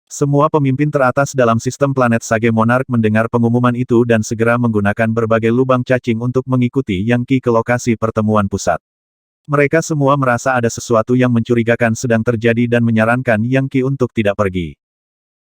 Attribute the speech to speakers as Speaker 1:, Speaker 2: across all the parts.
Speaker 1: Semua pemimpin teratas dalam sistem planet Sage Monarch mendengar pengumuman itu dan segera menggunakan berbagai lubang cacing untuk mengikuti Yang Qi ke lokasi pertemuan pusat. Mereka semua merasa ada sesuatu yang mencurigakan sedang terjadi dan menyarankan Yang Qi untuk tidak pergi.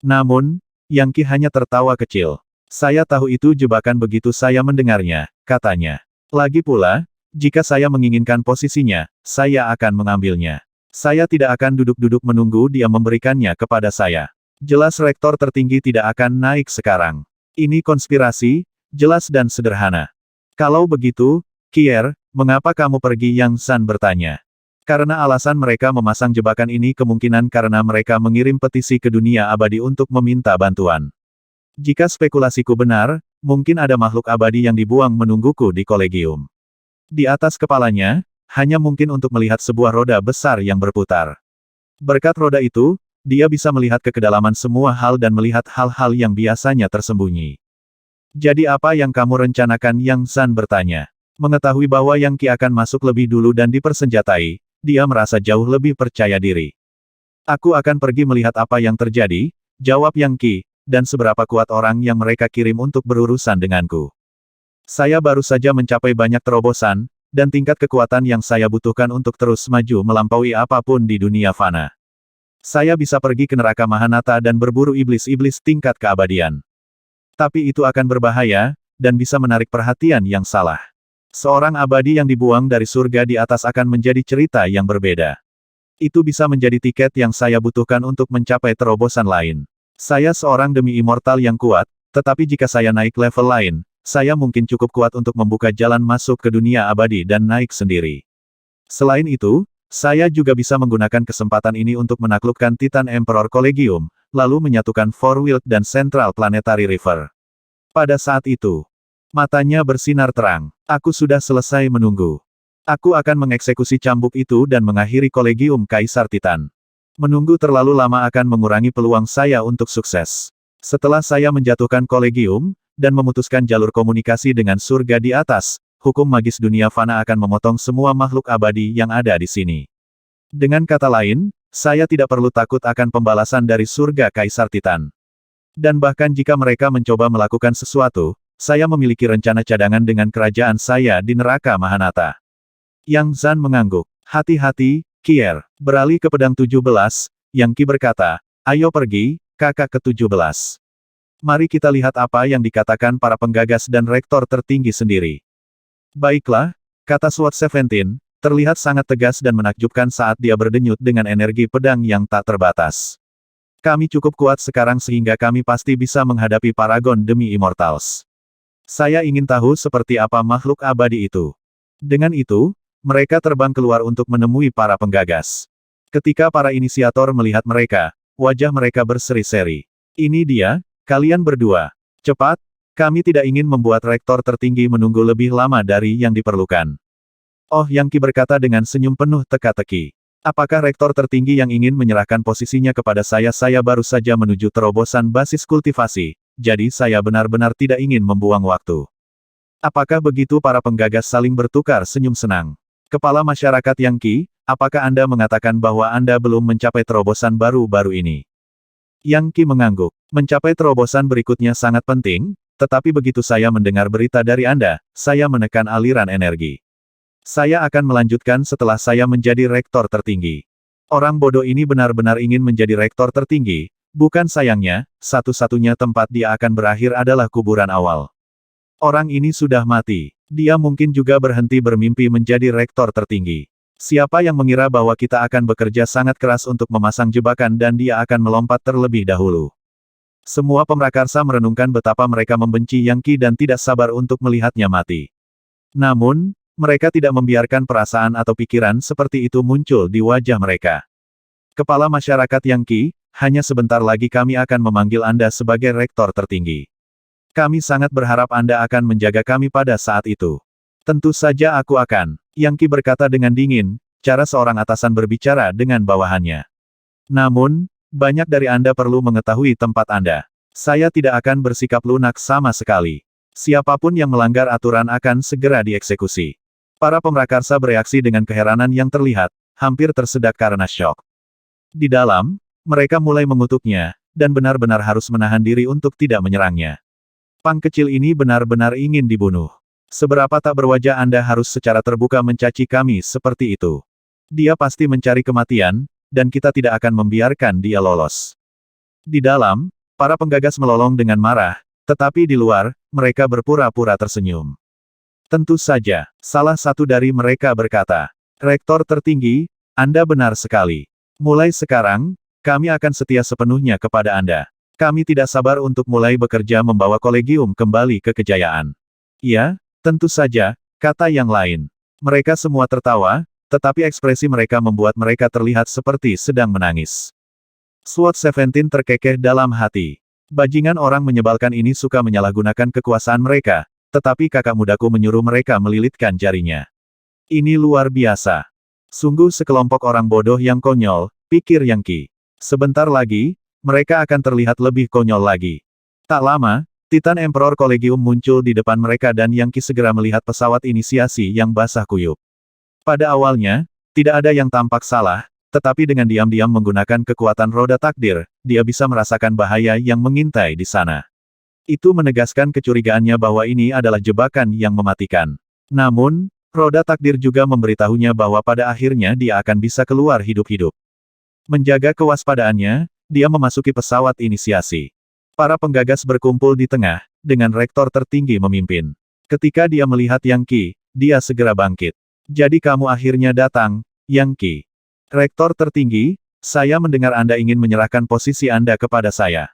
Speaker 1: Namun, Yang Qi hanya tertawa kecil. Saya tahu itu jebakan begitu saya mendengarnya, katanya. Lagi pula, jika saya menginginkan posisinya, saya akan mengambilnya. Saya tidak akan duduk-duduk menunggu dia memberikannya kepada saya. Jelas rektor tertinggi tidak akan naik sekarang. Ini konspirasi, jelas dan sederhana. Kalau begitu, Kier, mengapa kamu pergi? Yang San bertanya. Karena alasan mereka memasang jebakan ini kemungkinan karena mereka mengirim petisi ke dunia abadi untuk meminta bantuan. Jika spekulasiku benar, mungkin ada makhluk abadi yang dibuang menungguku di kolegium. Di atas kepalanya, hanya mungkin untuk melihat sebuah roda besar yang berputar. Berkat roda itu, dia bisa melihat ke kedalaman semua hal dan melihat hal-hal yang biasanya tersembunyi. Jadi apa yang kamu rencanakan? Yang San bertanya. Mengetahui bahwa Yang Qi akan masuk lebih dulu dan dipersenjatai, dia merasa jauh lebih percaya diri. Aku akan pergi melihat apa yang terjadi, jawab Yang Qi, dan seberapa kuat orang yang mereka kirim untuk berurusan denganku. Saya baru saja mencapai banyak terobosan, dan tingkat kekuatan yang saya butuhkan untuk terus maju melampaui apapun di dunia fana. Saya bisa pergi ke neraka Mahanata dan berburu iblis-iblis tingkat keabadian. Tapi itu akan berbahaya, dan bisa menarik perhatian yang salah. Seorang abadi yang dibuang dari surga di atas akan menjadi cerita yang berbeda. Itu bisa menjadi tiket yang saya butuhkan untuk mencapai terobosan lain. Saya seorang demi immortal yang kuat, tetapi jika saya naik level lain, saya mungkin cukup kuat untuk membuka jalan masuk ke dunia abadi dan naik sendiri. Selain itu, saya juga bisa menggunakan kesempatan ini untuk menaklukkan Titan Emperor Collegium, lalu menyatukan Fourwild dan Central Planetary River. Pada saat itu, matanya bersinar terang. Aku sudah selesai menunggu. Aku akan mengeksekusi cambuk itu dan mengakhiri Kolegium Kaisar Titan. Menunggu terlalu lama akan mengurangi peluang saya untuk sukses. Setelah saya menjatuhkan Kolegium, dan memutuskan jalur komunikasi dengan surga di atas, hukum magis dunia fana akan memotong semua makhluk abadi yang ada di sini. Dengan kata lain, saya tidak perlu takut akan pembalasan dari surga Kaisar Titan. Dan bahkan jika mereka mencoba melakukan sesuatu, saya memiliki rencana cadangan dengan kerajaan saya di neraka Mahanata. Yang Zan mengangguk. Hati-hati, Kier. Beralih ke pedang 17, Yang Qi berkata, ayo pergi, kakak ke-17. Mari kita lihat apa yang dikatakan para penggagas dan rektor tertinggi sendiri. Baiklah, kata SWAT 17, terlihat sangat tegas dan menakjubkan saat dia berdenyut dengan energi pedang yang tak terbatas. Kami cukup kuat sekarang sehingga kami pasti bisa menghadapi Paragon demi Immortals. Saya ingin tahu seperti apa makhluk abadi itu. Dengan itu, mereka terbang keluar untuk menemui para penggagas. Ketika para inisiator melihat mereka, wajah mereka berseri-seri. Ini dia, kalian berdua. Cepat, kami tidak ingin membuat rektor tertinggi menunggu lebih lama dari yang diperlukan. Oh, Yang Qi berkata dengan senyum penuh teka-teki. Apakah rektor tertinggi yang ingin menyerahkan posisinya kepada saya? Saya baru saja menuju terobosan basis kultivasi, jadi saya benar-benar tidak ingin membuang waktu. Apakah begitu? Para penggagas saling bertukar senyum senang. Kepala masyarakat Yang Qi, apakah Anda mengatakan bahwa Anda belum mencapai terobosan baru-baru ini? Yang Qi mengangguk. Mencapai terobosan berikutnya sangat penting, tetapi begitu saya mendengar berita dari Anda, saya menekan aliran energi. Saya akan melanjutkan setelah saya menjadi rektor tertinggi. Orang bodoh ini benar-benar ingin menjadi rektor tertinggi, bukan sayangnya, satu-satunya tempat dia akan berakhir adalah kuburan awal. Orang ini sudah mati. Dia mungkin juga berhenti bermimpi menjadi rektor tertinggi. Siapa yang mengira bahwa kita akan bekerja sangat keras untuk memasang jebakan dan dia akan melompat terlebih dahulu. Semua pemrakarsa merenungkan betapa mereka membenci Yang Qi dan tidak sabar untuk melihatnya mati. Namun, mereka tidak membiarkan perasaan atau pikiran seperti itu muncul di wajah mereka. Kepala masyarakat Yang Qi, hanya sebentar lagi kami akan memanggil Anda sebagai rektor tertinggi. Kami sangat berharap Anda akan menjaga kami pada saat itu. Tentu saja aku akan, Yang Qi berkata dengan dingin, cara seorang atasan berbicara dengan bawahannya. Namun, banyak dari Anda perlu mengetahui tempat Anda. Saya tidak akan bersikap lunak sama sekali. Siapapun yang melanggar aturan akan segera dieksekusi. Para pemrakarsa bereaksi dengan keheranan yang terlihat, hampir tersedak karena syok. Di dalam, mereka mulai mengutuknya, dan benar-benar harus menahan diri untuk tidak menyerangnya. Pang kecil ini benar-benar ingin dibunuh. Seberapa tak berwajah Anda harus secara terbuka mencaci kami seperti itu. Dia pasti mencari kematian, dan kita tidak akan membiarkan dia lolos. Di dalam, para penggagas melolong dengan marah, tetapi di luar, mereka berpura-pura tersenyum. Tentu saja, salah satu dari mereka berkata, "Rektor tertinggi, Anda benar sekali. Mulai sekarang, kami akan setia sepenuhnya kepada Anda. Kami tidak sabar untuk mulai bekerja membawa kolegium kembali ke kejayaan." "Ya, tentu saja," kata yang lain. Mereka semua tertawa, tetapi ekspresi mereka membuat mereka terlihat seperti sedang menangis. SWAT 17 terkekeh dalam hati. Bajingan orang menyebalkan ini suka menyalahgunakan kekuasaan mereka, tetapi kakak mudaku menyuruh mereka melilitkan jarinya. Ini luar biasa. Sungguh sekelompok orang bodoh yang konyol, pikir Yang Qi. Sebentar lagi, mereka akan terlihat lebih konyol lagi. Tak lama, Titan Emperor Collegium muncul di depan mereka dan Yang Qi segera melihat pesawat inisiasi yang basah kuyup. Pada awalnya, tidak ada yang tampak salah, tetapi dengan diam-diam menggunakan kekuatan roda takdir, dia bisa merasakan bahaya yang mengintai di sana. Itu menegaskan kecurigaannya bahwa ini adalah jebakan yang mematikan. Namun, roda takdir juga memberitahunya bahwa pada akhirnya dia akan bisa keluar hidup-hidup. Menjaga kewaspadaannya, dia memasuki pesawat inisiasi. Para penggagas berkumpul di tengah, dengan rektor tertinggi memimpin. Ketika dia melihat Yang Qi, dia segera bangkit. "Jadi kamu akhirnya datang, Yang Qi. Rektor tertinggi, saya mendengar Anda ingin menyerahkan posisi Anda kepada saya.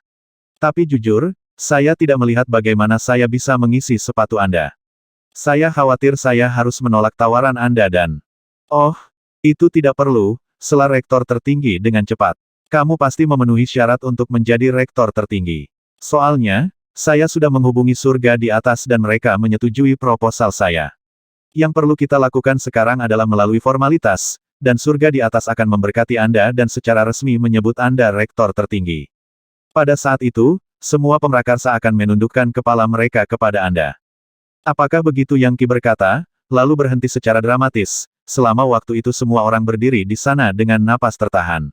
Speaker 1: Tapi jujur, saya tidak melihat bagaimana saya bisa mengisi sepatu Anda. Saya khawatir saya harus menolak tawaran Anda dan..." "Oh, itu tidak perlu," sela rektor tertinggi dengan cepat. "Kamu pasti memenuhi syarat untuk menjadi rektor tertinggi. Soalnya, saya sudah menghubungi surga di atas dan mereka menyetujui proposal saya. Yang perlu kita lakukan sekarang adalah melalui formalitas, dan surga di atas akan memberkati Anda dan secara resmi menyebut Anda rektor tertinggi. Pada saat itu, semua pemrakarsa akan menundukkan kepala mereka kepada Anda." "Apakah begitu?" Yang Qi berkata, lalu berhenti secara dramatis. Selama waktu itu semua orang berdiri di sana dengan napas tertahan.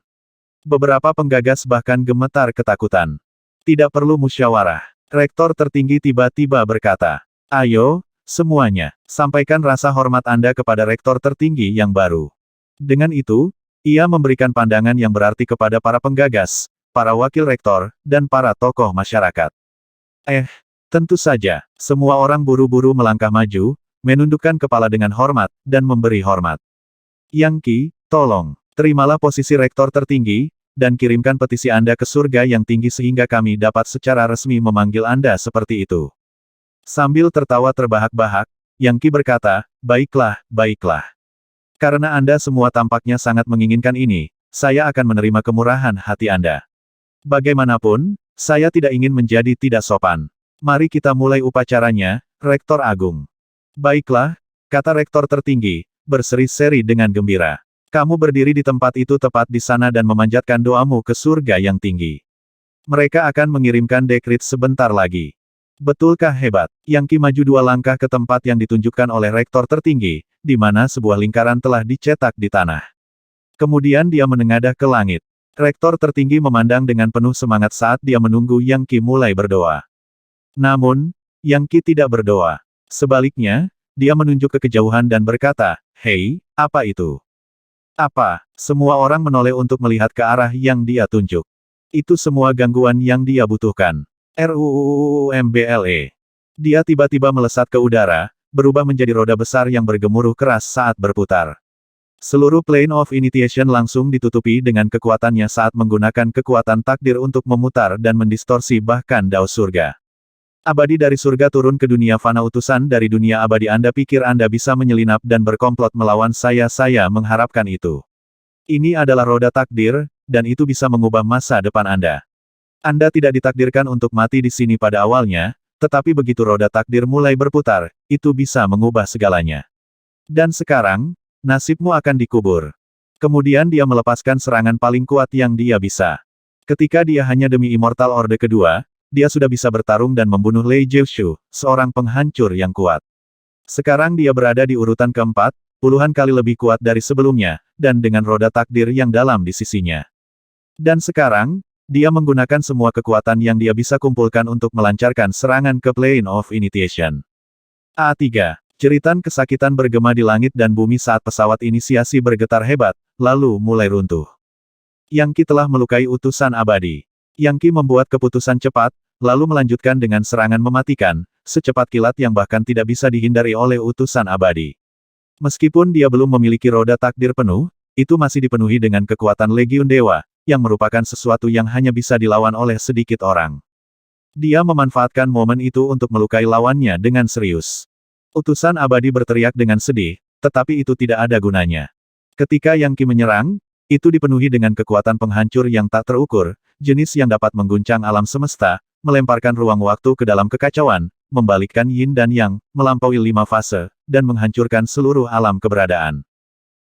Speaker 1: Beberapa penggagas bahkan gemetar ketakutan. "Tidak perlu musyawarah." Rektor tertinggi tiba-tiba berkata, "Ayo, semuanya, sampaikan rasa hormat Anda kepada rektor tertinggi yang baru." Dengan itu, ia memberikan pandangan yang berarti kepada para penggagas, para wakil rektor, dan para tokoh masyarakat. Tentu saja, semua orang buru-buru melangkah maju, menundukkan kepala dengan hormat, dan memberi hormat. "Yang Qi, tolong, terimalah posisi rektor tertinggi, dan kirimkan petisi Anda ke surga yang tinggi sehingga kami dapat secara resmi memanggil Anda seperti itu." Sambil tertawa terbahak-bahak, Yang Qi berkata, "Baiklah, baiklah. Karena Anda semua tampaknya sangat menginginkan ini, saya akan menerima kemurahan hati Anda. Bagaimanapun, saya tidak ingin menjadi tidak sopan. Mari kita mulai upacaranya, Rektor Agung." "Baiklah," kata rektor tertinggi, berseri-seri dengan gembira. "Kamu berdiri di tempat itu tepat di sana dan memanjatkan doamu ke surga yang tinggi. Mereka akan mengirimkan dekrit sebentar lagi. Betulkah hebat?" Yang Qi maju 2 langkah ke tempat yang ditunjukkan oleh rektor tertinggi, di mana sebuah lingkaran telah dicetak di tanah. Kemudian dia menengadah ke langit. Rektor tertinggi memandang dengan penuh semangat saat dia menunggu Yang Qi mulai berdoa. Namun, Yang Qi tidak berdoa. Sebaliknya, dia menunjuk ke kejauhan dan berkata, "Hei, apa itu?" "Apa?" Semua orang menoleh untuk melihat ke arah yang dia tunjuk. Itu semua gangguan yang dia butuhkan. RUUUMBLE. Dia tiba-tiba melesat ke udara, berubah menjadi roda besar yang bergemuruh keras saat berputar. Seluruh Plane of Initiation langsung ditutupi dengan kekuatannya saat menggunakan kekuatan takdir untuk memutar dan mendistorsi bahkan daus surga. Abadi dari surga turun ke dunia fana, utusan dari dunia abadi. Anda pikir Anda bisa menyelinap dan berkomplot melawan saya mengharapkan itu. Ini adalah roda takdir, dan itu bisa mengubah masa depan Anda. Anda tidak ditakdirkan untuk mati di sini pada awalnya, tetapi begitu roda takdir mulai berputar, itu bisa mengubah segalanya. Dan sekarang, nasibmu akan dikubur." Kemudian dia melepaskan serangan paling kuat yang dia bisa. Ketika dia hanya demi Immortal Orde kedua, dia sudah bisa bertarung dan membunuh Lei Jiushu, seorang penghancur yang kuat. Sekarang dia berada di urutan keempat, puluhan kali lebih kuat dari sebelumnya, dan dengan roda takdir yang dalam di sisinya. Dan sekarang, Dia menggunakan semua kekuatan yang dia bisa kumpulkan untuk melancarkan serangan ke Plane of Initiation. A3. Jeritan kesakitan bergema di langit dan bumi saat pesawat inisiasi bergetar hebat, lalu mulai runtuh. Yang Qi telah melukai utusan abadi. Yang Qi membuat keputusan cepat, lalu melanjutkan dengan serangan mematikan, secepat kilat yang bahkan tidak bisa dihindari oleh utusan abadi. Meskipun dia belum memiliki roda takdir penuh, itu masih dipenuhi dengan kekuatan Legiun Dewa, yang merupakan sesuatu yang hanya bisa dilawan oleh sedikit orang. Dia memanfaatkan momen itu untuk melukai lawannya dengan serius. Utusan abadi berteriak dengan sedih, tetapi itu tidak ada gunanya. Ketika Yang Qi menyerang, itu dipenuhi dengan kekuatan penghancur yang tak terukur, jenis yang dapat mengguncang alam semesta, melemparkan ruang waktu ke dalam kekacauan, membalikkan yin dan yang, melampaui 5 fase, dan menghancurkan seluruh alam keberadaan.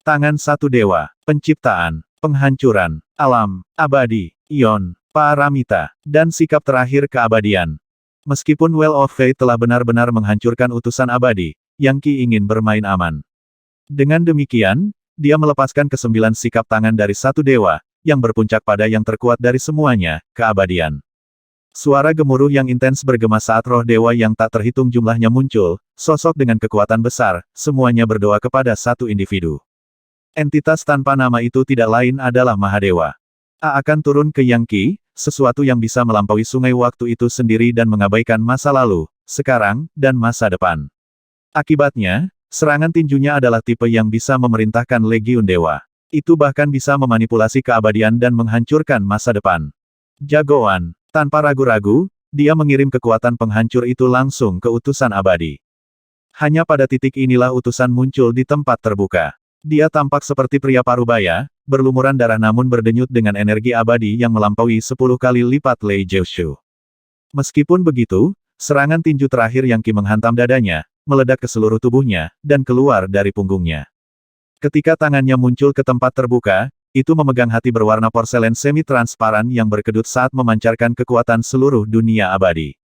Speaker 1: Tangan satu dewa, penciptaan, penghancuran, alam, abadi, ion, paramita, dan sikap terakhir keabadian. Meskipun Well of Fate telah benar-benar menghancurkan utusan abadi, Yang Qi ingin bermain aman. Dengan demikian, dia melepaskan ke-9 sikap tangan dari satu dewa, yang berpuncak pada yang terkuat dari semuanya, keabadian. Suara gemuruh yang intens bergema saat roh dewa yang tak terhitung jumlahnya muncul, sosok dengan kekuatan besar, semuanya berdoa kepada satu individu. Entitas tanpa nama itu tidak lain adalah Mahadewa. A akan turun ke Yang Qi, sesuatu yang bisa melampaui sungai waktu itu sendiri dan mengabaikan masa lalu, sekarang, dan masa depan. Akibatnya, serangan tinjunya adalah tipe yang bisa memerintahkan Legiun Dewa. Itu bahkan bisa memanipulasi keabadian dan menghancurkan masa depan. Jagoan, tanpa ragu-ragu, dia mengirim kekuatan penghancur itu langsung ke utusan abadi. Hanya pada titik inilah utusan muncul di tempat terbuka. Dia tampak seperti pria parubaya, berlumuran darah namun berdenyut dengan energi abadi yang melampaui 10 kali lipat Lei Jiushu. Meskipun begitu, serangan tinju terakhir Yang Qi menghantam dadanya, meledak ke seluruh tubuhnya, dan keluar dari punggungnya. Ketika tangannya muncul ke tempat terbuka, itu memegang hati berwarna porselen semi-transparan yang berkedut saat memancarkan kekuatan seluruh dunia abadi.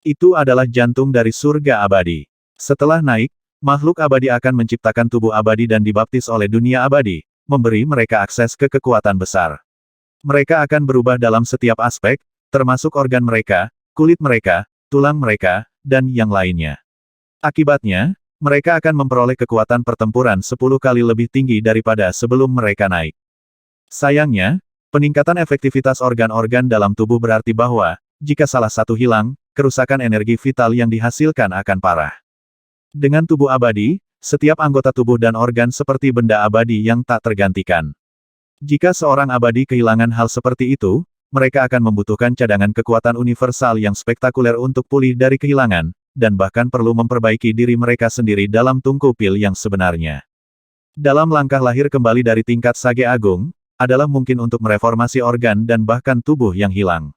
Speaker 1: Itu adalah jantung dari surga abadi. Setelah naik, makhluk abadi akan menciptakan tubuh abadi dan dibaptis oleh dunia abadi, memberi mereka akses ke kekuatan besar. Mereka akan berubah dalam setiap aspek, termasuk organ mereka, kulit mereka, tulang mereka, dan yang lainnya. Akibatnya, mereka akan memperoleh kekuatan pertempuran 10 kali lebih tinggi daripada sebelum mereka naik. Sayangnya, peningkatan efektivitas organ-organ dalam tubuh berarti bahwa, jika salah satu hilang, kerusakan energi vital yang dihasilkan akan parah. Dengan tubuh abadi, setiap anggota tubuh dan organ seperti benda abadi yang tak tergantikan. Jika seorang abadi kehilangan hal seperti itu, mereka akan membutuhkan cadangan kekuatan universal yang spektakuler untuk pulih dari kehilangan, dan bahkan perlu memperbaiki diri mereka sendiri dalam tungku pil yang sebenarnya. Dalam langkah lahir kembali dari tingkat Sage Agung, adalah mungkin untuk mereformasi organ dan bahkan tubuh yang hilang.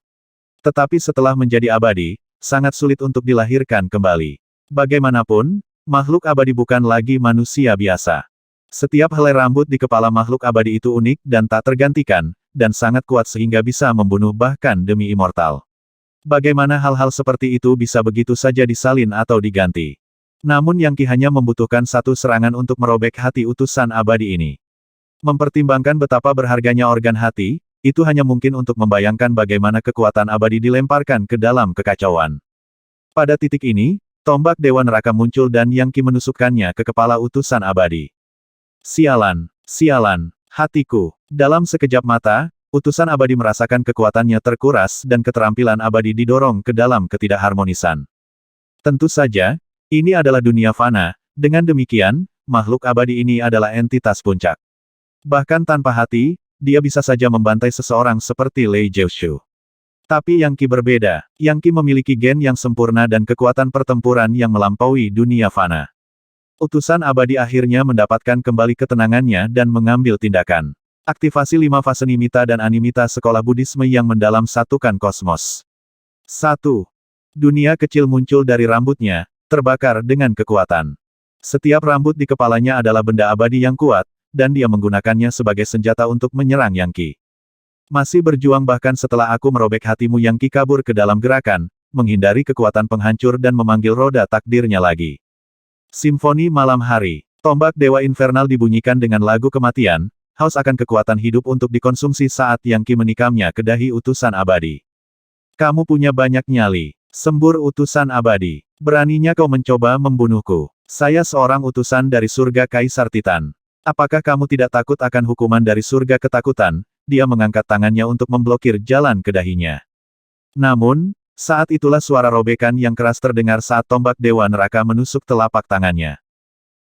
Speaker 1: Tetapi setelah menjadi abadi, sangat sulit untuk dilahirkan kembali. Bagaimanapun, makhluk abadi bukan lagi manusia biasa. Setiap helai rambut di kepala makhluk abadi itu unik dan tak tergantikan, dan sangat kuat sehingga bisa membunuh bahkan demi immortal. Bagaimana hal-hal seperti itu bisa begitu saja disalin atau diganti? Namun Yang Qi hanya membutuhkan satu serangan untuk merobek hati utusan abadi ini. Mempertimbangkan betapa berharganya organ hati, itu hanya mungkin untuk membayangkan bagaimana kekuatan abadi dilemparkan ke dalam kekacauan. Pada titik ini, tombak Dewa Neraka muncul dan Yang Qi menusukkannya ke kepala utusan abadi. Sialan, sialan, hatiku. Dalam sekejap mata, utusan abadi merasakan kekuatannya terkuras dan keterampilan abadi didorong ke dalam ketidakharmonisan. Tentu saja, ini adalah dunia fana, dengan demikian, makhluk abadi ini adalah entitas puncak. Bahkan tanpa hati, dia bisa saja membantai seseorang seperti Lei Jiushu. Tapi Yang Qi berbeda. Yang Qi memiliki gen yang sempurna dan kekuatan pertempuran yang melampaui dunia fana. Utusan abadi akhirnya mendapatkan kembali ketenangannya dan mengambil tindakan. Aktivasi 5 fase Nimitta dan Animita sekolah Buddhisme yang mendalam satukan kosmos. 1. Dunia kecil muncul dari rambutnya, terbakar dengan kekuatan. Setiap rambut di kepalanya adalah benda abadi yang kuat, dan dia menggunakannya sebagai senjata untuk menyerang Yang Qi. Masih berjuang bahkan setelah aku merobek hatimu. Yang Qi kabur ke dalam gerakan, menghindari kekuatan penghancur dan memanggil roda takdirnya lagi. Simfoni malam hari. Tombak Dewa Infernal dibunyikan dengan lagu kematian, haus akan kekuatan hidup untuk dikonsumsi saat Yang Qi menikamnya ke dahi utusan abadi. Kamu punya banyak nyali, sembur utusan abadi. Beraninya kau mencoba membunuhku. Saya seorang utusan dari surga Kaisar Titan. Apakah kamu tidak takut akan hukuman dari surga ketakutan? Dia mengangkat tangannya untuk memblokir jalan ke dahinya. Namun, saat itulah suara robekan yang keras terdengar saat tombak Dewa Neraka menusuk telapak tangannya.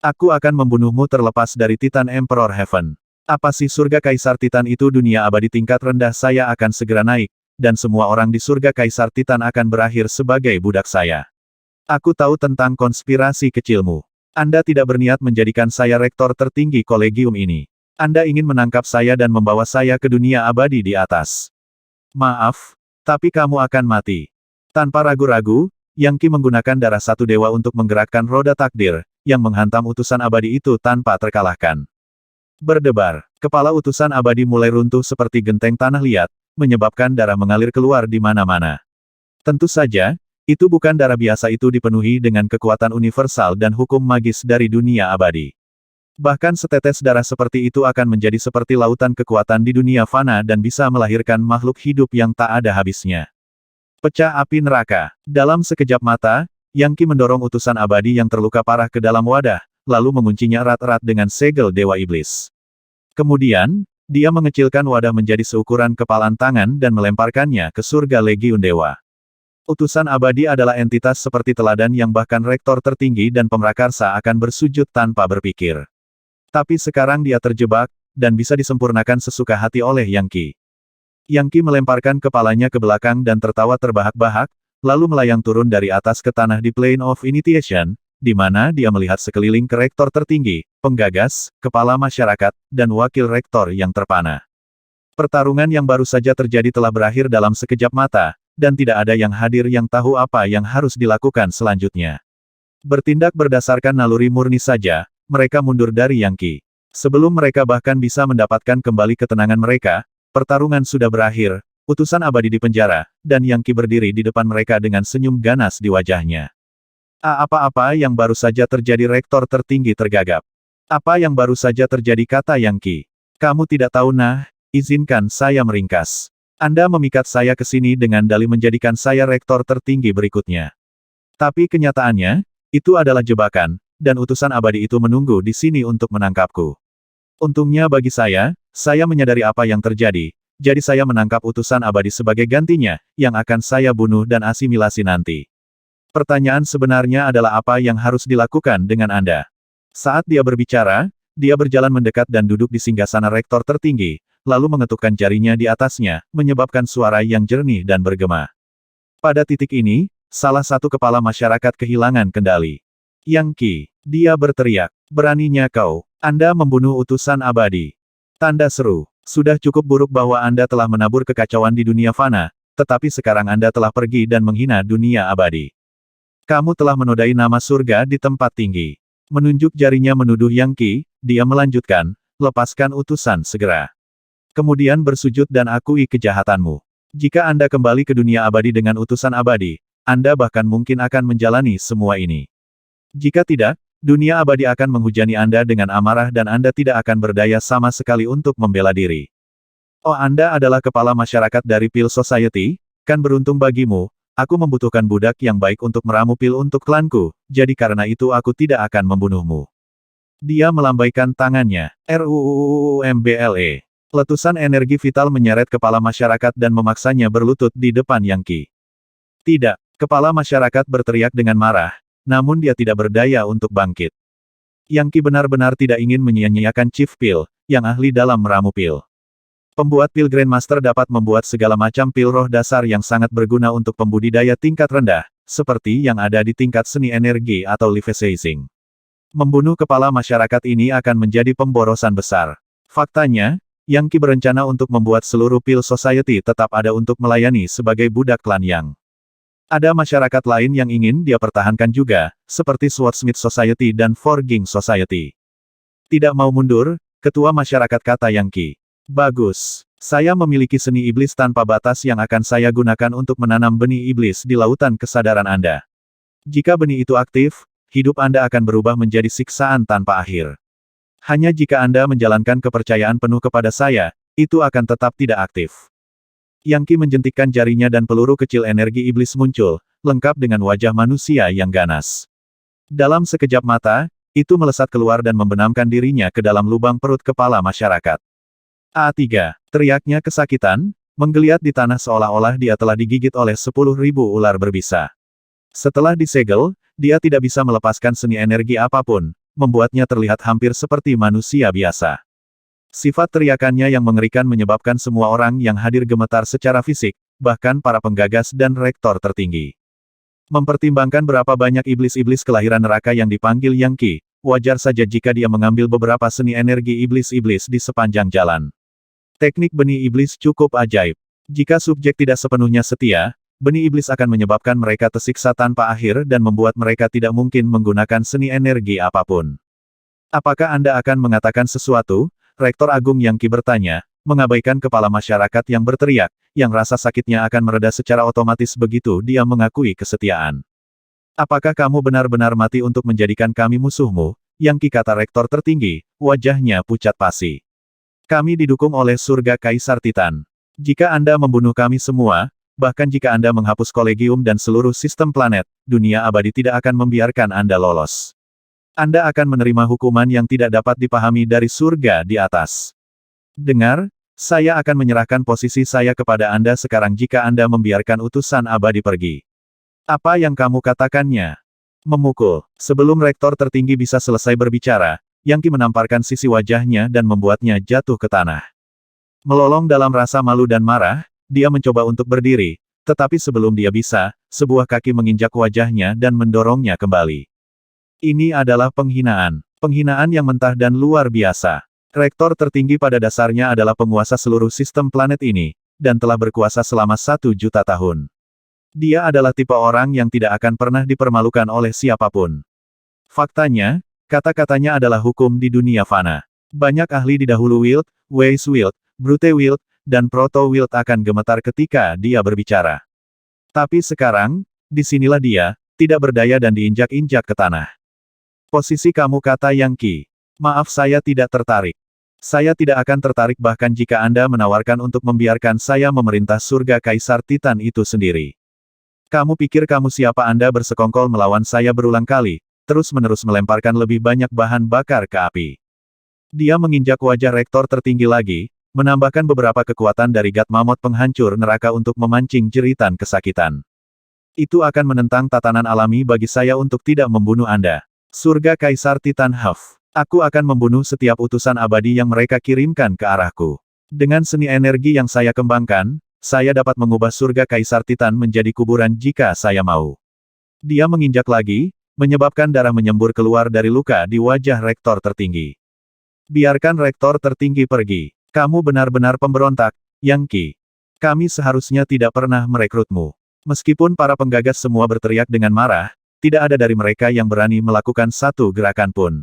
Speaker 1: Aku akan membunuhmu terlepas dari Titan Emperor Heaven. Apa sih surga Kaisar Titan itu? Dunia abadi tingkat rendah saya akan segera naik, dan semua orang di surga Kaisar Titan akan berakhir sebagai budak saya. Aku tahu tentang konspirasi kecilmu. Anda tidak berniat menjadikan saya rektor tertinggi kolegium ini. Anda ingin menangkap saya dan membawa saya ke dunia abadi di atas. Maaf, tapi kamu akan mati. Tanpa ragu-ragu, Yang Qi menggunakan darah satu dewa untuk menggerakkan roda takdir, yang menghantam utusan abadi itu tanpa terkalahkan. Berdebar, kepala utusan abadi mulai runtuh seperti genteng tanah liat, menyebabkan darah mengalir keluar di mana-mana. Tentu saja, itu bukan darah biasa, itu dipenuhi dengan kekuatan universal dan hukum magis dari dunia abadi. Bahkan setetes darah seperti itu akan menjadi seperti lautan kekuatan di dunia fana dan bisa melahirkan makhluk hidup yang tak ada habisnya. Pecah api neraka. Dalam sekejap mata, Yang Qi mendorong utusan abadi yang terluka parah ke dalam wadah, lalu menguncinya erat-erat dengan segel Dewa Iblis. Kemudian, dia mengecilkan wadah menjadi seukuran kepalan tangan dan melemparkannya ke surga Legiun Dewa. Utusan abadi adalah entitas seperti teladan yang bahkan rektor tertinggi dan pemrakarsa akan bersujud tanpa berpikir. Tapi sekarang dia terjebak, dan bisa disempurnakan sesuka hati oleh Yang Qi. Yang Qi melemparkan kepalanya ke belakang dan tertawa terbahak-bahak, lalu melayang turun dari atas ke tanah di Plane of Initiation, di mana dia melihat sekeliling ke rektor tertinggi, penggagas, kepala masyarakat, dan wakil rektor yang terpana. Pertarungan yang baru saja terjadi telah berakhir dalam sekejap mata, dan tidak ada yang hadir yang tahu apa yang harus dilakukan selanjutnya. Bertindak berdasarkan naluri murni saja, mereka mundur dari Yang Qi. Sebelum mereka bahkan bisa mendapatkan kembali ketenangan mereka, pertarungan sudah berakhir, utusan abadi di penjara, dan Yang Qi berdiri di depan mereka dengan senyum ganas di wajahnya. Apa-apa yang baru saja terjadi? Rektor tertinggi tergagap. Apa yang baru saja terjadi? Kata Yang Qi. Kamu tidak tahu. Nah, izinkan saya meringkas. Anda memikat saya ke sini dengan dalih menjadikan saya rektor tertinggi berikutnya. Tapi kenyataannya, itu adalah jebakan, dan utusan abadi itu menunggu di sini untuk menangkapku. Untungnya bagi saya menyadari apa yang terjadi, jadi saya menangkap utusan abadi sebagai gantinya, yang akan saya bunuh dan asimilasi nanti. Pertanyaan sebenarnya adalah apa yang harus dilakukan dengan Anda? Saat dia berbicara, dia berjalan mendekat dan duduk di singgasana rektor tertinggi, lalu mengetukkan jarinya di atasnya, menyebabkan suara yang jernih dan bergema. Pada titik ini, salah satu kepala masyarakat kehilangan kendali. Yang Qi, dia berteriak, beraninya kau, Anda membunuh utusan abadi. Tanda seru, sudah cukup buruk bahwa Anda telah menabur kekacauan di dunia fana, tetapi sekarang Anda telah pergi dan menghina dunia abadi. Kamu telah menodai nama surga di tempat tinggi. Menunjuk jarinya menuduh Yang Qi, dia melanjutkan, lepaskan utusan segera. Kemudian bersujud dan akui kejahatanmu. Jika Anda kembali ke dunia abadi dengan utusan abadi, Anda bahkan mungkin akan menjalani semua ini. Jika tidak, dunia abadi akan menghujani Anda dengan amarah dan Anda tidak akan berdaya sama sekali untuk membela diri. Oh, Anda adalah kepala masyarakat dari Pil Society, kan beruntung bagimu, aku membutuhkan budak yang baik untuk meramu pil untuk klanku, jadi karena itu aku tidak akan membunuhmu. Dia melambaikan tangannya, RUUUMBLE. Letusan energi vital menyeret kepala masyarakat dan memaksanya berlutut di depan Yang Qi. Tidak, kepala masyarakat berteriak dengan marah, namun dia tidak berdaya untuk bangkit. Yang Qi benar-benar tidak ingin menyia-nyiakan Chief Pil, yang ahli dalam meramu pil. Pembuat pil Grandmaster dapat membuat segala macam pil roh dasar yang sangat berguna untuk pembudidaya tingkat rendah, seperti yang ada di tingkat seni energi atau leviathan. Membunuh kepala masyarakat ini akan menjadi pemborosan besar. Faktanya, Yang Qi berencana untuk membuat seluruh Pil Society tetap ada untuk melayani sebagai budak klan Yang. Ada masyarakat lain yang ingin dia pertahankan juga, seperti Swordsmith Society dan Forging Society. Tidak mau mundur, ketua masyarakat, kata Yang Qi. Bagus. Saya memiliki seni iblis tanpa batas yang akan saya gunakan untuk menanam benih iblis di lautan kesadaran Anda. Jika benih itu aktif, hidup Anda akan berubah menjadi siksaan tanpa akhir. Hanya jika Anda menjalankan kepercayaan penuh kepada saya, itu akan tetap tidak aktif. Yang Qi menjentikkan jarinya dan peluru kecil energi iblis muncul, lengkap dengan wajah manusia yang ganas. Dalam sekejap mata, itu melesat keluar dan membenamkan dirinya ke dalam lubang perut kepala masyarakat. A3, teriaknya kesakitan, menggeliat di tanah seolah-olah dia telah digigit oleh 10.000 ular berbisa. Setelah disegel, dia tidak bisa melepaskan seni energi apapun, membuatnya terlihat hampir seperti manusia biasa. Sifat teriakannya yang mengerikan menyebabkan semua orang yang hadir gemetar secara fisik, bahkan para penggagas dan rektor tertinggi. Mempertimbangkan berapa banyak iblis-iblis kelahiran neraka yang dipanggil Yang Qi, wajar saja jika dia mengambil beberapa seni energi iblis-iblis di sepanjang jalan. Teknik benih iblis cukup ajaib. Jika subjek tidak sepenuhnya setia, benih iblis akan menyebabkan mereka tersiksa tanpa akhir dan membuat mereka tidak mungkin menggunakan seni energi apapun. Apakah Anda akan mengatakan sesuatu? Rektor Agung Yang Qi bertanya, mengabaikan kepala masyarakat yang berteriak, yang rasa sakitnya akan mereda secara otomatis begitu dia mengakui kesetiaan. Apakah kamu benar-benar mati untuk menjadikan kami musuhmu? Yang Qi, kata rektor tertinggi, wajahnya pucat pasi. Kami didukung oleh surga Kaisar Titan. Jika Anda membunuh kami semua, bahkan jika Anda menghapus kolegium dan seluruh sistem planet, dunia abadi tidak akan membiarkan Anda lolos. Anda akan menerima hukuman yang tidak dapat dipahami dari surga di atas. Dengar, saya akan menyerahkan posisi saya kepada Anda sekarang jika Anda membiarkan utusan abadi pergi. Apa yang kamu katakannya? Memukul. Sebelum rektor tertinggi bisa selesai berbicara, Yang Qi menamparkan sisi wajahnya dan membuatnya jatuh ke tanah. Melolong dalam rasa malu dan marah, dia mencoba untuk berdiri, tetapi sebelum dia bisa, sebuah kaki menginjak wajahnya dan mendorongnya kembali. Ini adalah penghinaan. Penghinaan yang mentah dan luar biasa. Rektor tertinggi pada dasarnya adalah penguasa seluruh sistem planet ini, dan telah berkuasa selama 1 juta tahun. Dia adalah tipe orang yang tidak akan pernah dipermalukan oleh siapapun. Faktanya, kata-katanya adalah hukum di dunia fana. Banyak ahli di dahulu Wild, Weiss Wild, Brute Wild, dan Proto Wild akan gemetar ketika dia berbicara. Tapi sekarang, disinilah dia, tidak berdaya dan diinjak-injak ke tanah. Posisi kamu, kata Yang Qi. Maaf, saya tidak tertarik. Saya tidak akan tertarik bahkan jika Anda menawarkan untuk membiarkan saya memerintah surga Kaisar Titan itu sendiri. Kamu pikir kamu siapa? Anda bersekongkol melawan saya berulang kali, terus-menerus melemparkan lebih banyak bahan bakar ke api. Dia menginjak wajah rektor tertinggi lagi, menambahkan beberapa kekuatan dari Gat Mammoth penghancur neraka untuk memancing jeritan kesakitan. Itu akan menentang tatanan alami bagi saya untuk tidak membunuh Anda. Surga Kaisar Titan Huff. Aku akan membunuh setiap utusan abadi yang mereka kirimkan ke arahku. Dengan seni energi yang saya kembangkan, saya dapat mengubah surga Kaisar Titan menjadi kuburan jika saya mau. Dia menginjak lagi, menyebabkan darah menyembur keluar dari luka di wajah rektor tertinggi. Biarkan rektor tertinggi pergi. Kamu benar-benar pemberontak, Yang Qi. Kami seharusnya tidak pernah merekrutmu. Meskipun para penggagas semua berteriak dengan marah, tidak ada dari mereka yang berani melakukan satu gerakan pun.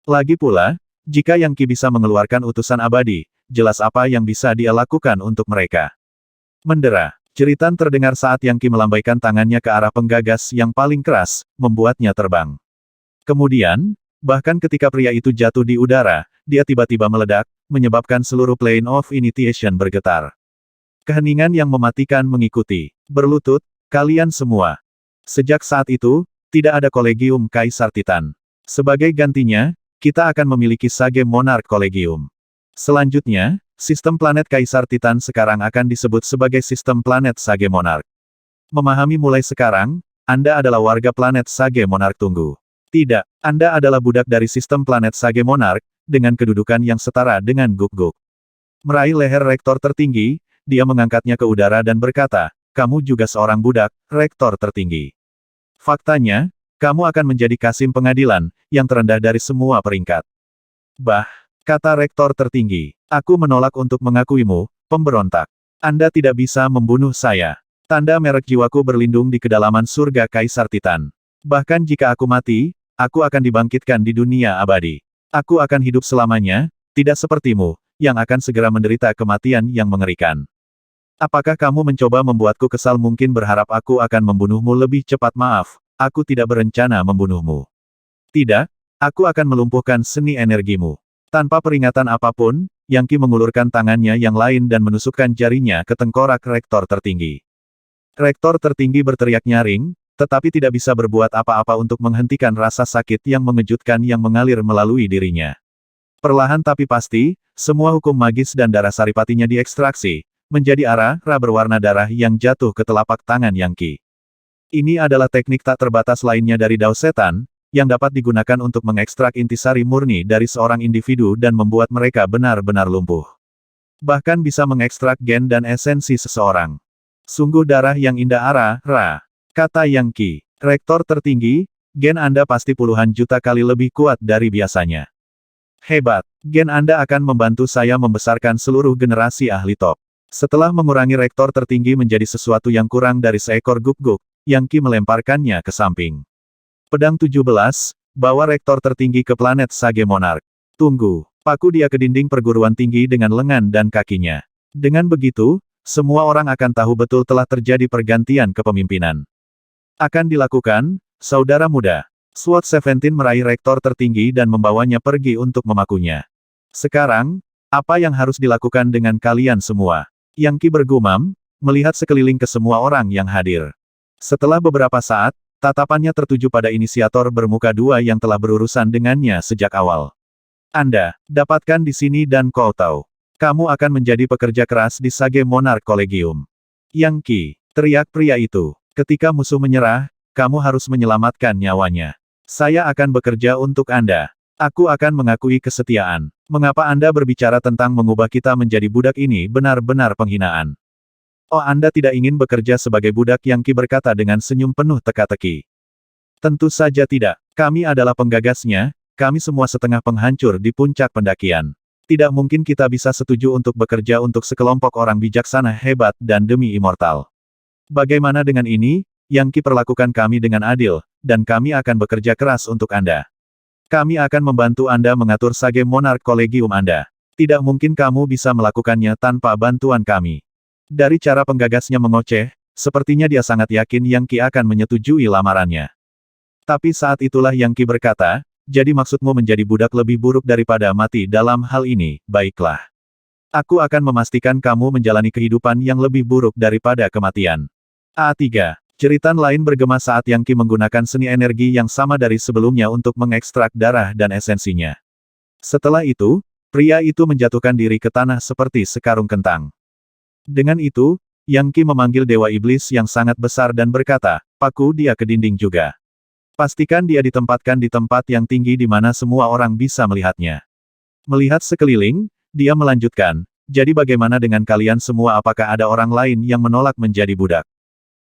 Speaker 1: Lagi pula, jika Yang Qi bisa mengeluarkan utusan abadi, jelas apa yang bisa dia lakukan untuk mereka. Mendera. Jeritan terdengar saat Yang Qi melambaikan tangannya ke arah penggagas yang paling keras, membuatnya terbang. Kemudian, bahkan ketika pria itu jatuh di udara, dia tiba-tiba meledak, menyebabkan seluruh Plane of Initiation bergetar. Keheningan yang mematikan mengikuti. Berlutut, kalian semua. Sejak saat itu, tidak ada Kolegium Kaisar Titan. Sebagai gantinya, kita akan memiliki Sage Monarch Kolegium. Selanjutnya, sistem planet Kaisar Titan sekarang akan disebut sebagai sistem planet Sage Monarch. Memahami mulai sekarang, Anda adalah warga planet Sage Monarch. Tunggu. Tidak, Anda adalah budak dari sistem planet Sage Monarch, dengan kedudukan yang setara dengan Guk-Guk. Meraih leher rektor tertinggi, dia mengangkatnya ke udara dan berkata, kamu juga seorang budak, rektor tertinggi. Faktanya, kamu akan menjadi Kasim pengadilan, yang terendah dari semua peringkat. Bah, kata rektor tertinggi, aku menolak untuk mengakuimu, pemberontak. Anda tidak bisa membunuh saya. Tanda merek jiwaku berlindung di kedalaman surga Kaisar Titan. Bahkan jika aku mati, aku akan dibangkitkan di dunia abadi. Aku akan hidup selamanya, tidak sepertimu, yang akan segera menderita kematian yang mengerikan. Apakah kamu mencoba membuatku kesal? Mungkin berharap aku akan membunuhmu lebih cepat. Maaf, aku tidak berencana membunuhmu. Tidak, aku akan melumpuhkan seni energimu. Tanpa peringatan apapun, Yang Qi mengulurkan tangannya yang lain dan menusukkan jarinya ke tengkorak rektor tertinggi. Rektor tertinggi berteriak nyaring, tetapi tidak bisa berbuat apa-apa untuk menghentikan rasa sakit yang mengejutkan yang mengalir melalui dirinya. Perlahan tapi pasti, semua hukum magis dan darah saripatinya diekstraksi, menjadi ara-ra berwarna darah yang jatuh ke telapak tangan Yang Qi. Ini adalah teknik tak terbatas lainnya dari Dao Setan, yang dapat digunakan untuk mengekstrak intisari murni dari seorang individu dan membuat mereka benar-benar lumpuh. Bahkan bisa mengekstrak gen dan esensi seseorang. Sungguh darah yang indah ara-ra, kata Yang Qi. Rektor tertinggi, gen Anda pasti puluhan juta kali lebih kuat dari biasanya. Hebat, gen Anda akan membantu saya membesarkan seluruh generasi ahli top. Setelah mengurangi rektor tertinggi menjadi sesuatu yang kurang dari seekor guk-guk, Yang Qi melemparkannya ke samping. Pedang 17, bawa rektor tertinggi ke planet Sage Monarch. Tunggu, paku dia ke dinding perguruan tinggi dengan lengan dan kakinya. Dengan begitu, semua orang akan tahu betul telah terjadi pergantian kepemimpinan. Akan dilakukan, saudara muda. SWAT 17 meraih rektor tertinggi dan membawanya pergi untuk memakunya. Sekarang, apa yang harus dilakukan dengan kalian semua? Yang Qi bergumam, melihat sekeliling ke semua orang yang hadir. Setelah beberapa saat, tatapannya tertuju pada inisiator bermuka dua yang telah berurusan dengannya sejak awal. Anda, dapatkan di sini dan kau tahu. Kamu akan menjadi pekerja keras di Sage Monarch Collegium. Yang Qi, teriak pria itu. Ketika musuh menyerah, kamu harus menyelamatkan nyawanya. Saya akan bekerja untuk Anda. Aku akan mengakui kesetiaan. Mengapa Anda berbicara tentang mengubah kita menjadi budak ini benar-benar penghinaan. Oh, Anda tidak ingin bekerja sebagai budak, Yang Qi berkata dengan senyum penuh teka-teki. Tentu saja tidak. Kami adalah penggagasnya, kami semua setengah penghancur di puncak pendakian. Tidak mungkin kita bisa setuju untuk bekerja untuk sekelompok orang bijaksana hebat dan demi immortal. Bagaimana dengan ini? Yang Qi perlakukan kami dengan adil, dan kami akan bekerja keras untuk Anda. Kami akan membantu Anda mengatur Sage Monarch Collegium Anda. Tidak mungkin kamu bisa melakukannya tanpa bantuan kami. Dari cara penggagasnya mengoceh, sepertinya dia sangat yakin Yang Qi akan menyetujui lamarannya. Tapi saat itulah Yang Qi berkata, jadi maksudmu menjadi budak lebih buruk daripada mati dalam hal ini, baiklah. Aku akan memastikan kamu menjalani kehidupan yang lebih buruk daripada kematian. A3. Jeritan lain bergema saat Yang Qi menggunakan seni energi yang sama dari sebelumnya untuk mengekstrak darah dan esensinya. Setelah itu, pria itu menjatuhkan diri ke tanah seperti sekarung kentang. Dengan itu, Yang Qi memanggil Dewa Iblis yang sangat besar dan berkata, paku dia ke dinding juga. Pastikan dia ditempatkan di tempat yang tinggi di mana semua orang bisa melihatnya. Melihat sekeliling, dia melanjutkan, jadi bagaimana dengan kalian semua, apakah ada orang lain yang menolak menjadi budak?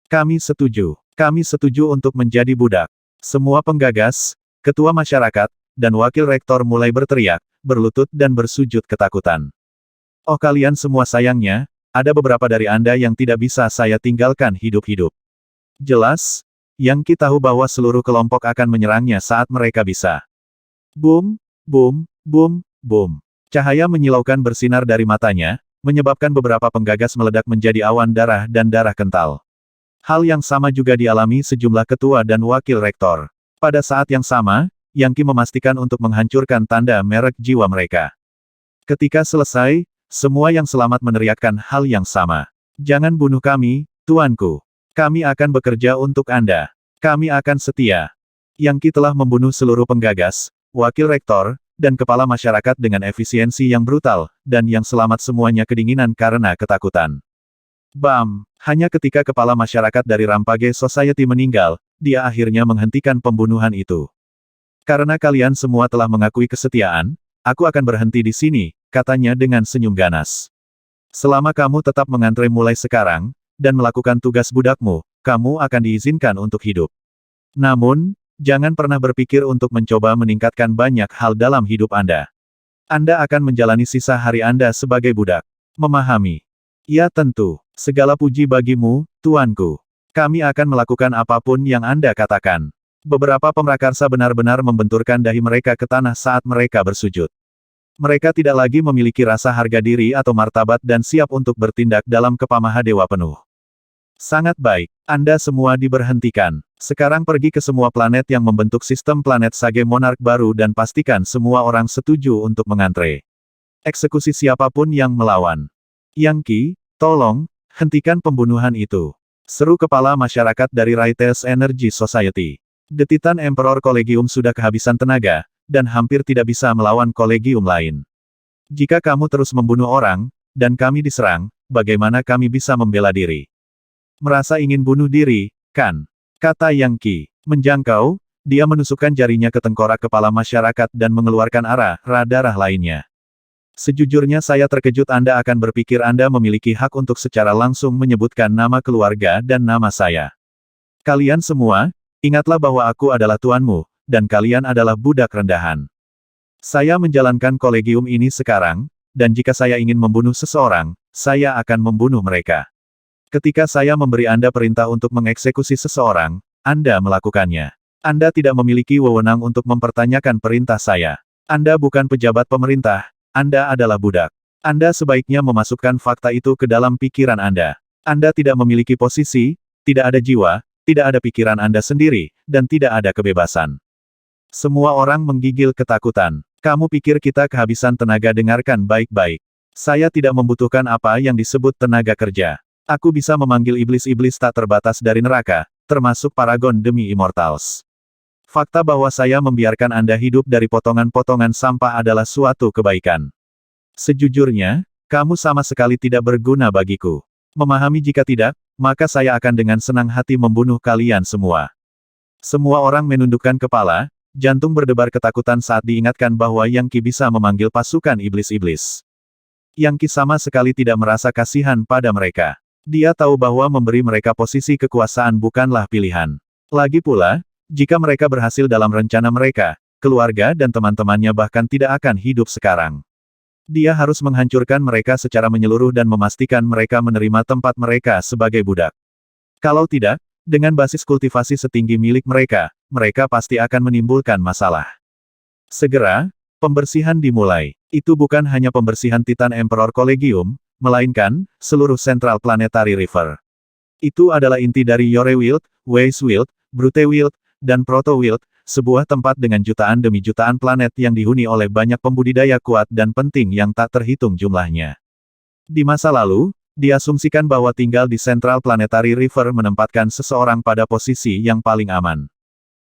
Speaker 1: Kami setuju untuk menjadi budak. Semua penggagas, ketua masyarakat, dan wakil rektor mulai berteriak, berlutut dan bersujud ketakutan. Oh kalian semua, sayangnya, ada beberapa dari Anda yang tidak bisa saya tinggalkan hidup-hidup. Jelas, Yang Qi tahu bahwa seluruh kelompok akan menyerangnya saat mereka bisa. Boom, boom, boom, boom. Cahaya menyilaukan bersinar dari matanya, menyebabkan beberapa penggagas meledak menjadi awan darah dan darah kental. Hal yang sama juga dialami sejumlah ketua dan wakil rektor. Pada saat yang sama, Yang Qi memastikan untuk menghancurkan tanda merek jiwa mereka. Ketika selesai, semua yang selamat meneriakkan hal yang sama. Jangan bunuh kami, tuanku. Kami akan bekerja untuk Anda. Kami akan setia. Yang Qi telah membunuh seluruh penggagas, wakil rektor, dan kepala masyarakat dengan efisiensi yang brutal, dan yang selamat semuanya kedinginan karena ketakutan. Bam! Hanya ketika kepala masyarakat dari Rampage Society meninggal, dia akhirnya menghentikan pembunuhan itu. Karena kalian semua telah mengakui kesetiaan, aku akan berhenti di sini, katanya dengan senyum ganas. Selama kamu tetap mengantre mulai sekarang, dan melakukan tugas budakmu, kamu akan diizinkan untuk hidup. Namun, jangan pernah berpikir untuk mencoba meningkatkan banyak hal dalam hidup Anda. Anda akan menjalani sisa hari Anda sebagai budak. Memahami? Ya tentu. Segala puji bagimu, tuanku. Kami akan melakukan apapun yang Anda katakan. Beberapa pemrakarsa benar-benar membenturkan dahi mereka ke tanah saat mereka bersujud. Mereka tidak lagi memiliki rasa harga diri atau martabat dan siap untuk bertindak dalam kepamahadewa penuh. Sangat baik. Anda semua diberhentikan. Sekarang pergi ke semua planet yang membentuk sistem planet Sage Monarch baru dan pastikan semua orang setuju untuk mengantre. Eksekusi siapapun yang melawan. Yang Qi, tolong, hentikan pembunuhan itu. Seru kepala masyarakat dari Raites Energy Society. The Titan Emperor Collegium sudah kehabisan tenaga, dan hampir tidak bisa melawan kolegium lain. Jika kamu terus membunuh orang, dan kami diserang, bagaimana kami bisa membela diri? Merasa ingin bunuh diri, kan? Kata Yang Qi. Menjangkau, dia menusukkan jarinya ke tengkorak kepala masyarakat dan mengeluarkan arah darah lainnya. Sejujurnya saya terkejut Anda akan berpikir Anda memiliki hak untuk secara langsung menyebutkan nama keluarga dan nama saya. Kalian semua, ingatlah bahwa aku adalah tuanmu, dan kalian adalah budak rendahan. Saya menjalankan kolegium ini sekarang, dan jika saya ingin membunuh seseorang, saya akan membunuh mereka. Ketika saya memberi Anda perintah untuk mengeksekusi seseorang, Anda melakukannya. Anda tidak memiliki wewenang untuk mempertanyakan perintah saya. Anda bukan pejabat pemerintah, Anda adalah budak. Anda sebaiknya memasukkan fakta itu ke dalam pikiran Anda. Anda tidak memiliki posisi, tidak ada jiwa, tidak ada pikiran Anda sendiri, dan tidak ada kebebasan. Semua orang menggigil ketakutan. Kamu pikir kita kehabisan tenaga? Dengarkan baik-baik. Saya tidak membutuhkan apa yang disebut tenaga kerja. Aku bisa memanggil iblis-iblis tak terbatas dari neraka, termasuk paragon demi immortals. Fakta bahwa saya membiarkan Anda hidup dari potongan-potongan sampah adalah suatu kebaikan. Sejujurnya, kamu sama sekali tidak berguna bagiku. Memahami jika tidak, maka saya akan dengan senang hati membunuh kalian semua. Semua orang menundukkan kepala, jantung berdebar ketakutan saat diingatkan bahwa Yang Qi bisa memanggil pasukan iblis-iblis. Yang Qi sama sekali tidak merasa kasihan pada mereka. Dia tahu bahwa memberi mereka posisi kekuasaan bukanlah pilihan. Lagi pula, jika mereka berhasil dalam rencana mereka, keluarga dan teman-temannya bahkan tidak akan hidup sekarang. Dia harus menghancurkan mereka secara menyeluruh dan memastikan mereka menerima tempat mereka sebagai budak. Kalau tidak, dengan basis kultivasi setinggi milik mereka, mereka pasti akan menimbulkan masalah. Segera, pembersihan dimulai. Itu bukan hanya pembersihan Titan Emperor Collegium, melainkan seluruh Central Planetary River. Itu adalah inti dari Yorewild, Weiswild, Brutewild, dan Protowild, sebuah tempat dengan jutaan demi jutaan planet yang dihuni oleh banyak pembudidaya kuat dan penting yang tak terhitung jumlahnya. Di masa lalu, diasumsikan bahwa tinggal di Central Planetary River menempatkan seseorang pada posisi yang paling aman.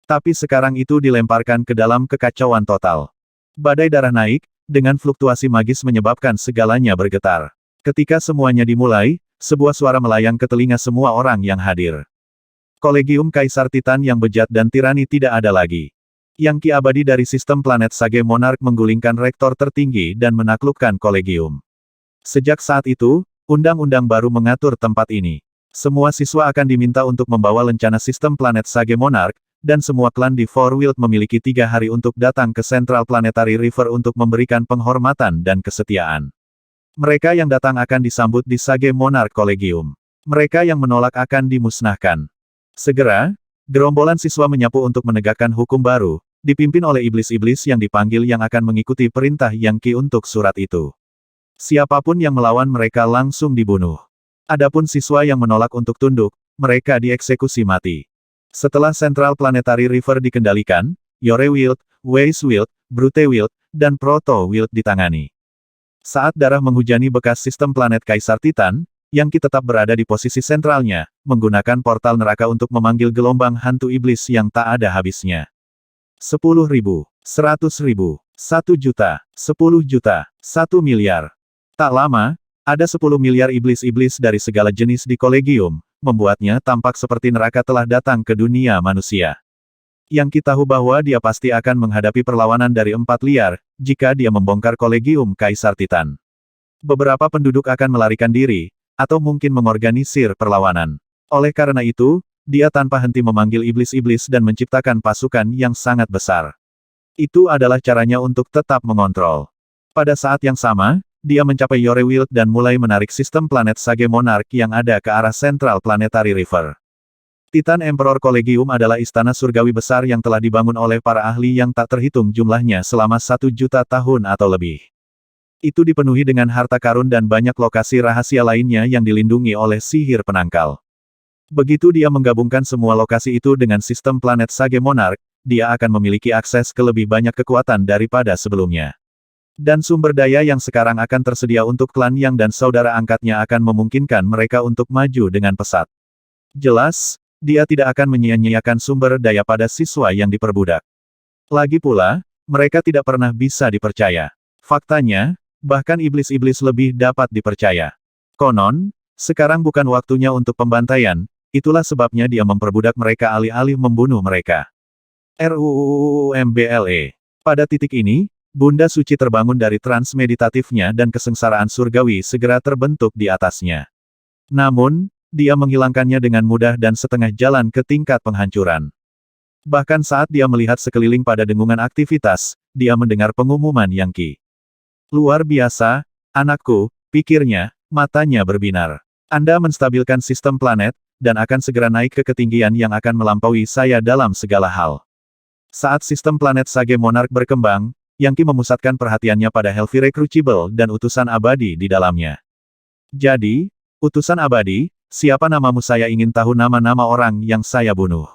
Speaker 1: Tapi sekarang itu dilemparkan ke dalam kekacauan total. Badai darah naik, dengan fluktuasi magis menyebabkan segalanya bergetar. Ketika semuanya dimulai, sebuah suara melayang ke telinga semua orang yang hadir. Kolegium Kaisar Titan yang bejat dan tirani tidak ada lagi. Yang Qi abadi dari sistem planet Sage Monarch menggulingkan rektor tertinggi dan menaklukkan kolegium. Sejak saat itu, undang-undang baru mengatur tempat ini. Semua siswa akan diminta untuk membawa lencana sistem planet Sage Monarch, dan semua klan di Fourwild memiliki 3 hari untuk datang ke Central Planetary River untuk memberikan penghormatan dan kesetiaan. Mereka yang datang akan disambut di Sage Monarch Collegium. Mereka yang menolak akan dimusnahkan. Segera, gerombolan siswa menyapu untuk menegakkan hukum baru, dipimpin oleh iblis-iblis yang dipanggil yang akan mengikuti perintah Yang Qi untuk surat itu. Siapapun yang melawan mereka langsung dibunuh. Adapun siswa yang menolak untuk tunduk, mereka dieksekusi mati. Setelah Central Planetary River dikendalikan, Yorewild, Weiswild, Brutewild, dan Protowild ditangani. Saat darah menghujani bekas sistem planet Kaisar Titan, Yang Qi tetap berada di posisi sentralnya, menggunakan portal neraka untuk memanggil gelombang hantu iblis yang tak ada habisnya. 10.000, 100.000, 1 juta, 10 juta, 1 miliar. Tak lama, ada 10 miliar iblis-iblis dari segala jenis di kolegium, membuatnya tampak seperti neraka telah datang ke dunia manusia. Yang Qi tahu bahwa dia pasti akan menghadapi perlawanan dari 4 liar, jika dia membongkar kolegium Kaisar Titan. Beberapa penduduk akan melarikan diri, atau mungkin mengorganisir perlawanan. Oleh karena itu, dia tanpa henti memanggil iblis-iblis dan menciptakan pasukan yang sangat besar. Itu adalah caranya untuk tetap mengontrol. Pada saat yang sama, dia mencapai Yorewild dan mulai menarik sistem planet Sage Monarch yang ada ke arah Central Planetary River. Titan Emperor Collegium adalah istana surgawi besar yang telah dibangun oleh para ahli yang tak terhitung jumlahnya selama 1 juta tahun atau lebih. Itu dipenuhi dengan harta karun dan banyak lokasi rahasia lainnya yang dilindungi oleh sihir penangkal. Begitu dia menggabungkan semua lokasi itu dengan sistem planet Sage Monarch, dia akan memiliki akses ke lebih banyak kekuatan daripada sebelumnya. Dan sumber daya yang sekarang akan tersedia untuk klan Yang dan saudara angkatnya akan memungkinkan mereka untuk maju dengan pesat. Jelas, dia tidak akan menyia-nyiakan sumber daya pada siswa yang diperbudak. Lagi pula, mereka tidak pernah bisa dipercaya. Faktanya, bahkan iblis-iblis lebih dapat dipercaya. Konon, sekarang bukan waktunya untuk pembantaian, itulah sebabnya dia memperbudak mereka alih-alih membunuh mereka. RUUUMBLE. Pada titik ini, Bunda Suci terbangun dari trans meditatifnya dan kesengsaraan surgawi segera terbentuk di atasnya. Namun, dia menghilangkannya dengan mudah dan setengah jalan ke tingkat penghancuran. Bahkan saat dia melihat sekeliling pada dengungan aktivitas, dia mendengar pengumuman Yang Qi. Luar biasa, anakku, pikirnya, matanya berbinar. Anda menstabilkan sistem planet, dan akan segera naik ke ketinggian yang akan melampaui saya dalam segala hal. Saat sistem planet Sage Monarch berkembang, Yang Qi memusatkan perhatiannya pada Hellfire Crucible dan utusan abadi di dalamnya. Jadi, utusan abadi, siapa namamu? Saya ingin tahu nama-nama orang yang saya bunuh.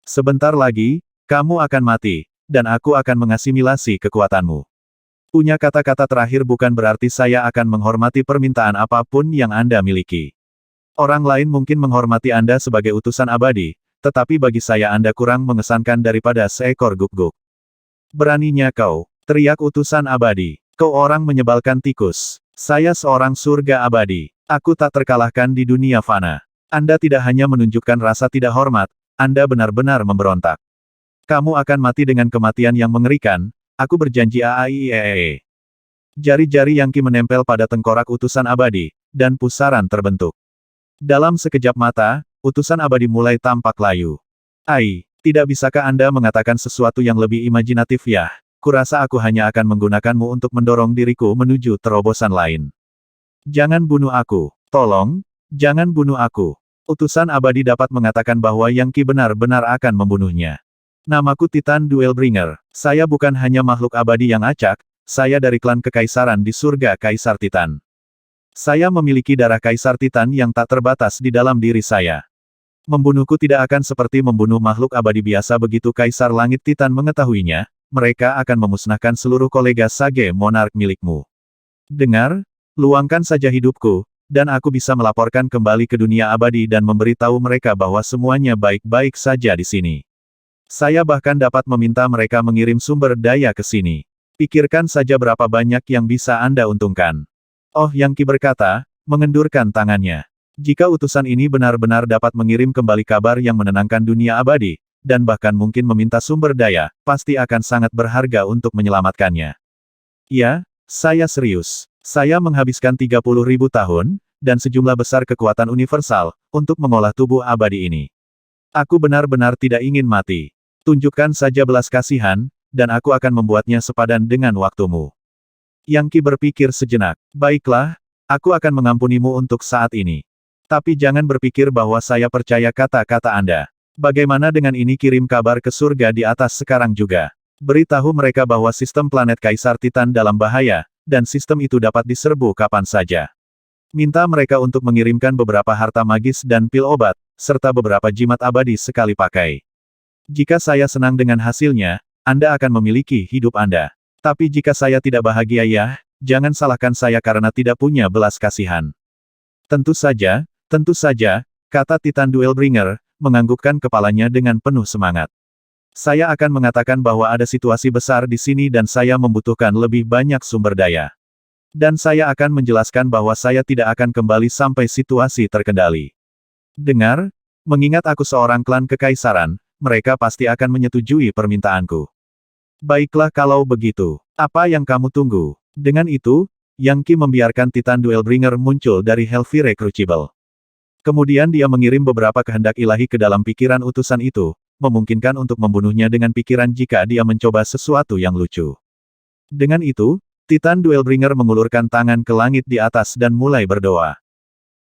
Speaker 1: Sebentar lagi, kamu akan mati, dan aku akan mengasimilasi kekuatanmu. Punya kata-kata terakhir bukan berarti saya akan menghormati permintaan apapun yang Anda miliki. Orang lain mungkin menghormati Anda sebagai utusan abadi, tetapi bagi saya Anda kurang mengesankan daripada seekor guguk. Beraninya kau, teriak utusan abadi. Kau orang menyebalkan tikus. Saya seorang surga abadi. Aku tak terkalahkan di dunia fana. Anda tidak hanya menunjukkan rasa tidak hormat, Anda benar-benar memberontak. Kamu akan mati dengan kematian yang mengerikan, aku berjanji AAIEEE. Jari-jari Yang Qi menempel pada tengkorak utusan abadi, dan pusaran terbentuk. Dalam sekejap mata, utusan abadi mulai tampak layu. Tidak bisakah Anda mengatakan sesuatu yang lebih imajinatif ya? Kurasa aku hanya akan menggunakanmu untuk mendorong diriku menuju terobosan lain. Jangan bunuh aku. Tolong, jangan bunuh aku. Utusan abadi dapat mengatakan bahwa Yang Qi benar-benar akan membunuhnya. Namaku Titan Duelbringer. Saya bukan hanya makhluk abadi yang acak, saya dari klan kekaisaran di surga Kaisar Titan. Saya memiliki darah Kaisar Titan yang tak terbatas di dalam diri saya. Membunuhku tidak akan seperti membunuh makhluk abadi biasa. Begitu Kaisar Langit Titan mengetahuinya, mereka akan memusnahkan seluruh kolega Sage Monarch milikmu. Dengar, luangkan saja hidupku, dan aku bisa melaporkan kembali ke dunia abadi dan memberitahu mereka bahwa semuanya baik-baik saja di sini. Saya bahkan dapat meminta mereka mengirim sumber daya ke sini. Pikirkan saja berapa banyak yang bisa Anda untungkan. Oh, Yang Qi berkata, mengendurkan tangannya. Jika utusan ini benar-benar dapat mengirim kembali kabar yang menenangkan dunia abadi, dan bahkan mungkin meminta sumber daya, pasti akan sangat berharga untuk menyelamatkannya. Ya, saya serius. Saya menghabiskan 30.000 tahun, dan sejumlah besar kekuatan universal, untuk mengolah tubuh abadi ini. Aku benar-benar tidak ingin mati. Tunjukkan saja belas kasihan, dan aku akan membuatnya sepadan dengan waktumu. Yang Qi berpikir sejenak. Baiklah, aku akan mengampunimu untuk saat ini. Tapi jangan berpikir bahwa saya percaya kata-kata Anda. Bagaimana dengan ini? Kirim kabar ke surga di atas sekarang juga. Beritahu mereka bahwa sistem planet Kaisar Titan dalam bahaya, dan sistem itu dapat diserbu kapan saja. Minta mereka untuk mengirimkan beberapa harta magis dan pil obat, serta beberapa jimat abadi sekali pakai. Jika saya senang dengan hasilnya, Anda akan memiliki hidup Anda. Tapi jika saya tidak bahagia ya, jangan salahkan saya karena tidak punya belas kasihan. Tentu saja, kata Titan Duelbringer, menganggukkan kepalanya dengan penuh semangat. Saya akan mengatakan bahwa ada situasi besar di sini dan saya membutuhkan lebih banyak sumber daya. Dan saya akan menjelaskan bahwa saya tidak akan kembali sampai situasi terkendali. Dengar, mengingat aku seorang klan kekaisaran, mereka pasti akan menyetujui permintaanku. Baiklah kalau begitu, apa yang kamu tunggu? Dengan itu, Yang Qi membiarkan Titan Duelbringer muncul dari Hellfire Crucible. Kemudian dia mengirim beberapa kehendak ilahi ke dalam pikiran utusan itu, memungkinkan untuk membunuhnya dengan pikiran jika dia mencoba sesuatu yang lucu. Dengan itu, Titan Duelbringer mengulurkan tangan ke langit di atas dan mulai berdoa.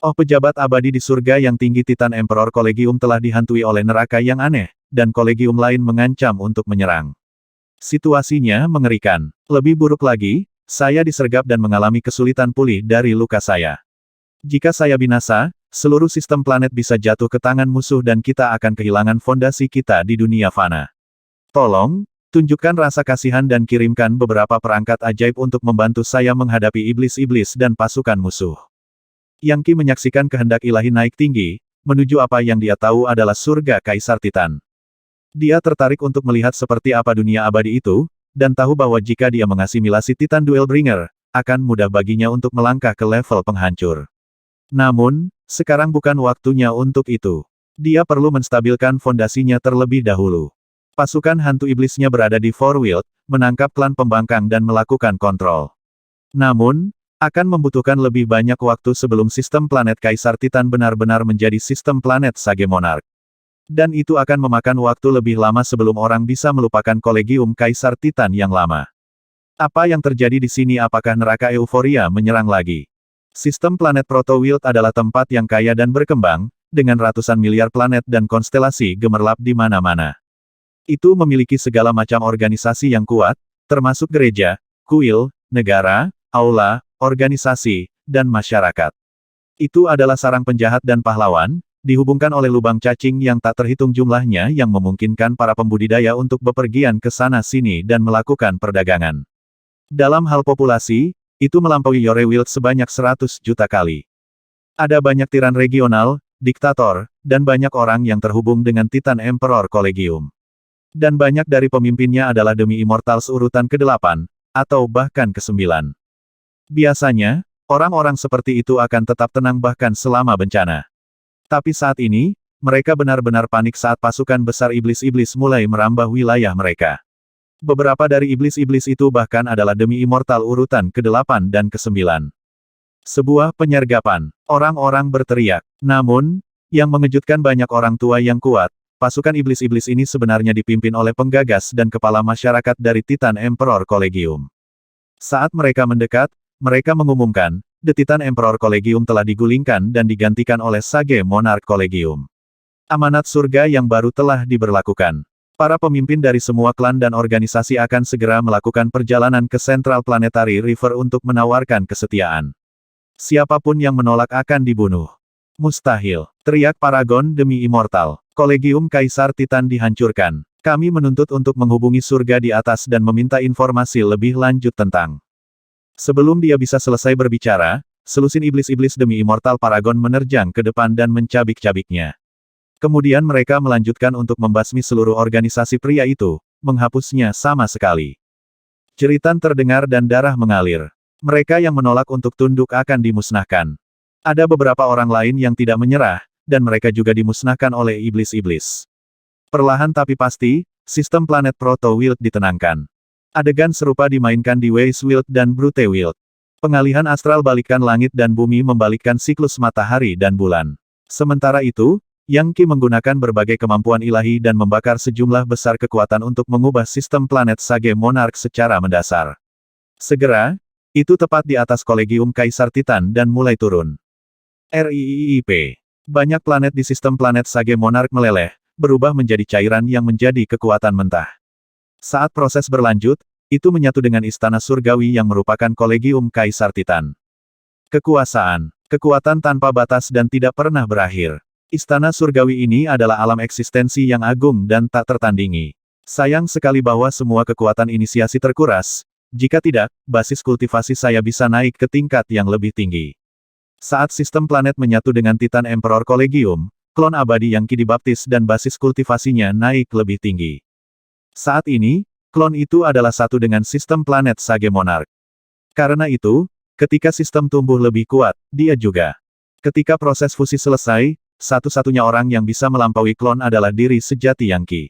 Speaker 1: Oh, pejabat abadi di surga yang tinggi, Titan Emperor Kolegium telah dihantui oleh neraka yang aneh, dan kolegium lain mengancam untuk menyerang. Situasinya mengerikan. Lebih buruk lagi, saya disergap dan mengalami kesulitan pulih dari luka saya. Jika saya binasa, seluruh sistem planet bisa jatuh ke tangan musuh dan kita akan kehilangan fondasi kita di dunia fana. Tolong, tunjukkan rasa kasihan dan kirimkan beberapa perangkat ajaib untuk membantu saya menghadapi iblis-iblis dan pasukan musuh. Yang Qi menyaksikan kehendak ilahi naik tinggi, menuju apa yang dia tahu adalah surga Kaisar Titan. Dia tertarik untuk melihat seperti apa dunia abadi itu, dan tahu bahwa jika dia mengasimilasi Titan Duelbringer, akan mudah baginya untuk melangkah ke level penghancur. Namun, sekarang bukan waktunya untuk itu. Dia perlu menstabilkan fondasinya terlebih dahulu. Pasukan hantu iblisnya berada di Forwild, menangkap klan pembangkang dan melakukan kontrol. Namun, akan membutuhkan lebih banyak waktu sebelum sistem planet Kaisar Titan benar-benar menjadi sistem planet Sage Monarch. Dan itu akan memakan waktu lebih lama sebelum orang bisa melupakan kolegium Kaisar Titan yang lama. Apa yang terjadi di sini? Apakah neraka euforia menyerang lagi? Sistem planet Proto-Wild adalah tempat yang kaya dan berkembang, dengan ratusan miliar planet dan konstelasi gemerlap di mana-mana. Itu memiliki segala macam organisasi yang kuat, termasuk gereja, kuil, negara, aula, organisasi, dan masyarakat. Itu adalah sarang penjahat dan pahlawan, dihubungkan oleh lubang cacing yang tak terhitung jumlahnya yang memungkinkan para pembudidaya untuk bepergian ke sana-sini dan melakukan perdagangan. Dalam hal populasi, itu melampaui Yore Wild sebanyak 100 juta kali. Ada banyak tiran regional, diktator, dan banyak orang yang terhubung dengan Titan Emperor Collegium. Dan banyak dari pemimpinnya adalah demi Immortals urutan ke-8, atau bahkan ke-9. Biasanya, orang-orang seperti itu akan tetap tenang bahkan selama bencana. Tapi saat ini, mereka benar-benar panik saat pasukan besar iblis-iblis mulai merambah wilayah mereka. Beberapa dari iblis-iblis itu bahkan adalah demi Immortal urutan ke-8 dan ke-9. Sebuah penyergapan. Orang-orang berteriak. Namun, yang mengejutkan banyak orang tua yang kuat, pasukan iblis-iblis ini sebenarnya dipimpin oleh penggagas dan kepala masyarakat dari Titan Emperor Collegium. Saat mereka mendekat, mereka mengumumkan, The Titan Emperor Collegium telah digulingkan dan digantikan oleh Sage Monarch Collegium. Amanat surga yang baru telah diberlakukan. Para pemimpin dari semua klan dan organisasi akan segera melakukan perjalanan ke Central Planetary River untuk menawarkan kesetiaan. Siapapun yang menolak akan dibunuh. Mustahil, teriak Paragon demi Immortal. Kolegium Kaisar Titan dihancurkan. Kami menuntut untuk menghubungi surga di atas dan meminta informasi lebih lanjut tentang. Sebelum dia bisa selesai berbicara, selusin iblis-iblis demi Immortal Paragon menerjang ke depan dan mencabik-cabiknya. Kemudian mereka melanjutkan untuk membasmi seluruh organisasi pria itu, menghapusnya sama sekali. Jeritan terdengar dan darah mengalir. Mereka yang menolak untuk tunduk akan dimusnahkan. Ada beberapa orang lain yang tidak menyerah, dan mereka juga dimusnahkan oleh iblis-iblis. Perlahan tapi pasti, sistem planet Proto-Wild ditenangkan. Adegan serupa dimainkan di Waze-Wild dan Brute-Wild. Pengalihan astral balikkan langit dan bumi membalikkan siklus matahari dan bulan. Sementara itu, Yang Qi menggunakan berbagai kemampuan ilahi dan membakar sejumlah besar kekuatan untuk mengubah sistem planet Sage Monarch secara mendasar. Segera, itu tepat di atas Kolegium Kaisar Titan dan mulai turun. RIIIP. Banyak planet di sistem planet Sage Monarch meleleh, berubah menjadi cairan yang menjadi kekuatan mentah. Saat proses berlanjut, itu menyatu dengan istana surgawi yang merupakan Kolegium Kaisar Titan. Kekuasaan, kekuatan tanpa batas dan tidak pernah berakhir. Istana surgawi ini adalah alam eksistensi yang agung dan tak tertandingi. Sayang sekali bahwa semua kekuatan inisiasi terkuras, jika tidak, basis kultivasi saya bisa naik ke tingkat yang lebih tinggi. Saat sistem planet menyatu dengan Titan Emperor Collegium, klon abadi yang Qi dibaptis dan basis kultivasinya naik lebih tinggi. Saat ini, klon itu adalah satu dengan sistem planet Sage Monarch. Karena itu, ketika sistem tumbuh lebih kuat, dia juga. Ketika proses fusi selesai, satu-satunya orang yang bisa melampaui klon adalah diri sejati Yang Qi.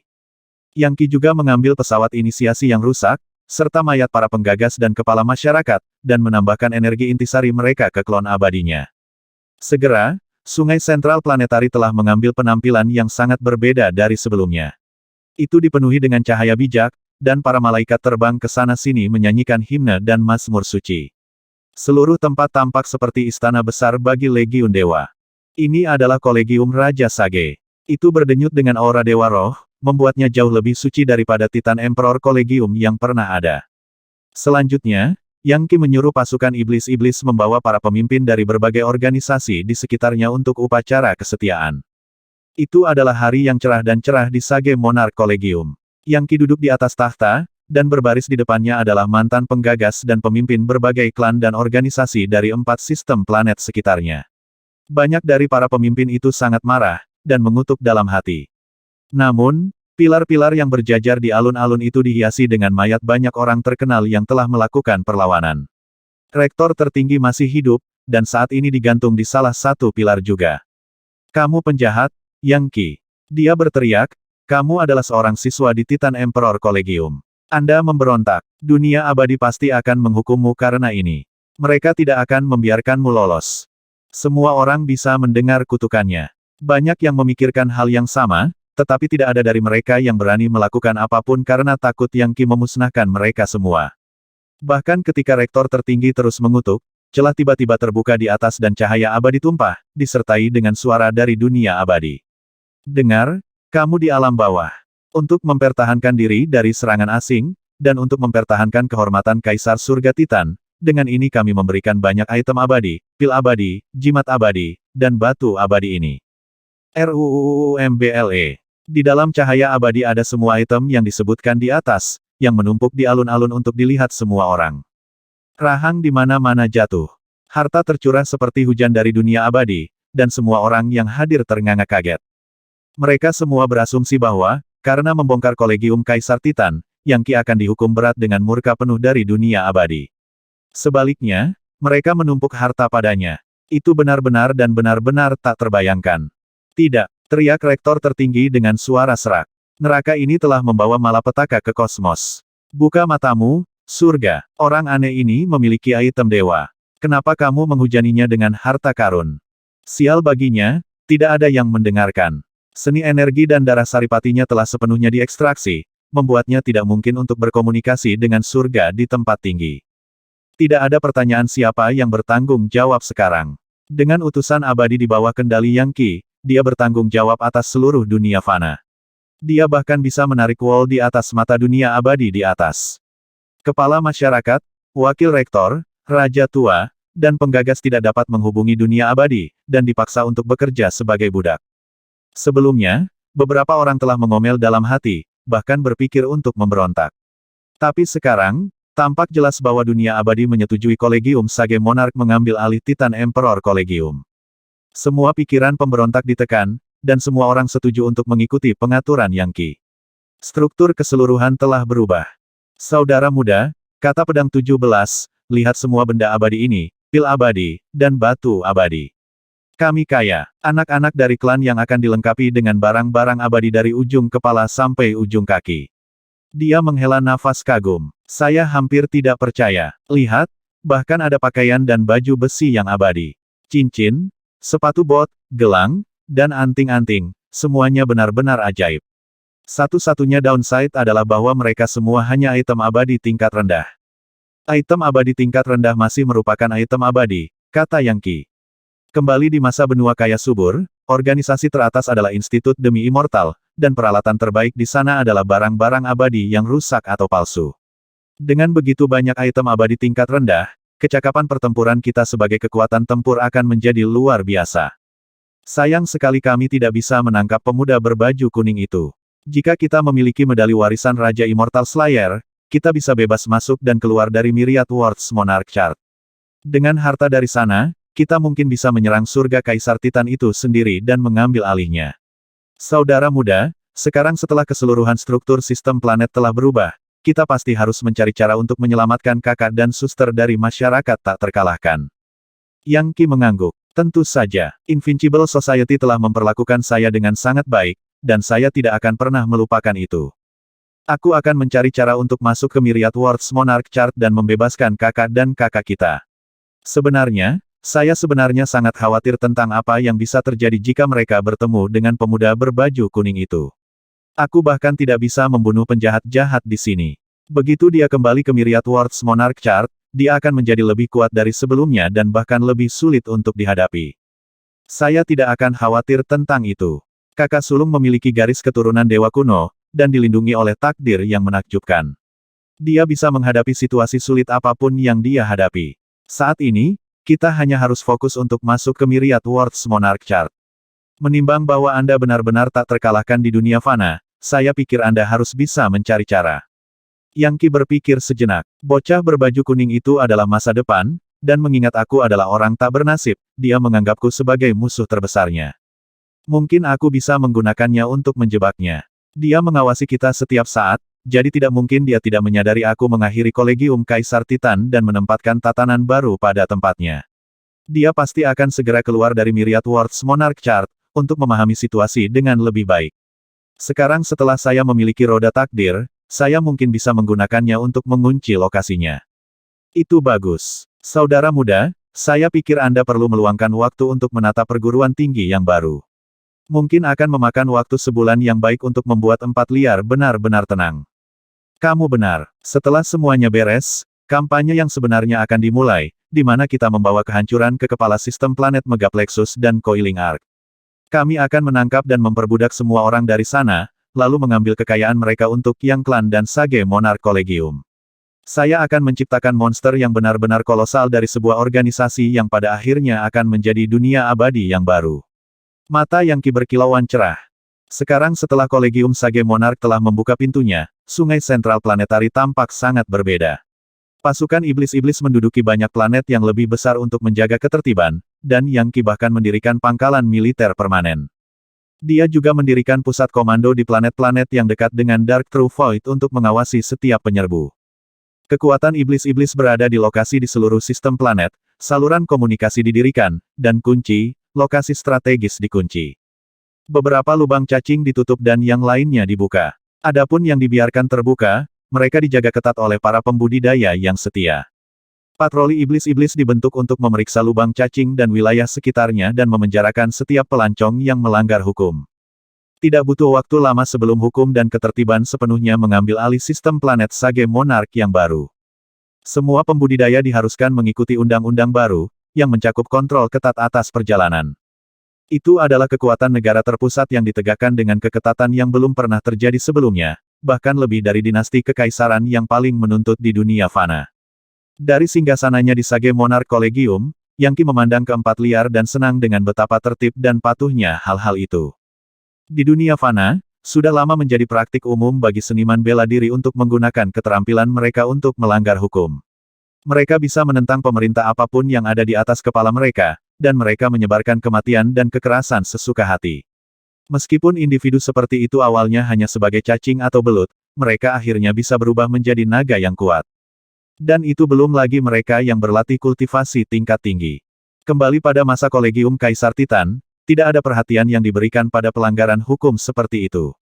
Speaker 1: Yang Qi juga mengambil pesawat inisiasi yang rusak, serta mayat para penggagas dan kepala masyarakat, dan menambahkan energi intisari mereka ke klon abadinya. Segera, Sungai Sentral Planetari telah mengambil penampilan yang sangat berbeda dari sebelumnya. Itu dipenuhi dengan cahaya bijak, dan para malaikat terbang ke sana-sini menyanyikan himne dan mazmur suci. Seluruh tempat tampak seperti istana besar bagi Legiun Dewa. Ini adalah Kolegium Raja Sage. Itu berdenyut dengan aura Dewa Roh, membuatnya jauh lebih suci daripada Titan Emperor Collegium yang pernah ada. Selanjutnya, Yang Qi menyuruh pasukan iblis-iblis membawa para pemimpin dari berbagai organisasi di sekitarnya untuk upacara kesetiaan. Itu adalah hari yang cerah dan cerah di Sage Monarch Collegium. Yang Qi duduk di atas tahta, dan berbaris di depannya adalah mantan penggagas dan pemimpin berbagai klan dan organisasi dari 4 sistem planet sekitarnya. Banyak dari para pemimpin itu sangat marah, dan mengutuk dalam hati. Namun, pilar-pilar yang berjajar di alun-alun itu dihiasi dengan mayat banyak orang terkenal yang telah melakukan perlawanan. Rektor tertinggi masih hidup, dan saat ini digantung di salah satu pilar juga. Kamu penjahat, Yang Qi. Dia berteriak, kamu adalah seorang siswa di Titan Emperor Collegium. Anda memberontak. Dunia abadi pasti akan menghukummu karena ini. Mereka tidak akan membiarkanmu lolos. Semua orang bisa mendengar kutukannya. Banyak yang memikirkan hal yang sama, tetapi tidak ada dari mereka yang berani melakukan apapun karena takut Yang Qi memusnahkan mereka semua. Bahkan ketika rektor tertinggi terus mengutuk, celah tiba-tiba terbuka di atas dan cahaya abadi tumpah, disertai dengan suara dari dunia abadi. Dengar, kamu di alam bawah. Untuk mempertahankan diri dari serangan asing, dan untuk mempertahankan kehormatan Kaisar Surga Titan, dengan ini kami memberikan banyak item abadi, pil abadi, jimat abadi, dan batu abadi ini. RUUUMBLE. Di dalam cahaya abadi ada semua item yang disebutkan di atas, yang menumpuk di alun-alun untuk dilihat semua orang. Rahang di mana-mana jatuh. Harta tercurah seperti hujan dari dunia abadi, dan semua orang yang hadir ternganga kaget. Mereka semua berasumsi bahwa, karena membongkar Kolegium Kaisar Titan, Yang Qi akan dihukum berat dengan murka penuh dari dunia abadi. Sebaliknya, mereka menumpuk harta padanya. Itu benar-benar dan benar-benar tak terbayangkan. Tidak, teriak rektor tertinggi dengan suara serak. Neraka ini telah membawa malapetaka ke kosmos. Buka matamu, surga. Orang aneh ini memiliki item dewa. Kenapa kamu menghujaninya dengan harta karun? Sial baginya, tidak ada yang mendengarkan. Seni energi dan darah saripatinya telah sepenuhnya diekstraksi, membuatnya tidak mungkin untuk berkomunikasi dengan surga di tempat tinggi. Tidak ada pertanyaan siapa yang bertanggung jawab sekarang. Dengan utusan abadi di bawah kendali Yang Qi, dia bertanggung jawab atas seluruh dunia fana. Dia bahkan bisa menarik wall di atas mata dunia abadi di atas. Kepala masyarakat, wakil rektor, raja tua, dan penggagas tidak dapat menghubungi dunia abadi, dan dipaksa untuk bekerja sebagai budak. Sebelumnya, beberapa orang telah mengomel dalam hati, bahkan berpikir untuk memberontak. Tapi sekarang, tampak jelas bahwa dunia abadi menyetujui Kolegium Sage Monarch mengambil alih Titan Emperor Collegium. Semua pikiran pemberontak ditekan, dan semua orang setuju untuk mengikuti pengaturan Yang Qi. Struktur keseluruhan telah berubah. Saudara muda, kata pedang 17, lihat semua benda abadi ini, pil abadi, dan batu abadi. Kami kaya, anak-anak dari klan yang akan dilengkapi dengan barang-barang abadi dari ujung kepala sampai ujung kaki. Dia menghela nafas kagum. Saya hampir tidak percaya. Lihat, bahkan ada pakaian dan baju besi yang abadi. Cincin, sepatu bot, gelang, dan anting-anting, semuanya benar-benar ajaib. Satu-satunya downside adalah bahwa mereka semua hanya item abadi tingkat rendah. Item abadi tingkat rendah masih merupakan item abadi, kata Yang Qi. Kembali di masa benua kaya subur, organisasi teratas adalah institut demi immortal, dan peralatan terbaik di sana adalah barang-barang abadi yang rusak atau palsu. Dengan begitu banyak item abadi tingkat rendah, kecakapan pertempuran kita sebagai kekuatan tempur akan menjadi luar biasa. Sayang sekali kami tidak bisa menangkap pemuda berbaju kuning itu. Jika kita memiliki medali warisan Raja Immortal Slayer, kita bisa bebas masuk dan keluar dari Myriad Worlds Monarch Chart. Dengan harta dari sana, kita mungkin bisa menyerang surga Kaisar Titan itu sendiri dan mengambil alihnya. Saudara muda, sekarang setelah keseluruhan struktur sistem planet telah berubah, kita pasti harus mencari cara untuk menyelamatkan kakak dan suster dari masyarakat tak terkalahkan. Yang Qi mengangguk. Tentu saja, Invincible Society telah memperlakukan saya dengan sangat baik, dan saya tidak akan pernah melupakan itu. Aku akan mencari cara untuk masuk ke Myriad Worlds Monarch Chart dan membebaskan kakak dan kakak kita. Saya sebenarnya sangat khawatir tentang apa yang bisa terjadi jika mereka bertemu dengan pemuda berbaju kuning itu. Aku bahkan tidak bisa membunuh penjahat-jahat di sini. Begitu dia kembali ke Myriad Worlds Monarch Chart, dia akan menjadi lebih kuat dari sebelumnya dan bahkan lebih sulit untuk dihadapi. Saya tidak akan khawatir tentang itu. Kakak sulung memiliki garis keturunan dewa kuno, dan dilindungi oleh takdir yang menakjubkan. Dia bisa menghadapi situasi sulit apapun yang dia hadapi. Saat ini, kita hanya harus fokus untuk masuk ke Myriad Worlds Monarch Chart. Menimbang bahwa Anda benar-benar tak terkalahkan di dunia fana, saya pikir Anda harus bisa mencari cara. Yang Qi berpikir sejenak. Bocah berbaju kuning itu adalah masa depan, dan mengingat aku adalah orang tak bernasib, dia menganggapku sebagai musuh terbesarnya. Mungkin aku bisa menggunakannya untuk menjebaknya. Dia mengawasi kita setiap saat, jadi tidak mungkin dia tidak menyadari aku mengakhiri Kolegium Kaisar Titan dan menempatkan tatanan baru pada tempatnya. Dia pasti akan segera keluar dari Myriad Worlds Monarch Chart, untuk memahami situasi dengan lebih baik. Sekarang setelah saya memiliki roda takdir, saya mungkin bisa menggunakannya untuk mengunci lokasinya. Itu bagus. Saudara muda, saya pikir Anda perlu meluangkan waktu untuk menata perguruan tinggi yang baru. Mungkin akan memakan waktu sebulan yang baik untuk membuat 4 liar benar-benar tenang. Kamu benar. Setelah semuanya beres, kampanye yang sebenarnya akan dimulai, di mana kita membawa kehancuran ke kepala sistem planet Megaplexus dan Coiling Arc. Kami akan menangkap dan memperbudak semua orang dari sana, lalu mengambil kekayaan mereka untuk Yang Clan dan Sage Monarch Collegium. Saya akan menciptakan monster yang benar-benar kolosal dari sebuah organisasi yang pada akhirnya akan menjadi dunia abadi yang baru. Mata Yang Qi berkilauan cerah. Sekarang setelah Kolegium Sage Monarch telah membuka pintunya, Sungai Sentral Planetari tampak sangat berbeda. Pasukan iblis-iblis menduduki banyak planet yang lebih besar untuk menjaga ketertiban, dan Yang Qi bahkan mendirikan pangkalan militer permanen. Dia juga mendirikan pusat komando di planet-planet yang dekat dengan Dark True Void untuk mengawasi setiap penyerbu. Kekuatan iblis-iblis berada di lokasi di seluruh sistem planet, saluran komunikasi didirikan, dan kunci, lokasi strategis dikunci. Beberapa lubang cacing ditutup dan yang lainnya dibuka. Adapun yang dibiarkan terbuka, mereka dijaga ketat oleh para pembudidaya yang setia. Patroli iblis-iblis dibentuk untuk memeriksa lubang cacing dan wilayah sekitarnya dan memenjarakan setiap pelancong yang melanggar hukum. Tidak butuh waktu lama sebelum hukum dan ketertiban sepenuhnya mengambil alih sistem planet Sage Monarch yang baru. Semua pembudidaya diharuskan mengikuti undang-undang baru, yang mencakup kontrol ketat atas perjalanan. Itu adalah kekuatan negara terpusat yang ditegakkan dengan keketatan yang belum pernah terjadi sebelumnya, bahkan lebih dari dinasti kekaisaran yang paling menuntut di dunia fana. Dari singgasananya di Sage Monarch Collegium, Yang Qi memandang keempat liar dan senang dengan betapa tertib dan patuhnya hal-hal itu. Di dunia fana, sudah lama menjadi praktik umum bagi seniman bela diri untuk menggunakan keterampilan mereka untuk melanggar hukum. Mereka bisa menentang pemerintah apapun yang ada di atas kepala mereka, dan mereka menyebarkan kematian dan kekerasan sesuka hati. Meskipun individu seperti itu awalnya hanya sebagai cacing atau belut, mereka akhirnya bisa berubah menjadi naga yang kuat. Dan itu belum lagi mereka yang berlatih kultivasi tingkat tinggi. Kembali pada masa Kolegium Kaisar Titan, tidak ada perhatian yang diberikan pada pelanggaran hukum seperti itu.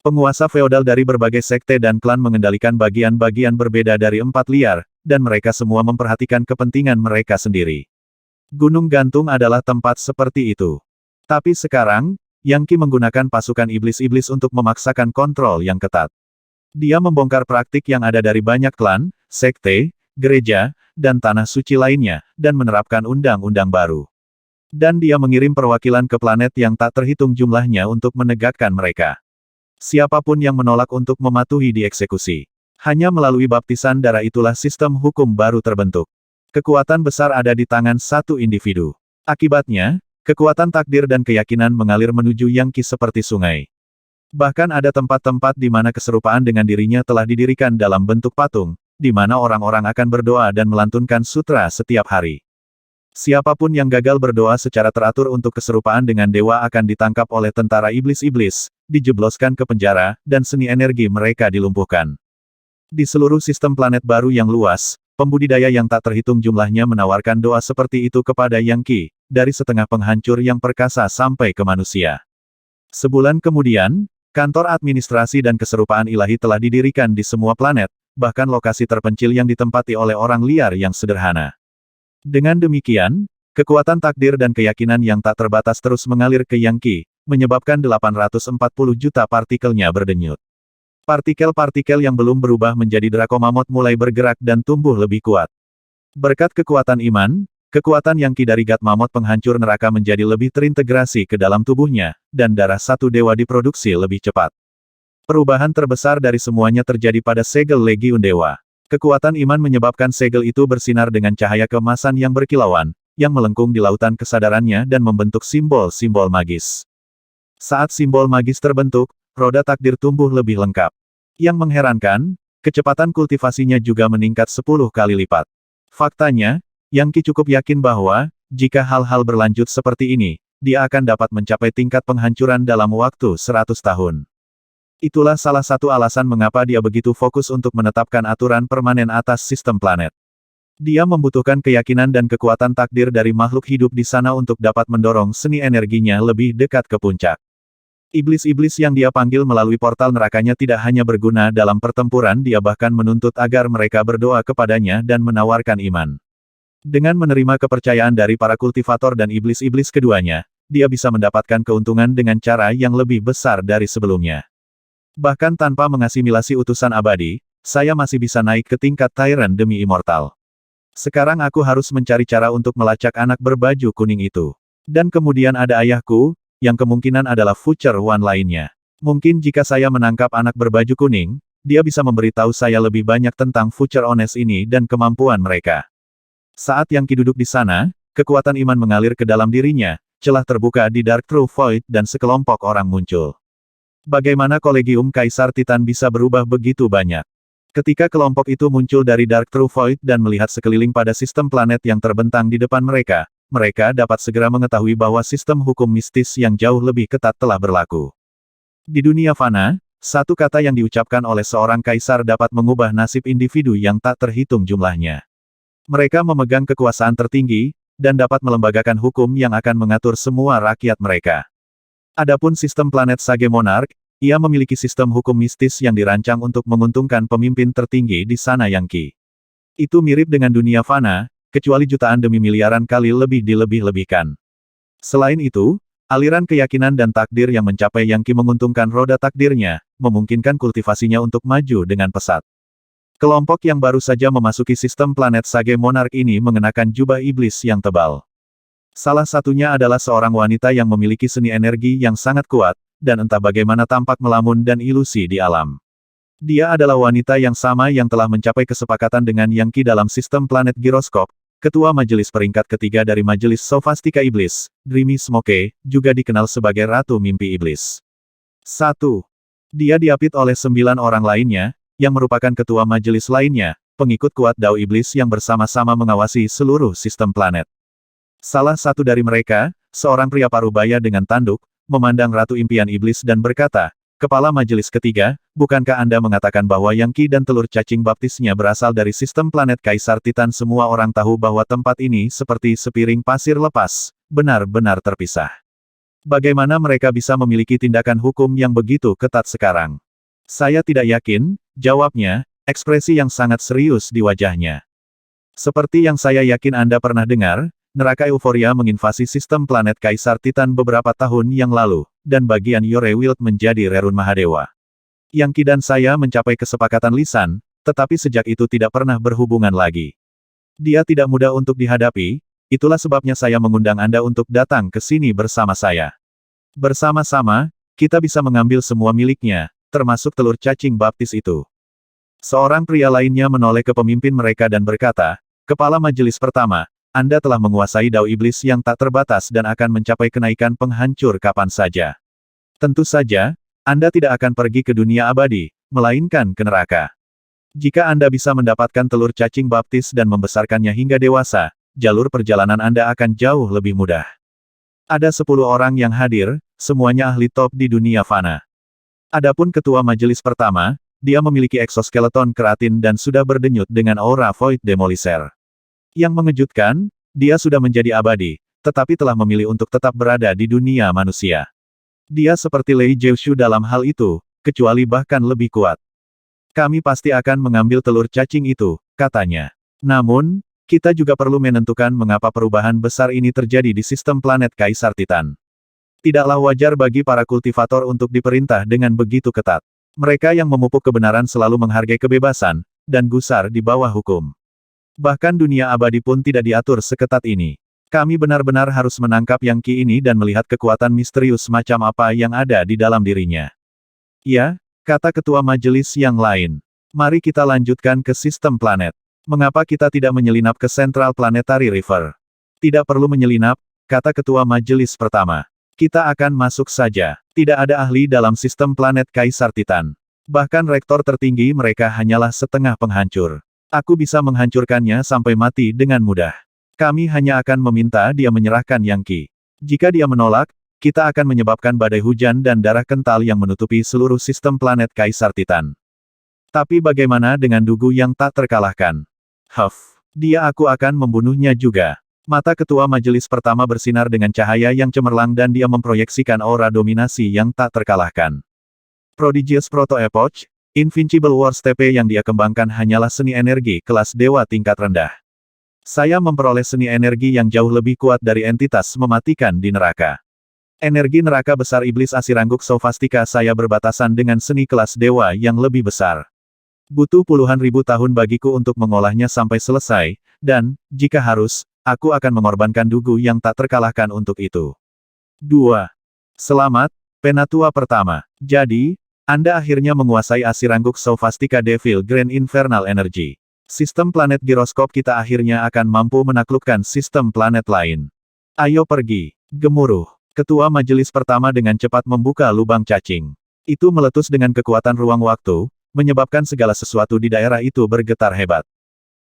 Speaker 1: Penguasa feodal dari berbagai sekte dan klan mengendalikan bagian-bagian berbeda dari 4 liar, dan mereka semua memperhatikan kepentingan mereka sendiri. Gunung Gantung adalah tempat seperti itu. Tapi sekarang, Yang Qi menggunakan pasukan iblis-iblis untuk memaksakan kontrol yang ketat. Dia membongkar praktik yang ada dari banyak klan, sekte, gereja, dan tanah suci lainnya, dan menerapkan undang-undang baru. Dan dia mengirim perwakilan ke planet yang tak terhitung jumlahnya untuk menegakkan mereka. Siapapun yang menolak untuk mematuhi dieksekusi. Hanya melalui baptisan darah itulah sistem hukum baru terbentuk. Kekuatan besar ada di tangan satu individu. Akibatnya, kekuatan takdir dan keyakinan mengalir menuju Yang Qi seperti sungai. Bahkan ada tempat-tempat di mana keserupaan dengan dirinya telah didirikan dalam bentuk patung, di mana orang-orang akan berdoa dan melantunkan sutra setiap hari. Siapapun yang gagal berdoa secara teratur untuk keserupaan dengan dewa akan ditangkap oleh tentara iblis-iblis, dijebloskan ke penjara, dan seni energi mereka dilumpuhkan. Di seluruh sistem planet baru yang luas, pembudidaya yang tak terhitung jumlahnya menawarkan doa seperti itu kepada Yang Qi, dari setengah penghancur yang perkasa sampai ke manusia. Sebulan kemudian, kantor administrasi dan keserupaan ilahi telah didirikan di semua planet, bahkan lokasi terpencil yang ditempati oleh orang liar yang sederhana. Dengan demikian, kekuatan takdir dan keyakinan yang tak terbatas terus mengalir ke Yang Qi, menyebabkan 840 juta partikelnya berdenyut. Partikel-partikel yang belum berubah menjadi Drakomamot mulai bergerak dan tumbuh lebih kuat. Berkat kekuatan iman, kekuatan Yang Qi dari God Mammoth penghancur neraka menjadi lebih terintegrasi ke dalam tubuhnya, dan darah satu dewa diproduksi lebih cepat. Perubahan terbesar dari semuanya terjadi pada segel Legiun Dewa. Kekuatan iman menyebabkan segel itu bersinar dengan cahaya keemasan yang berkilauan, yang melengkung di lautan kesadarannya dan membentuk simbol-simbol magis. Saat simbol magis terbentuk, roda takdir tumbuh lebih lengkap. Yang mengherankan, kecepatan kultivasinya juga meningkat 10 kali lipat. Faktanya, Yang Qi cukup yakin bahwa, jika hal-hal berlanjut seperti ini, dia akan dapat mencapai tingkat penghancuran dalam waktu 100 tahun. Itulah salah satu alasan mengapa dia begitu fokus untuk menetapkan aturan permanen atas sistem planet. Dia membutuhkan keyakinan dan kekuatan takdir dari makhluk hidup di sana untuk dapat mendorong seni energinya lebih dekat ke puncak. Iblis-iblis yang dia panggil melalui portal nerakanya tidak hanya berguna dalam pertempuran, dia bahkan menuntut agar mereka berdoa kepadanya dan menawarkan iman. Dengan menerima kepercayaan dari para kultivator dan iblis-iblis keduanya, dia bisa mendapatkan keuntungan dengan cara yang lebih besar dari sebelumnya. Bahkan tanpa mengasimilasi utusan abadi, saya masih bisa naik ke tingkat Tyrant demi Immortal. Sekarang aku harus mencari cara untuk melacak anak berbaju kuning itu. Dan kemudian ada ayahku, yang kemungkinan adalah Future One lainnya. Mungkin jika saya menangkap anak berbaju kuning, dia bisa memberitahu saya lebih banyak tentang Future Ones ini dan kemampuan mereka. Saat Yang Qi duduk di sana, kekuatan iman mengalir ke dalam dirinya, celah terbuka di Dark True Void dan sekelompok orang muncul. Bagaimana Kolegium Kaisar Titan bisa berubah begitu banyak? Ketika kelompok itu muncul dari Dark True Void dan melihat sekeliling pada sistem planet yang terbentang di depan mereka, mereka dapat segera mengetahui bahwa sistem hukum mistis yang jauh lebih ketat telah berlaku. Di dunia fana, satu kata yang diucapkan oleh seorang kaisar dapat mengubah nasib individu yang tak terhitung jumlahnya. Mereka memegang kekuasaan tertinggi, dan dapat melembagakan hukum yang akan mengatur semua rakyat mereka. Adapun sistem planet Sage Monarch, ia memiliki sistem hukum mistis yang dirancang untuk menguntungkan pemimpin tertinggi di sana Yang Qi. Itu mirip dengan dunia fana, kecuali jutaan demi miliaran kali lebih dilebih-lebihkan. Selain itu, aliran keyakinan dan takdir yang mencapai Yang Qi menguntungkan roda takdirnya, memungkinkan kultivasinya untuk maju dengan pesat. Kelompok yang baru saja memasuki sistem planet Sage Monarch ini mengenakan jubah iblis yang tebal. Salah satunya adalah seorang wanita yang memiliki seni energi yang sangat kuat, dan entah bagaimana tampak melamun dan ilusi di alam. Dia adalah wanita yang sama yang telah mencapai kesepakatan dengan Yang Qi dalam sistem planet giroskop, ketua majelis peringkat ketiga dari majelis Sofastika Iblis, Dreamy Smoke, juga dikenal sebagai Ratu Mimpi Iblis. 1. Dia diapit oleh 9 orang lainnya, yang merupakan ketua majelis lainnya, pengikut kuat Dao Iblis yang bersama-sama mengawasi seluruh sistem planet. Salah satu dari mereka, seorang pria parubaya dengan tanduk, memandang Ratu Impian Iblis dan berkata, Kepala Majelis Ketiga, bukankah Anda mengatakan bahwa Yang Qi dan telur cacing baptisnya berasal dari sistem planet Kaisar Titan? Semua orang tahu bahwa tempat ini seperti sepiring pasir lepas, benar-benar terpisah. Bagaimana mereka bisa memiliki tindakan hukum yang begitu ketat sekarang? Saya tidak yakin, jawabnya, ekspresi yang sangat serius di wajahnya. Seperti yang saya yakin Anda pernah dengar, neraka euforia menginvasi sistem planet Kaisar Titan beberapa tahun yang lalu, dan bagian Yore Wild menjadi Rerun Mahadewa. Yang Qi dan saya mencapai kesepakatan lisan, tetapi sejak itu tidak pernah berhubungan lagi. Dia tidak mudah untuk dihadapi, itulah sebabnya saya mengundang Anda untuk datang ke sini bersama saya. Bersama-sama, kita bisa mengambil semua miliknya, termasuk telur cacing baptis itu. Seorang pria lainnya menoleh ke pemimpin mereka dan berkata, Kepala Majelis Pertama, Anda telah menguasai Dao Iblis yang tak terbatas dan akan mencapai kenaikan penghancur kapan saja. Tentu saja, Anda tidak akan pergi ke dunia abadi, melainkan ke neraka. Jika Anda bisa mendapatkan telur cacing baptis dan membesarkannya hingga dewasa, jalur perjalanan Anda akan jauh lebih mudah. Ada 10 orang yang hadir, semuanya ahli top di dunia fana. Adapun ketua majelis pertama, dia memiliki eksoskeleton keratin dan sudah berdenyut dengan aura Void Demolisher. Yang mengejutkan, dia sudah menjadi abadi, tetapi telah memilih untuk tetap berada di dunia manusia. Dia seperti Lei Jiushu dalam hal itu, kecuali bahkan lebih kuat. Kami pasti akan mengambil telur cacing itu, katanya. Namun, kita juga perlu menentukan mengapa perubahan besar ini terjadi di sistem planet Kaisar Titan. Tidaklah wajar bagi para kultivator untuk diperintah dengan begitu ketat. Mereka yang memupuk kebenaran selalu menghargai kebebasan, dan gusar di bawah hukum. Bahkan dunia abadi pun tidak diatur seketat ini. Kami benar-benar harus menangkap Yang Qi ini dan melihat kekuatan misterius macam apa yang ada di dalam dirinya. Ya, Kata ketua majelis yang lain. Mari kita lanjutkan ke sistem planet. Mengapa kita tidak menyelinap ke Central Planetary River? Tidak perlu menyelinap, kata ketua majelis pertama. Kita akan masuk saja. Tidak ada ahli dalam sistem planet Kaisar Titan. Bahkan rektor tertinggi mereka hanyalah setengah penghancur. Aku bisa menghancurkannya sampai mati dengan mudah. Kami hanya akan meminta dia menyerahkan Yang Qi. Jika dia menolak, kita akan menyebabkan badai hujan dan darah kental yang menutupi seluruh sistem planet Kaisar Titan. Tapi bagaimana dengan Dugu yang tak terkalahkan? Aku akan membunuhnya juga. Mata ketua majelis pertama bersinar dengan cahaya yang cemerlang dan dia memproyeksikan aura dominasi yang tak terkalahkan. Prodigious Proto Epoch, Invincible Wars TP yang dia kembangkan hanyalah seni energi kelas dewa tingkat rendah. Saya memperoleh seni energi yang jauh lebih kuat dari entitas mematikan di neraka. Energi neraka besar iblis Asirangguk Sofastika saya berbatasan dengan seni kelas dewa yang lebih besar. Butuh puluhan ribu tahun bagiku untuk mengolahnya sampai selesai, dan, jika harus, aku akan mengorbankan Dugu yang tak terkalahkan untuk itu. 2. Selamat, Penatua pertama. Jadi, Anda akhirnya menguasai Asirangguk Sofastika Devil Grand Infernal Energy. Sistem planet giroskop kita akhirnya akan mampu menaklukkan sistem planet lain. Ayo pergi. Gemuruh. Ketua majelis pertama dengan cepat membuka lubang cacing. Itu meletus dengan kekuatan ruang waktu, menyebabkan segala sesuatu di daerah itu bergetar hebat.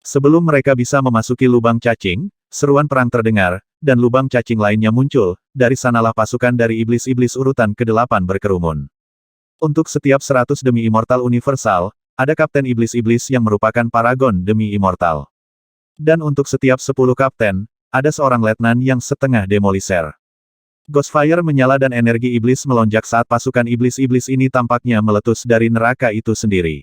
Speaker 1: Sebelum mereka bisa memasuki lubang cacing, seruan perang terdengar, dan lubang cacing lainnya muncul, dari sanalah pasukan dari iblis-iblis urutan ke-8 berkerumun. Untuk setiap 100 demi immortal universal, ada kapten iblis-iblis yang merupakan paragon demi immortal. Dan untuk setiap 10 kapten, ada seorang letnan yang setengah demoliser. Ghostfire menyala dan energi iblis melonjak saat pasukan iblis-iblis ini tampaknya meletus dari neraka itu sendiri.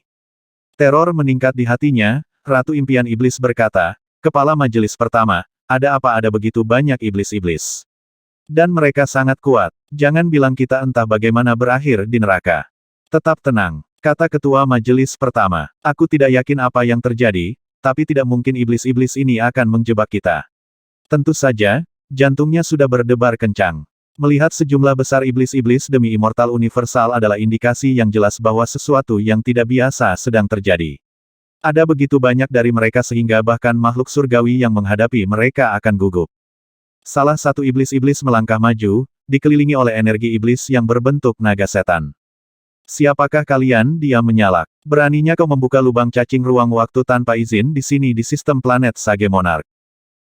Speaker 1: Teror meningkat di hatinya, Ratu Impian Iblis berkata, Kepala Majelis Pertama, ada begitu banyak iblis-iblis. Dan mereka sangat kuat. Jangan bilang kita entah bagaimana berakhir di neraka. Tetap tenang, kata Ketua Majelis Pertama. Aku tidak yakin apa yang terjadi, tapi tidak mungkin iblis-iblis ini akan menjebak kita. Tentu saja, jantungnya sudah berdebar kencang. Melihat sejumlah besar iblis-iblis demi immortal universal adalah indikasi yang jelas bahwa sesuatu yang tidak biasa sedang terjadi. Ada begitu banyak dari mereka sehingga bahkan makhluk surgawi yang menghadapi mereka akan gugup. Salah satu iblis-iblis melangkah maju, dikelilingi oleh energi iblis yang berbentuk naga setan. Siapakah kalian? Dia menyalak. Beraninya kau membuka lubang cacing ruang waktu tanpa izin di sini di sistem planet Sage Monarch?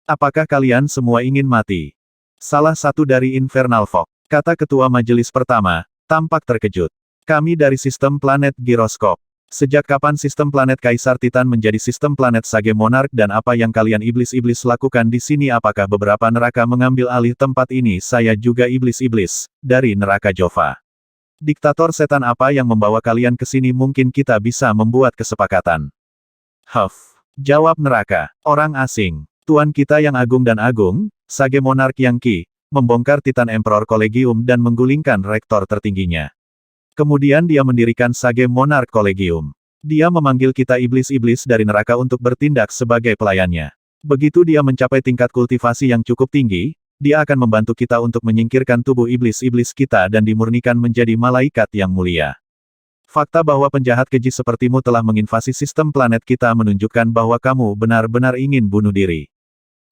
Speaker 1: Apakah kalian semua ingin mati? Salah satu dari Infernal Fog, kata Ketua Majelis Pertama, tampak terkejut. Kami dari sistem planet giroskop. Sejak kapan sistem planet Kaisar Titan menjadi sistem planet Sage Monarch dan apa yang kalian iblis-iblis lakukan di sini? Apakah beberapa neraka mengambil alih tempat ini? Saya juga iblis-iblis, dari neraka Jova. Diktator setan apa yang membawa kalian ke sini? Mungkin kita bisa membuat kesepakatan. Jawab neraka, orang asing. Tuan kita yang agung dan agung, Sage Monarch Yang Qi, membongkar Titan Emperor Collegium dan menggulingkan rektor tertingginya. Kemudian dia mendirikan Sage Monarch Collegium. Dia memanggil kita iblis-iblis dari neraka untuk bertindak sebagai pelayannya. Begitu dia mencapai tingkat kultivasi yang cukup tinggi, dia akan membantu kita untuk menyingkirkan tubuh iblis-iblis kita dan dimurnikan menjadi malaikat yang mulia. Fakta bahwa penjahat keji sepertimu telah menginvasi sistem planet kita menunjukkan bahwa kamu benar-benar ingin bunuh diri.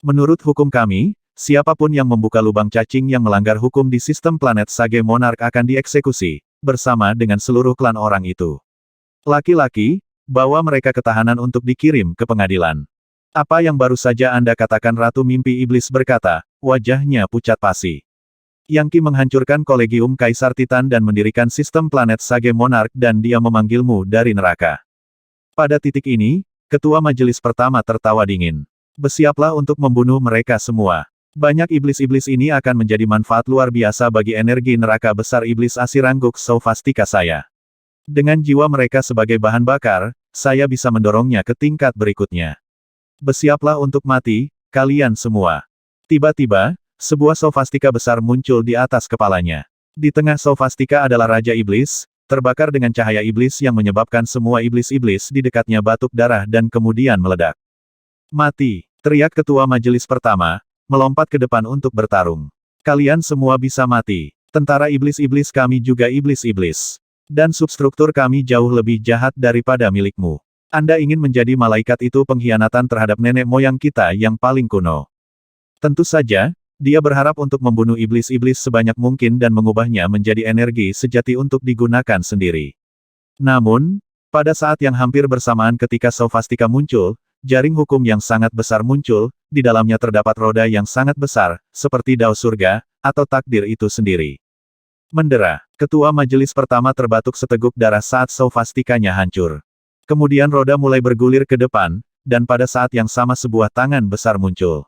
Speaker 1: Menurut hukum kami, siapapun yang membuka lubang cacing yang melanggar hukum di sistem planet Sage Monarch akan dieksekusi, bersama dengan seluruh klan orang itu. Laki-laki, bawa mereka ke tahanan untuk dikirim ke pengadilan. Apa yang baru saja Anda katakan? Ratu Mimpi Iblis berkata, wajahnya pucat pasi. Yang Qi menghancurkan Kolegium Kaisar Titan dan mendirikan sistem planet Sage Monarch dan dia memanggilmu dari neraka. Pada titik ini, Ketua Majelis Pertama tertawa dingin. Bersiaplah untuk membunuh mereka semua. Banyak iblis-iblis ini akan menjadi manfaat luar biasa bagi energi neraka besar iblis Asirangguk Sofastika saya. Dengan jiwa mereka sebagai bahan bakar, saya bisa mendorongnya ke tingkat berikutnya. Bersiaplah untuk mati, kalian semua. Tiba-tiba, sebuah Sofastika besar muncul di atas kepalanya. Di tengah Sofastika adalah Raja Iblis, terbakar dengan cahaya iblis yang menyebabkan semua iblis-iblis di dekatnya batuk darah dan kemudian meledak. Mati, teriak Ketua Majelis Pertama, melompat ke depan untuk bertarung. Kalian semua bisa mati. Tentara iblis-iblis kami juga iblis-iblis. Dan substruktur kami jauh lebih jahat daripada milikmu. Anda ingin menjadi malaikat itu pengkhianatan terhadap nenek moyang kita yang paling kuno. Tentu saja, dia berharap untuk membunuh iblis-iblis sebanyak mungkin dan mengubahnya menjadi energi sejati untuk digunakan sendiri. Namun, pada saat yang hampir bersamaan ketika Sofastika muncul, jaring hukum yang sangat besar muncul, di dalamnya terdapat roda yang sangat besar, seperti dao surga, atau takdir itu sendiri. Mendera, ketua majelis pertama terbatuk seteguk darah saat Sofastikanya hancur. Kemudian roda mulai bergulir ke depan, dan pada saat yang sama sebuah tangan besar muncul.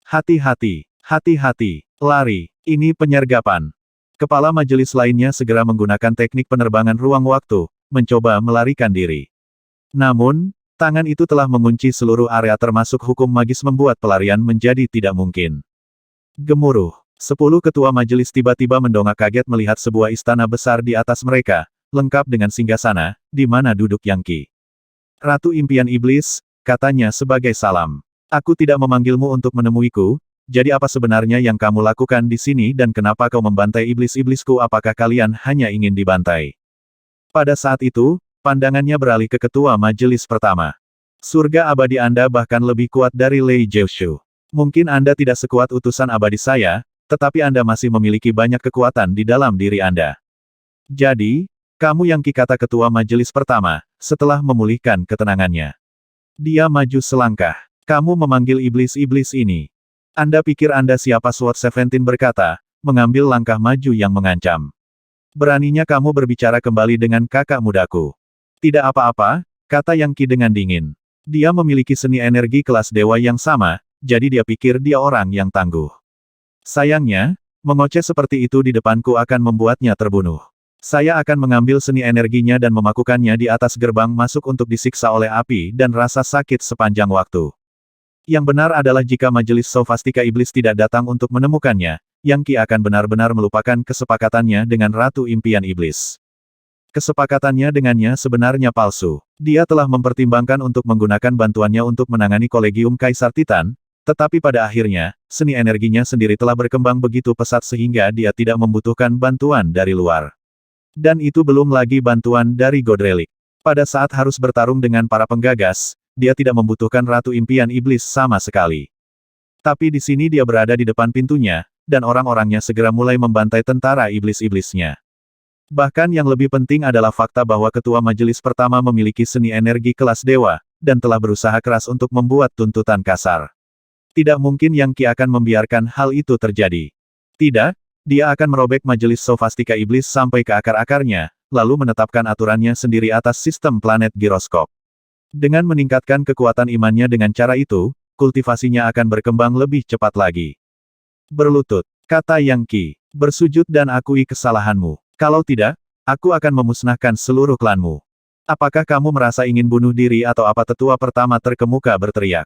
Speaker 1: Hati-hati, hati-hati, lari, ini penyergapan. Kepala majelis lainnya segera menggunakan teknik penerbangan ruang waktu, mencoba melarikan diri. Namun, tangan itu telah mengunci seluruh area termasuk hukum magis membuat pelarian menjadi tidak mungkin. Gemuruh. 10 ketua majelis tiba-tiba mendongak kaget melihat sebuah istana besar di atas mereka, lengkap dengan singgasana, di mana duduk Yang Qi. Ratu Impian Iblis, katanya sebagai salam. Aku tidak memanggilmu untuk menemuiku, jadi apa sebenarnya yang kamu lakukan di sini dan kenapa kau membantai iblis-iblisku? Apakah kalian hanya ingin dibantai? Pada saat itu, pandangannya beralih ke ketua majelis pertama. Surga abadi Anda bahkan lebih kuat dari Lei Zheushu. Mungkin Anda tidak sekuat utusan abadi saya, tetapi Anda masih memiliki banyak kekuatan di dalam diri Anda. Jadi, kamu Yang Qi, kata ketua majelis pertama, setelah memulihkan ketenangannya. Dia maju selangkah. Kamu memanggil iblis-iblis ini. Anda pikir Anda siapa? Sword Seventeen berkata, mengambil langkah maju yang mengancam. Beraninya kamu berbicara kembali dengan kakak mudaku. Tidak apa-apa, kata Yang Qi dengan dingin. Dia memiliki seni energi kelas dewa yang sama, jadi dia pikir dia orang yang tangguh. Sayangnya, mengoceh seperti itu di depanku akan membuatnya terbunuh. Saya akan mengambil seni energinya dan memakukannya di atas gerbang masuk untuk disiksa oleh api dan rasa sakit sepanjang waktu. Yang benar adalah jika majelis Sofastika Iblis tidak datang untuk menemukannya, Yang Qi akan benar-benar melupakan kesepakatannya dengan Ratu Impian Iblis. Kesepakatannya dengannya sebenarnya palsu. Dia telah mempertimbangkan untuk menggunakan bantuannya untuk menangani Kolegium Kaisar Titan, tetapi pada akhirnya, seni energinya sendiri telah berkembang begitu pesat sehingga dia tidak membutuhkan bantuan dari luar. Dan itu belum lagi bantuan dari God Relic. Pada saat harus bertarung dengan para penggagas, dia tidak membutuhkan Ratu Impian Iblis sama sekali. Tapi di sini dia berada di depan pintunya, dan orang-orangnya segera mulai membantai tentara iblis-iblisnya. Bahkan yang lebih penting adalah fakta bahwa ketua majelis pertama memiliki seni energi kelas dewa, dan telah berusaha keras untuk membuat tuntutan kasar. Tidak mungkin Yang Qi akan membiarkan hal itu terjadi. Tidak, dia akan merobek majelis Sofastika Iblis sampai ke akar-akarnya, lalu menetapkan aturannya sendiri atas sistem planet giroskop. Dengan meningkatkan kekuatan imannya dengan cara itu, kultivasinya akan berkembang lebih cepat lagi. Berlutut, kata Yang Qi, bersujud dan akui kesalahanmu. Kalau tidak, aku akan memusnahkan seluruh klanmu. Apakah kamu merasa ingin bunuh diri atau apa? Tetua pertama terkemuka berteriak.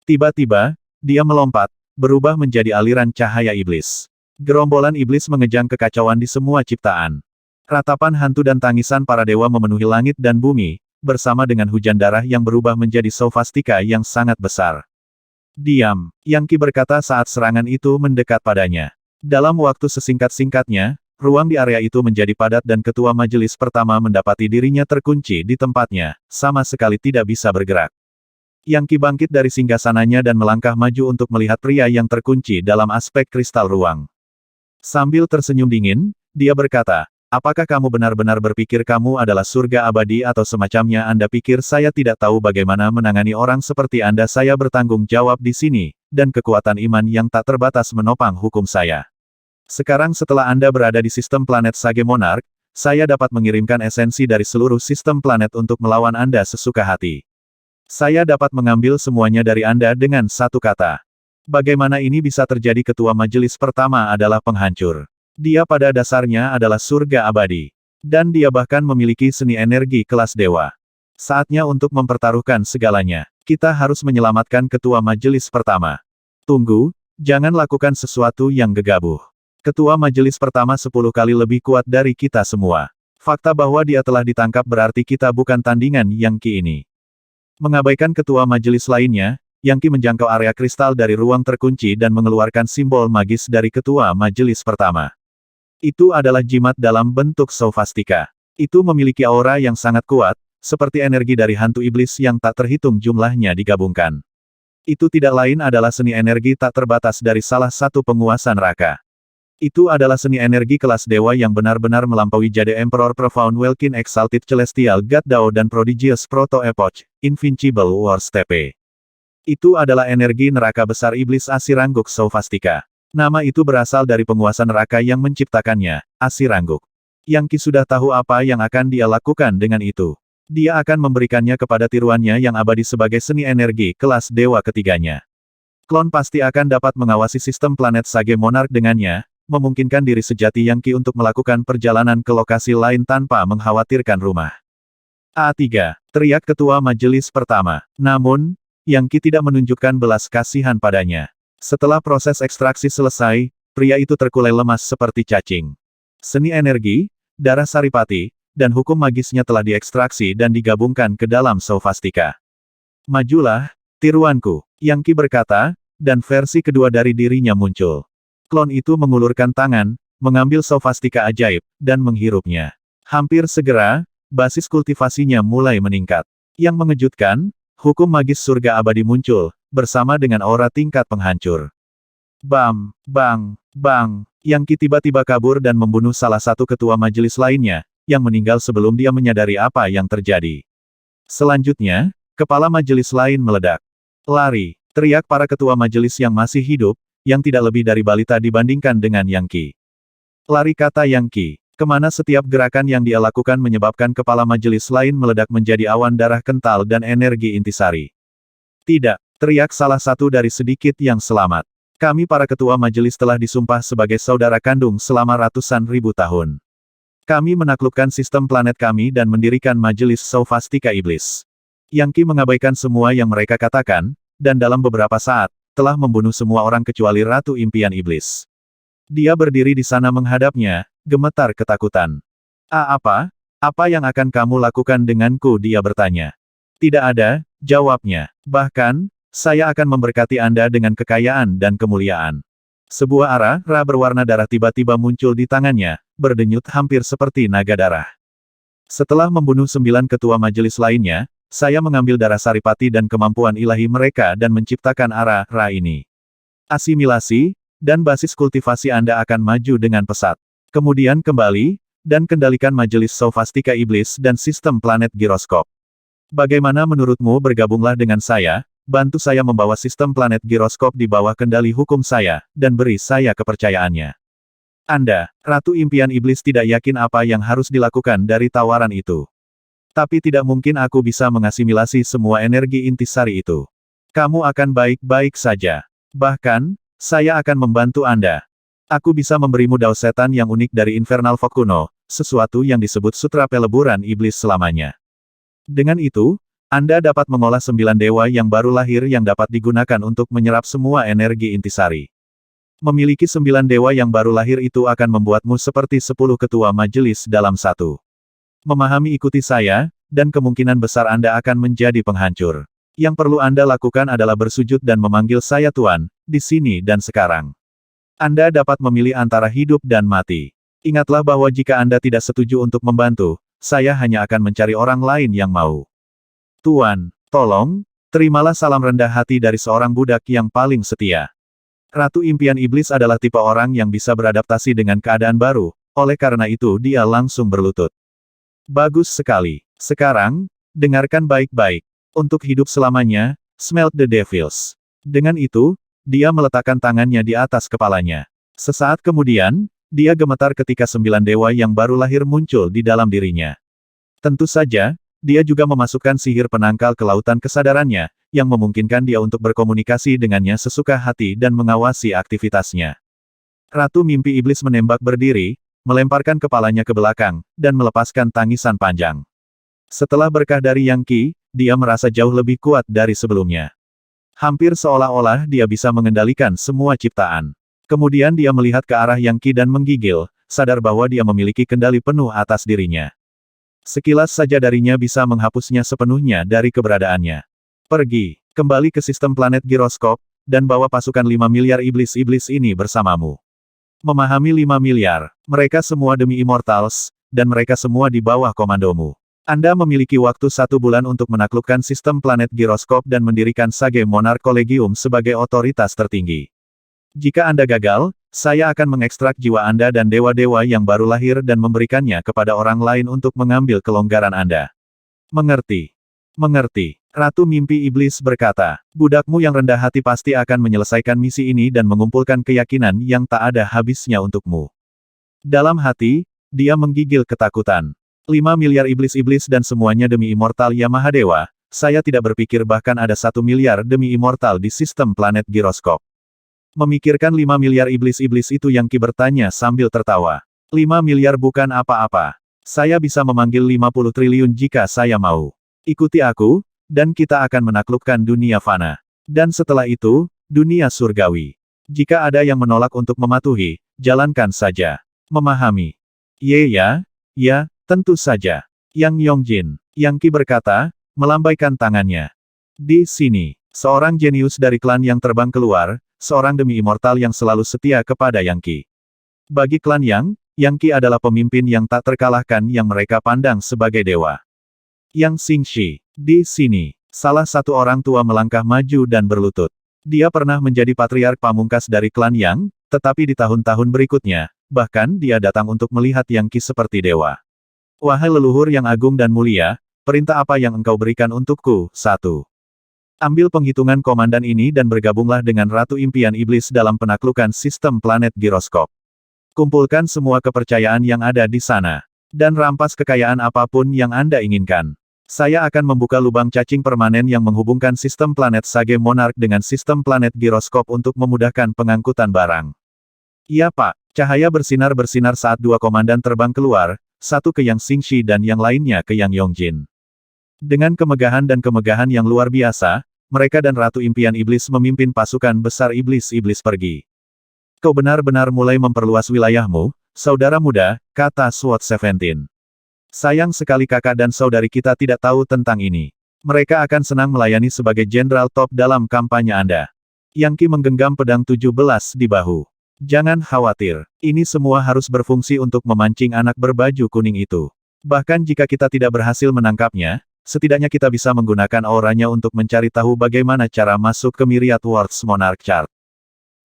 Speaker 1: Tiba-tiba, dia melompat, berubah menjadi aliran cahaya iblis. Gerombolan iblis mengejang kekacauan di semua ciptaan. Ratapan hantu dan tangisan para dewa memenuhi langit dan bumi, bersama dengan hujan darah yang berubah menjadi Sofastika yang sangat besar. Diam, Yang Qi berkata saat serangan itu mendekat padanya. Dalam waktu sesingkat-singkatnya, ruang di area itu menjadi padat dan ketua majelis pertama mendapati dirinya terkunci di tempatnya, sama sekali tidak bisa bergerak. Yang Qi bangkit dari singgasananya dan melangkah maju untuk melihat pria yang terkunci dalam aspek kristal ruang. Sambil tersenyum dingin, dia berkata, apakah kamu benar-benar berpikir kamu adalah surga abadi atau semacamnya? Anda pikir saya tidak tahu bagaimana menangani orang seperti Anda? Saya bertanggung jawab di sini, dan kekuatan iman yang tak terbatas menopang hukum saya. Sekarang setelah Anda berada di sistem planet Sage Monarch, saya dapat mengirimkan esensi dari seluruh sistem planet untuk melawan Anda sesuka hati. Saya dapat mengambil semuanya dari Anda dengan satu kata. Bagaimana ini bisa terjadi? Ketua majelis pertama adalah penghancur. Dia pada dasarnya adalah surga abadi. Dan dia bahkan memiliki seni energi kelas dewa. Saatnya untuk mempertaruhkan segalanya. Kita harus menyelamatkan ketua majelis pertama. Tunggu, jangan lakukan sesuatu yang gegabah. Ketua majelis pertama 10 kali lebih kuat dari kita semua. Fakta bahwa dia telah ditangkap berarti kita bukan tandingan Yang Qi ini. Mengabaikan ketua majelis lainnya, Yang Qi menjangkau area kristal dari ruang terkunci dan mengeluarkan simbol magis dari ketua majelis pertama. Itu adalah jimat dalam bentuk Sofastika. Itu memiliki aura yang sangat kuat, seperti energi dari hantu iblis yang tak terhitung jumlahnya digabungkan. Itu tidak lain adalah seni energi tak terbatas dari salah satu penguasa neraka. Itu adalah seni energi kelas dewa yang benar-benar melampaui Jade Emperor Profound Welkin Exalted Celestial God Dao dan Prodigious Proto Epoch, Invincible War Steppe. Itu adalah energi neraka besar iblis Asirangguk Sophastika. Nama itu berasal dari penguasa neraka yang menciptakannya, Asirangguk. Yang Qi sudah tahu apa yang akan dia lakukan dengan itu. Dia akan memberikannya kepada tiruannya yang abadi sebagai seni energi kelas dewa ketiganya. Klon pasti akan dapat mengawasi sistem planet Sage Monarch dengannya, memungkinkan diri sejati Yang Qi untuk melakukan perjalanan ke lokasi lain tanpa mengkhawatirkan rumah. A3, teriak ketua majelis pertama. Namun, Yang Qi tidak menunjukkan belas kasihan padanya. Setelah proses ekstraksi selesai, pria itu terkulai lemas seperti cacing. Seni energi, darah saripati, dan hukum magisnya telah diekstraksi dan digabungkan ke dalam Sophastika. Majulah, tiruanku, Yang Qi berkata, dan versi kedua dari dirinya muncul. Klon itu mengulurkan tangan, mengambil Sophastika ajaib, dan menghirupnya. Hampir segera, basis kultivasinya mulai meningkat. Yang mengejutkan, hukum magis surga abadi muncul, bersama dengan aura tingkat penghancur. Bam, bang, bang, Yang Qi tiba-tiba kabur dan membunuh salah satu ketua majelis lainnya, yang meninggal sebelum dia menyadari apa yang terjadi. Selanjutnya, kepala majelis lain meledak. Lari, teriak para ketua majelis yang masih hidup, yang tidak lebih dari balita dibandingkan dengan Yang Qi. Lari, kata Yang Qi. Kemana setiap gerakan yang dia lakukan menyebabkan kepala majelis lain meledak menjadi awan darah kental dan energi intisari. Tidak, teriak salah satu dari sedikit yang selamat. Kami para ketua majelis telah disumpah sebagai saudara kandung selama ratusan ribu tahun. Kami menaklukkan sistem planet kami dan mendirikan majelis Sophastika Iblis. Yang Qi mengabaikan semua yang mereka katakan, dan dalam beberapa saat, telah membunuh semua orang kecuali Ratu Impian Iblis. Dia berdiri di sana menghadapnya, gemetar ketakutan. Apa? Apa yang akan kamu lakukan denganku? Dia bertanya. Tidak ada, jawabnya. Bahkan, saya akan memberkati Anda dengan kekayaan dan kemuliaan. Sebuah ara berwarna darah tiba-tiba muncul di tangannya, berdenyut hampir seperti naga darah. Setelah membunuh 9 ketua majelis lainnya, saya mengambil darah saripati dan kemampuan ilahi mereka dan menciptakan ara ini. Asimilasi, dan basis kultivasi Anda akan maju dengan pesat. Kemudian kembali, dan kendalikan majelis Sophastika Iblis dan sistem planet giroskop. Bagaimana menurutmu bergabunglah dengan saya, bantu saya membawa sistem planet giroskop di bawah kendali hukum saya, dan beri saya kepercayaannya. Anda, Ratu Impian Iblis tidak yakin apa yang harus dilakukan dari tawaran itu. Tapi tidak mungkin aku bisa mengasimilasi semua energi intisari itu. Kamu akan baik-baik saja. Bahkan, saya akan membantu Anda. Aku bisa memberimu dao setan yang unik dari Infernal Fog kuno, sesuatu yang disebut sutra peleburan iblis selamanya. Dengan itu, Anda dapat mengolah 9 dewa yang baru lahir yang dapat digunakan untuk menyerap semua energi intisari. Memiliki 9 dewa yang baru lahir itu akan membuatmu seperti 10 ketua majelis dalam satu. Memahami, ikuti saya, dan kemungkinan besar Anda akan menjadi penghancur. Yang perlu Anda lakukan adalah bersujud dan memanggil saya Tuan, di sini dan sekarang. Anda dapat memilih antara hidup dan mati. Ingatlah bahwa jika Anda tidak setuju untuk membantu, saya hanya akan mencari orang lain yang mau. Tuan, tolong, terimalah salam rendah hati dari seorang budak yang paling setia. Ratu Impian Iblis adalah tipe orang yang bisa beradaptasi dengan keadaan baru, oleh karena itu dia langsung berlutut. Bagus sekali. Sekarang, dengarkan baik-baik. Untuk hidup selamanya, smelt the devils. Dengan itu, dia meletakkan tangannya di atas kepalanya. Sesaat kemudian, dia gemetar ketika 9 dewa yang baru lahir muncul di dalam dirinya. Tentu saja, dia juga memasukkan sihir penangkal ke lautan kesadarannya, yang memungkinkan dia untuk berkomunikasi dengannya sesuka hati dan mengawasi aktivitasnya. Ratu Mimpi Iblis menembak berdiri, melemparkan kepalanya ke belakang, dan melepaskan tangisan panjang. Setelah berkah dari Yang Qi, dia merasa jauh lebih kuat dari sebelumnya. Hampir seolah-olah dia bisa mengendalikan semua ciptaan. Kemudian dia melihat ke arah Yang Qi dan menggigil, sadar bahwa dia memiliki kendali penuh atas dirinya. Sekilas saja darinya bisa menghapusnya sepenuhnya dari keberadaannya. Pergi, kembali ke sistem planet giroskop, dan bawa pasukan 5 miliar iblis-iblis ini bersamamu. Memahami 5 miliar, mereka semua demi Immortals, dan mereka semua di bawah komandomu. Anda memiliki waktu 1 bulan untuk menaklukkan sistem planet giroskop dan mendirikan Sage Monarch Collegium sebagai otoritas tertinggi. Jika Anda gagal, saya akan mengekstrak jiwa Anda dan dewa-dewa yang baru lahir dan memberikannya kepada orang lain untuk mengambil kelonggaran Anda. Mengerti? Mengerti. Ratu Mimpi Iblis berkata, budakmu yang rendah hati pasti akan menyelesaikan misi ini dan mengumpulkan keyakinan yang tak ada habisnya untukmu. Dalam hati, dia menggigil ketakutan. 5 miliar iblis-iblis dan semuanya demi immortal Yamahadewa, saya tidak berpikir bahkan ada 1 miliar demi immortal di sistem planet giroskop. Memikirkan 5 miliar iblis-iblis itu Yang Qi bertanya sambil tertawa. 5 miliar bukan apa-apa. Saya bisa memanggil 50 triliun jika saya mau. Ikuti aku, dan kita akan menaklukkan dunia fana. Dan setelah itu, dunia surgawi. Jika ada yang menolak untuk mematuhi, jalankan saja. Memahami. Ya, tentu saja. Yang Yongjin. Yang Qi berkata, melambaikan tangannya. Di sini, seorang jenius dari klan yang terbang keluar, seorang demi immortal yang selalu setia kepada Yang Qi. Bagi klan Yang Qi adalah pemimpin yang tak terkalahkan yang mereka pandang sebagai dewa. Yang Xingshi. Di sini, salah satu orang tua melangkah maju dan berlutut. Dia pernah menjadi patriark pamungkas dari klan Yang, tetapi di tahun-tahun berikutnya, bahkan dia datang untuk melihat Yang Qi seperti dewa. Wahai leluhur yang agung dan mulia, perintah apa yang engkau berikan untukku? 1. Ambil penghitungan komandan ini dan bergabunglah dengan Ratu Impian Iblis dalam penaklukan sistem planet giroskop. Kumpulkan semua kepercayaan yang ada di sana. Dan rampas kekayaan apapun yang Anda inginkan. Saya akan membuka lubang cacing permanen yang menghubungkan sistem planet Sage Monarch dengan sistem planet giroskop untuk memudahkan pengangkutan barang. Iya Pak, cahaya bersinar-bersinar saat 2 komandan terbang keluar, satu ke Yang Xingshi dan yang lainnya ke Yang Yongjin. Dengan kemegahan dan kemegahan yang luar biasa, mereka dan Ratu Impian Iblis memimpin pasukan besar iblis-iblis pergi. Kau benar-benar mulai memperluas wilayahmu, saudara muda, kata SWOT 17. Sayang sekali kakak dan saudari kita tidak tahu tentang ini. Mereka akan senang melayani sebagai jenderal top dalam kampanye Anda. Yang Qi menggenggam pedang 17 di bahu. Jangan khawatir, ini semua harus berfungsi untuk memancing anak berbaju kuning itu. Bahkan jika kita tidak berhasil menangkapnya, setidaknya kita bisa menggunakan auranya untuk mencari tahu bagaimana cara masuk ke Myriad Worlds Monarch Chart.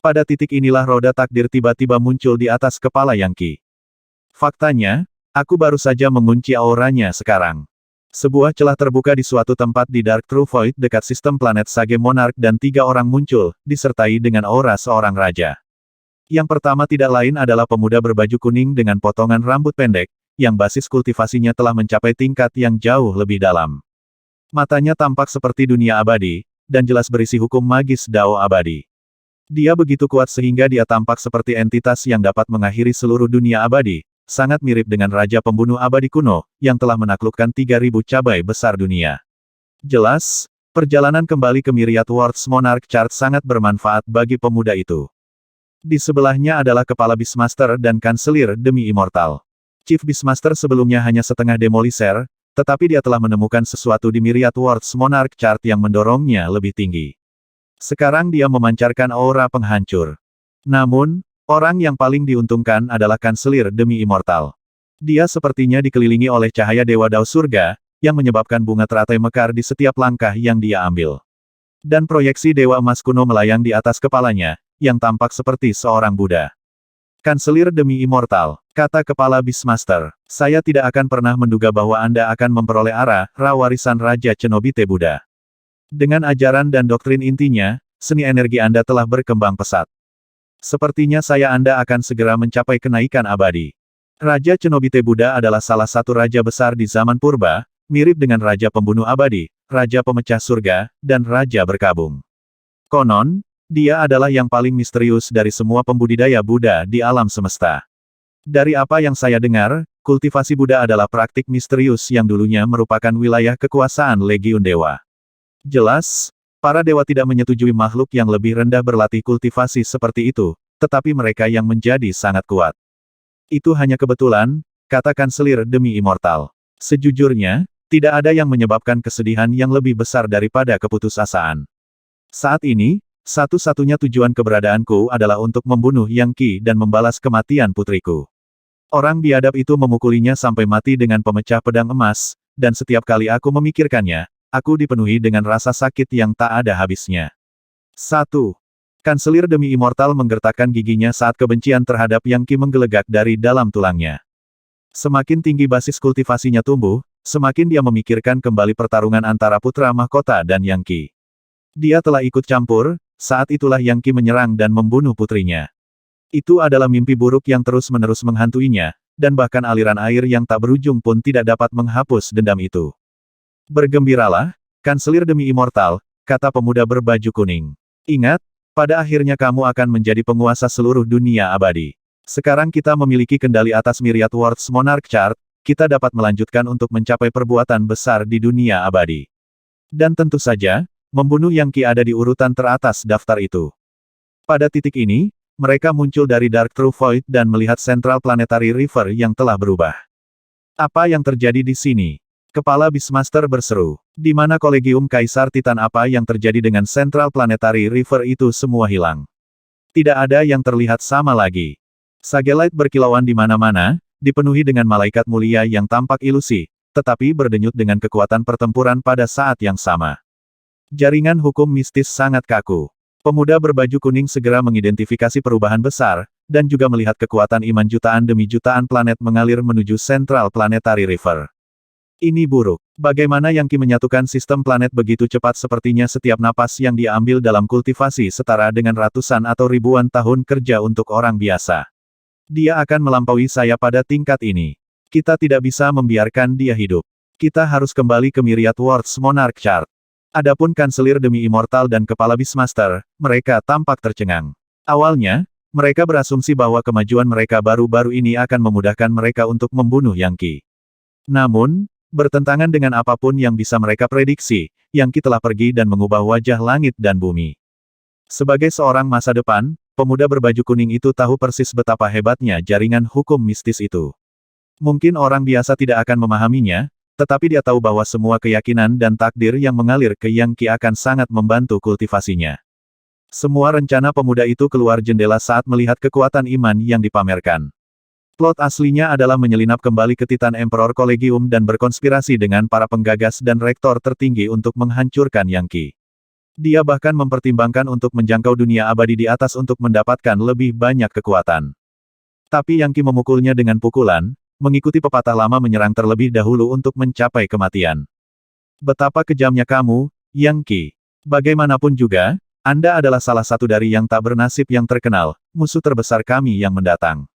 Speaker 1: Pada titik inilah roda takdir tiba-tiba muncul di atas kepala Yang Qi. Faktanya, aku baru saja mengunci auranya sekarang. Sebuah celah terbuka di suatu tempat di Dark True Void dekat sistem planet Sage Monarch dan 3 orang muncul, disertai dengan aura seorang raja. Yang pertama tidak lain adalah pemuda berbaju kuning dengan potongan rambut pendek, yang basis kultivasinya telah mencapai tingkat yang jauh lebih dalam. Matanya tampak seperti dunia abadi, dan jelas berisi hukum magis Dao abadi. Dia begitu kuat sehingga dia tampak seperti entitas yang dapat mengakhiri seluruh dunia abadi, sangat mirip dengan Raja Pembunuh Abadi kuno, yang telah menaklukkan 3.000 cabai besar dunia. Jelas, perjalanan kembali ke Myriad Worlds Monarch Chart sangat bermanfaat bagi pemuda itu. Di sebelahnya adalah Kepala Beastmaster dan Kanselir demi Immortal. Chief Beastmaster sebelumnya hanya setengah demolisher, tetapi dia telah menemukan sesuatu di Myriad Worlds Monarch Chart yang mendorongnya lebih tinggi. Sekarang dia memancarkan aura penghancur. Namun, orang yang paling diuntungkan adalah Kanselir demi Immortal. Dia sepertinya dikelilingi oleh cahaya Dewa Dao Surga, yang menyebabkan bunga teratai mekar di setiap langkah yang dia ambil. Dan proyeksi Dewa Emas kuno melayang di atas kepalanya, yang tampak seperti seorang Buddha. Kanselir demi Immortal, kata Kepala Beastmaster, saya tidak akan pernah menduga bahwa Anda akan memperoleh arah, warisan Raja Cenobite Buddha. Dengan ajaran dan doktrin intinya, seni energi Anda telah berkembang pesat. Sepertinya Anda akan segera mencapai kenaikan abadi. Raja Cenobite Buddha adalah salah satu raja besar di zaman purba, mirip dengan Raja Pembunuh Abadi, Raja Pemecah Surga, dan Raja Berkabung. Konon, dia adalah yang paling misterius dari semua pembudidaya Buddha di alam semesta. Dari apa yang saya dengar, kultivasi Buddha adalah praktik misterius yang dulunya merupakan wilayah kekuasaan Legiun Dewa. Jelas, para dewa tidak menyetujui makhluk yang lebih rendah berlatih kultivasi seperti itu, tetapi mereka yang menjadi sangat kuat. Itu hanya kebetulan, kata Kanselir demi Immortal. Sejujurnya, tidak ada yang menyebabkan kesedihan yang lebih besar daripada keputusasaan. Saat ini, satu-satunya tujuan keberadaanku adalah untuk membunuh Yang Qi dan membalas kematian putriku. Orang biadab itu memukulinya sampai mati dengan pemecah pedang emas, dan setiap kali aku memikirkannya, aku dipenuhi dengan rasa sakit yang tak ada habisnya. 1. Kanselir demi immortal menggertakkan giginya saat kebencian terhadap Yang Qi menggelegak dari dalam tulangnya. Semakin tinggi basis kultivasinya tumbuh, semakin dia memikirkan kembali pertarungan antara putra mahkota dan Yang Qi. Dia telah ikut campur, saat itulah Yang Qi menyerang dan membunuh putrinya. Itu adalah mimpi buruk yang terus-menerus menghantuinya, dan bahkan aliran air yang tak berujung pun tidak dapat menghapus dendam itu. Bergembiralah, kanselir demi immortal, kata pemuda berbaju kuning. Ingat, pada akhirnya kamu akan menjadi penguasa seluruh dunia abadi. Sekarang kita memiliki kendali atas Myriad Worlds Monarch Chart, kita dapat melanjutkan untuk mencapai perbuatan besar di dunia abadi. Dan tentu saja, membunuh Yang Qi ada di urutan teratas daftar itu. Pada titik ini, mereka muncul dari Dark True Void dan melihat Central Planetary River yang telah berubah. Apa yang terjadi di sini? Kepala Beastmaster berseru. Di mana Kolegium Kaisar Titan? Apa yang terjadi dengan Central Planetary River itu semua hilang. Tidak ada yang terlihat sama lagi. Sagelite berkilauan di mana-mana, dipenuhi dengan malaikat mulia yang tampak ilusi, tetapi berdenyut dengan kekuatan pertempuran pada saat yang sama. Jaringan hukum mistis sangat kaku. Pemuda berbaju kuning segera mengidentifikasi perubahan besar, dan juga melihat kekuatan iman jutaan demi jutaan planet mengalir menuju Central Planetary River. Ini buruk. Bagaimana Yang Qi menyatukan sistem planet begitu cepat? Sepertinya setiap napas yang dia ambil dalam kultivasi setara dengan ratusan atau ribuan tahun kerja untuk orang biasa. Dia akan melampaui saya pada tingkat ini. Kita tidak bisa membiarkan dia hidup. Kita harus kembali ke Myriad Worlds Monarch Chart. Adapun kanselir demi immortal dan kepala Beastmaster, mereka tampak tercengang. Awalnya, mereka berasumsi bahwa kemajuan mereka baru-baru ini akan memudahkan mereka untuk membunuh Yang Qi. Namun, bertentangan dengan apapun yang bisa mereka prediksi, Yang Qi telah pergi dan mengubah wajah langit dan bumi. Sebagai seorang masa depan, pemuda berbaju kuning itu tahu persis betapa hebatnya jaringan hukum mistis itu. Mungkin orang biasa tidak akan memahaminya, tetapi dia tahu bahwa semua keyakinan dan takdir yang mengalir ke Yang Qi akan sangat membantu kultivasinya. Semua rencana pemuda itu keluar jendela saat melihat kekuatan iman yang dipamerkan. Plot aslinya adalah menyelinap kembali ke Titan Emperor Collegium dan berkonspirasi dengan para penggagas dan rektor tertinggi untuk menghancurkan Yang Qi. Dia bahkan mempertimbangkan untuk menjangkau dunia abadi di atas untuk mendapatkan lebih banyak kekuatan. Tapi Yang Qi memukulnya dengan pukulan, mengikuti pepatah lama menyerang terlebih dahulu untuk mencapai kematian. Betapa kejamnya kamu, Yang Qi. Bagaimanapun juga, Anda adalah salah satu dari yang tak bernasib yang terkenal, musuh terbesar kami yang mendatang.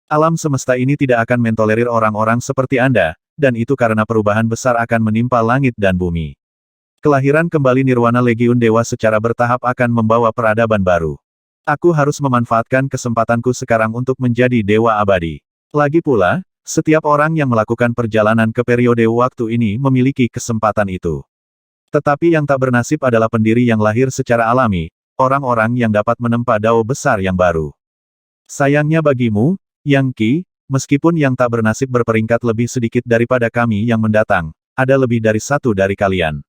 Speaker 1: Alam semesta ini tidak akan mentolerir orang-orang seperti Anda, dan itu karena perubahan besar akan menimpa langit dan bumi. Kelahiran kembali Nirwana Legiun Dewa secara bertahap akan membawa peradaban baru. Aku harus memanfaatkan kesempatanku sekarang untuk menjadi dewa abadi. Lagi pula, setiap orang yang melakukan perjalanan ke periode waktu ini memiliki kesempatan itu. Tetapi yang tak bernasib adalah pendiri yang lahir secara alami, orang-orang yang dapat menempa dao besar yang baru. Sayangnya bagimu, Yang Qi, meskipun yang tak bernasib berperingkat lebih sedikit daripada kami yang mendatang, ada lebih dari satu dari kalian.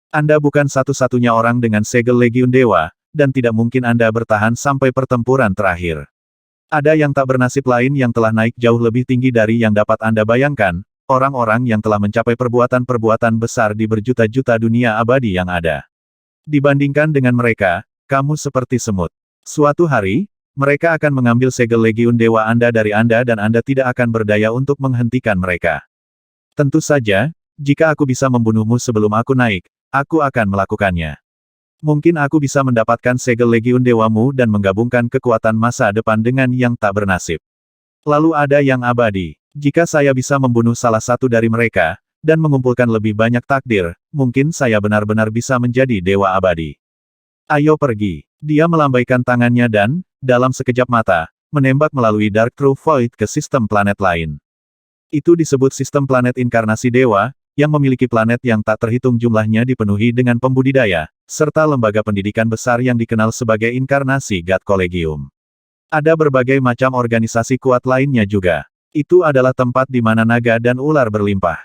Speaker 1: Anda bukan satu-satunya orang dengan segel Legiun Dewa, dan tidak mungkin Anda bertahan sampai pertempuran terakhir. Ada yang tak bernasib lain yang telah naik jauh lebih tinggi dari yang dapat Anda bayangkan, orang-orang yang telah mencapai perbuatan-perbuatan besar di berjuta-juta dunia abadi yang ada. Dibandingkan dengan mereka, kamu seperti semut. Suatu hari, mereka akan mengambil segel Legiun Dewa Anda dari Anda dan Anda tidak akan berdaya untuk menghentikan mereka. Tentu saja, jika aku bisa membunuhmu sebelum aku naik, aku akan melakukannya. Mungkin aku bisa mendapatkan segel Legiun Dewamu dan menggabungkan kekuatan masa depan dengan yang tak bernasib. Lalu ada yang abadi. Jika saya bisa membunuh salah satu dari mereka, dan mengumpulkan lebih banyak takdir, mungkin saya benar-benar bisa menjadi dewa abadi. Ayo pergi. Dia melambaikan tangannya dan, dalam sekejap mata, menembak melalui Dark True Void ke sistem planet lain. Itu disebut sistem planet inkarnasi dewa, yang memiliki planet yang tak terhitung jumlahnya dipenuhi dengan pembudidaya, serta lembaga pendidikan besar yang dikenal sebagai inkarnasi God Collegium. Ada berbagai macam organisasi kuat lainnya juga. Itu adalah tempat di mana naga dan ular berlimpah.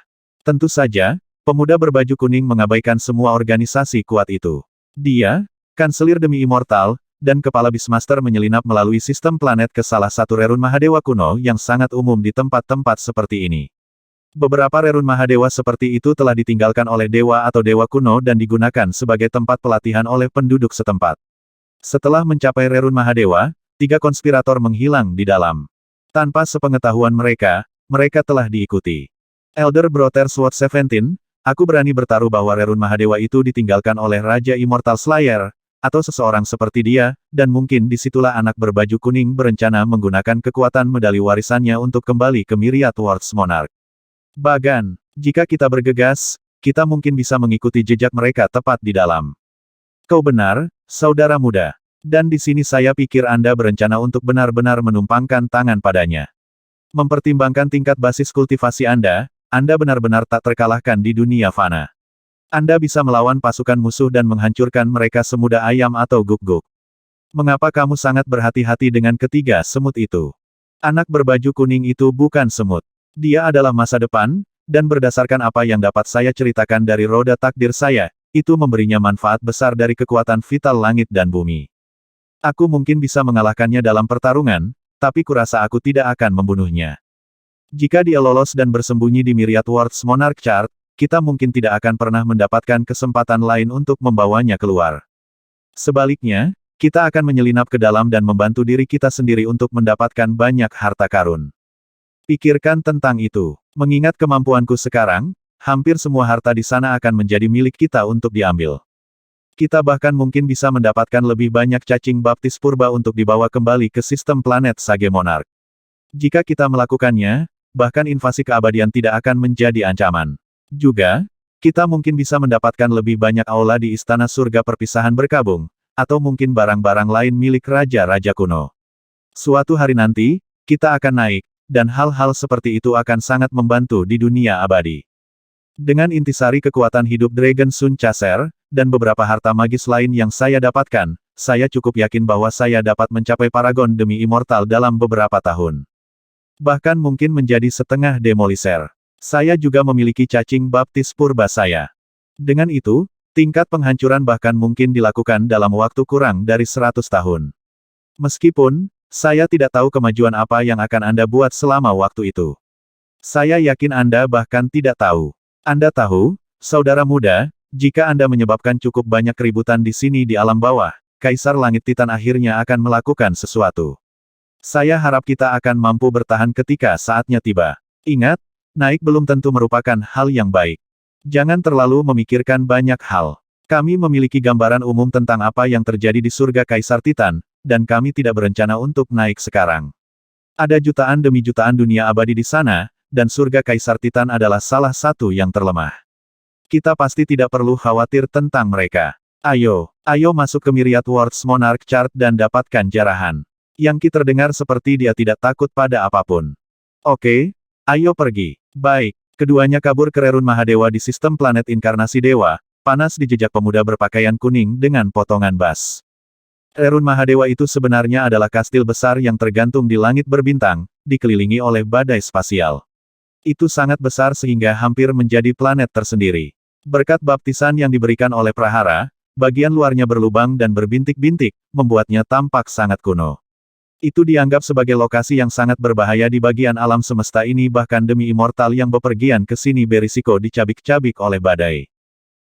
Speaker 1: Tentu saja, pemuda berbaju kuning mengabaikan semua organisasi kuat itu. Dia, kanselir demi immortal, dan kepala Beastmaster menyelinap melalui sistem planet ke salah satu rerun Mahadewa kuno yang sangat umum di tempat-tempat seperti ini. Beberapa rerun Mahadewa seperti itu telah ditinggalkan oleh dewa atau dewa kuno dan digunakan sebagai tempat pelatihan oleh penduduk setempat. Setelah mencapai rerun Mahadewa, 3 konspirator menghilang di dalam. Tanpa sepengetahuan mereka, mereka telah diikuti. Elder Brother Sword 17, aku berani bertaruh bahwa rerun Mahadewa itu ditinggalkan oleh Raja Immortal Slayer, atau seseorang seperti dia, dan mungkin disitulah anak berbaju kuning berencana menggunakan kekuatan medali warisannya untuk kembali ke Myriad Worlds Monarch. Bahkan, jika kita bergegas, kita mungkin bisa mengikuti jejak mereka tepat di dalam. Kau benar, saudara muda. Dan di sini saya pikir Anda berencana untuk benar-benar menumpangkan tangan padanya. Mempertimbangkan tingkat basis kultivasi Anda benar-benar tak terkalahkan di dunia fana. Anda bisa melawan pasukan musuh dan menghancurkan mereka semudah ayam atau guk-guk. Mengapa kamu sangat berhati-hati dengan ketiga semut itu? Anak berbaju kuning itu bukan semut. Dia adalah masa depan, dan berdasarkan apa yang dapat saya ceritakan dari roda takdir saya, itu memberinya manfaat besar dari kekuatan vital langit dan bumi. Aku mungkin bisa mengalahkannya dalam pertarungan, tapi kurasa aku tidak akan membunuhnya. Jika dia lolos dan bersembunyi di Myriad Worlds Monarch Chart, kita mungkin tidak akan pernah mendapatkan kesempatan lain untuk membawanya keluar. Sebaliknya, kita akan menyelinap ke dalam dan membantu diri kita sendiri untuk mendapatkan banyak harta karun. Pikirkan tentang itu. Mengingat kemampuanku sekarang, hampir semua harta di sana akan menjadi milik kita untuk diambil. Kita bahkan mungkin bisa mendapatkan lebih banyak cacing baptis purba untuk dibawa kembali ke sistem planet Sage Monarch. Jika kita melakukannya, bahkan invasi keabadian tidak akan menjadi ancaman. Juga, kita mungkin bisa mendapatkan lebih banyak aula di Istana Surga Perpisahan Berkabung, atau mungkin barang-barang lain milik raja-raja kuno. Suatu hari nanti, kita akan naik, dan hal-hal seperti itu akan sangat membantu di dunia abadi. Dengan intisari kekuatan hidup Dragon Sun Chaser, dan beberapa harta magis lain yang saya dapatkan, saya cukup yakin bahwa saya dapat mencapai Paragon demi Immortal dalam beberapa tahun. Bahkan mungkin menjadi setengah Demoliser. Saya juga memiliki cacing baptis purba saya. Dengan itu, tingkat penghancuran bahkan mungkin dilakukan dalam waktu kurang dari 100 tahun. Meskipun, saya tidak tahu kemajuan apa yang akan Anda buat selama waktu itu. Saya yakin Anda bahkan tidak tahu. Anda tahu, saudara muda, jika Anda menyebabkan cukup banyak keributan di sini di alam bawah, Kaisar Langit Titan akhirnya akan melakukan sesuatu. Saya harap kita akan mampu bertahan ketika saatnya tiba. Ingat, naik belum tentu merupakan hal yang baik. Jangan terlalu memikirkan banyak hal. Kami memiliki gambaran umum tentang apa yang terjadi di surga Kaisar Titan, dan kami tidak berencana untuk naik sekarang. Ada jutaan demi jutaan dunia abadi di sana, dan surga Kaisar Titan adalah salah satu yang terlemah. Kita pasti tidak perlu khawatir tentang mereka. Ayo masuk ke Myriad Worlds Monarch Chart dan dapatkan jarahan. Yang Ki terdengar seperti dia tidak takut pada apapun. Oke, ayo pergi. Baik, keduanya kabur ke rerun Mahadewa di sistem planet inkarnasi dewa, panas di jejak pemuda berpakaian kuning dengan potongan bas. Rerun Mahadewa itu sebenarnya adalah kastil besar yang tergantung di langit berbintang, dikelilingi oleh badai spasial. Itu sangat besar sehingga hampir menjadi planet tersendiri. Berkat baptisan yang diberikan oleh prahara, bagian luarnya berlubang dan berbintik-bintik, membuatnya tampak sangat kuno. Itu dianggap sebagai lokasi yang sangat berbahaya di bagian alam semesta ini bahkan demi Immortal yang bepergian ke sini berisiko dicabik-cabik oleh badai.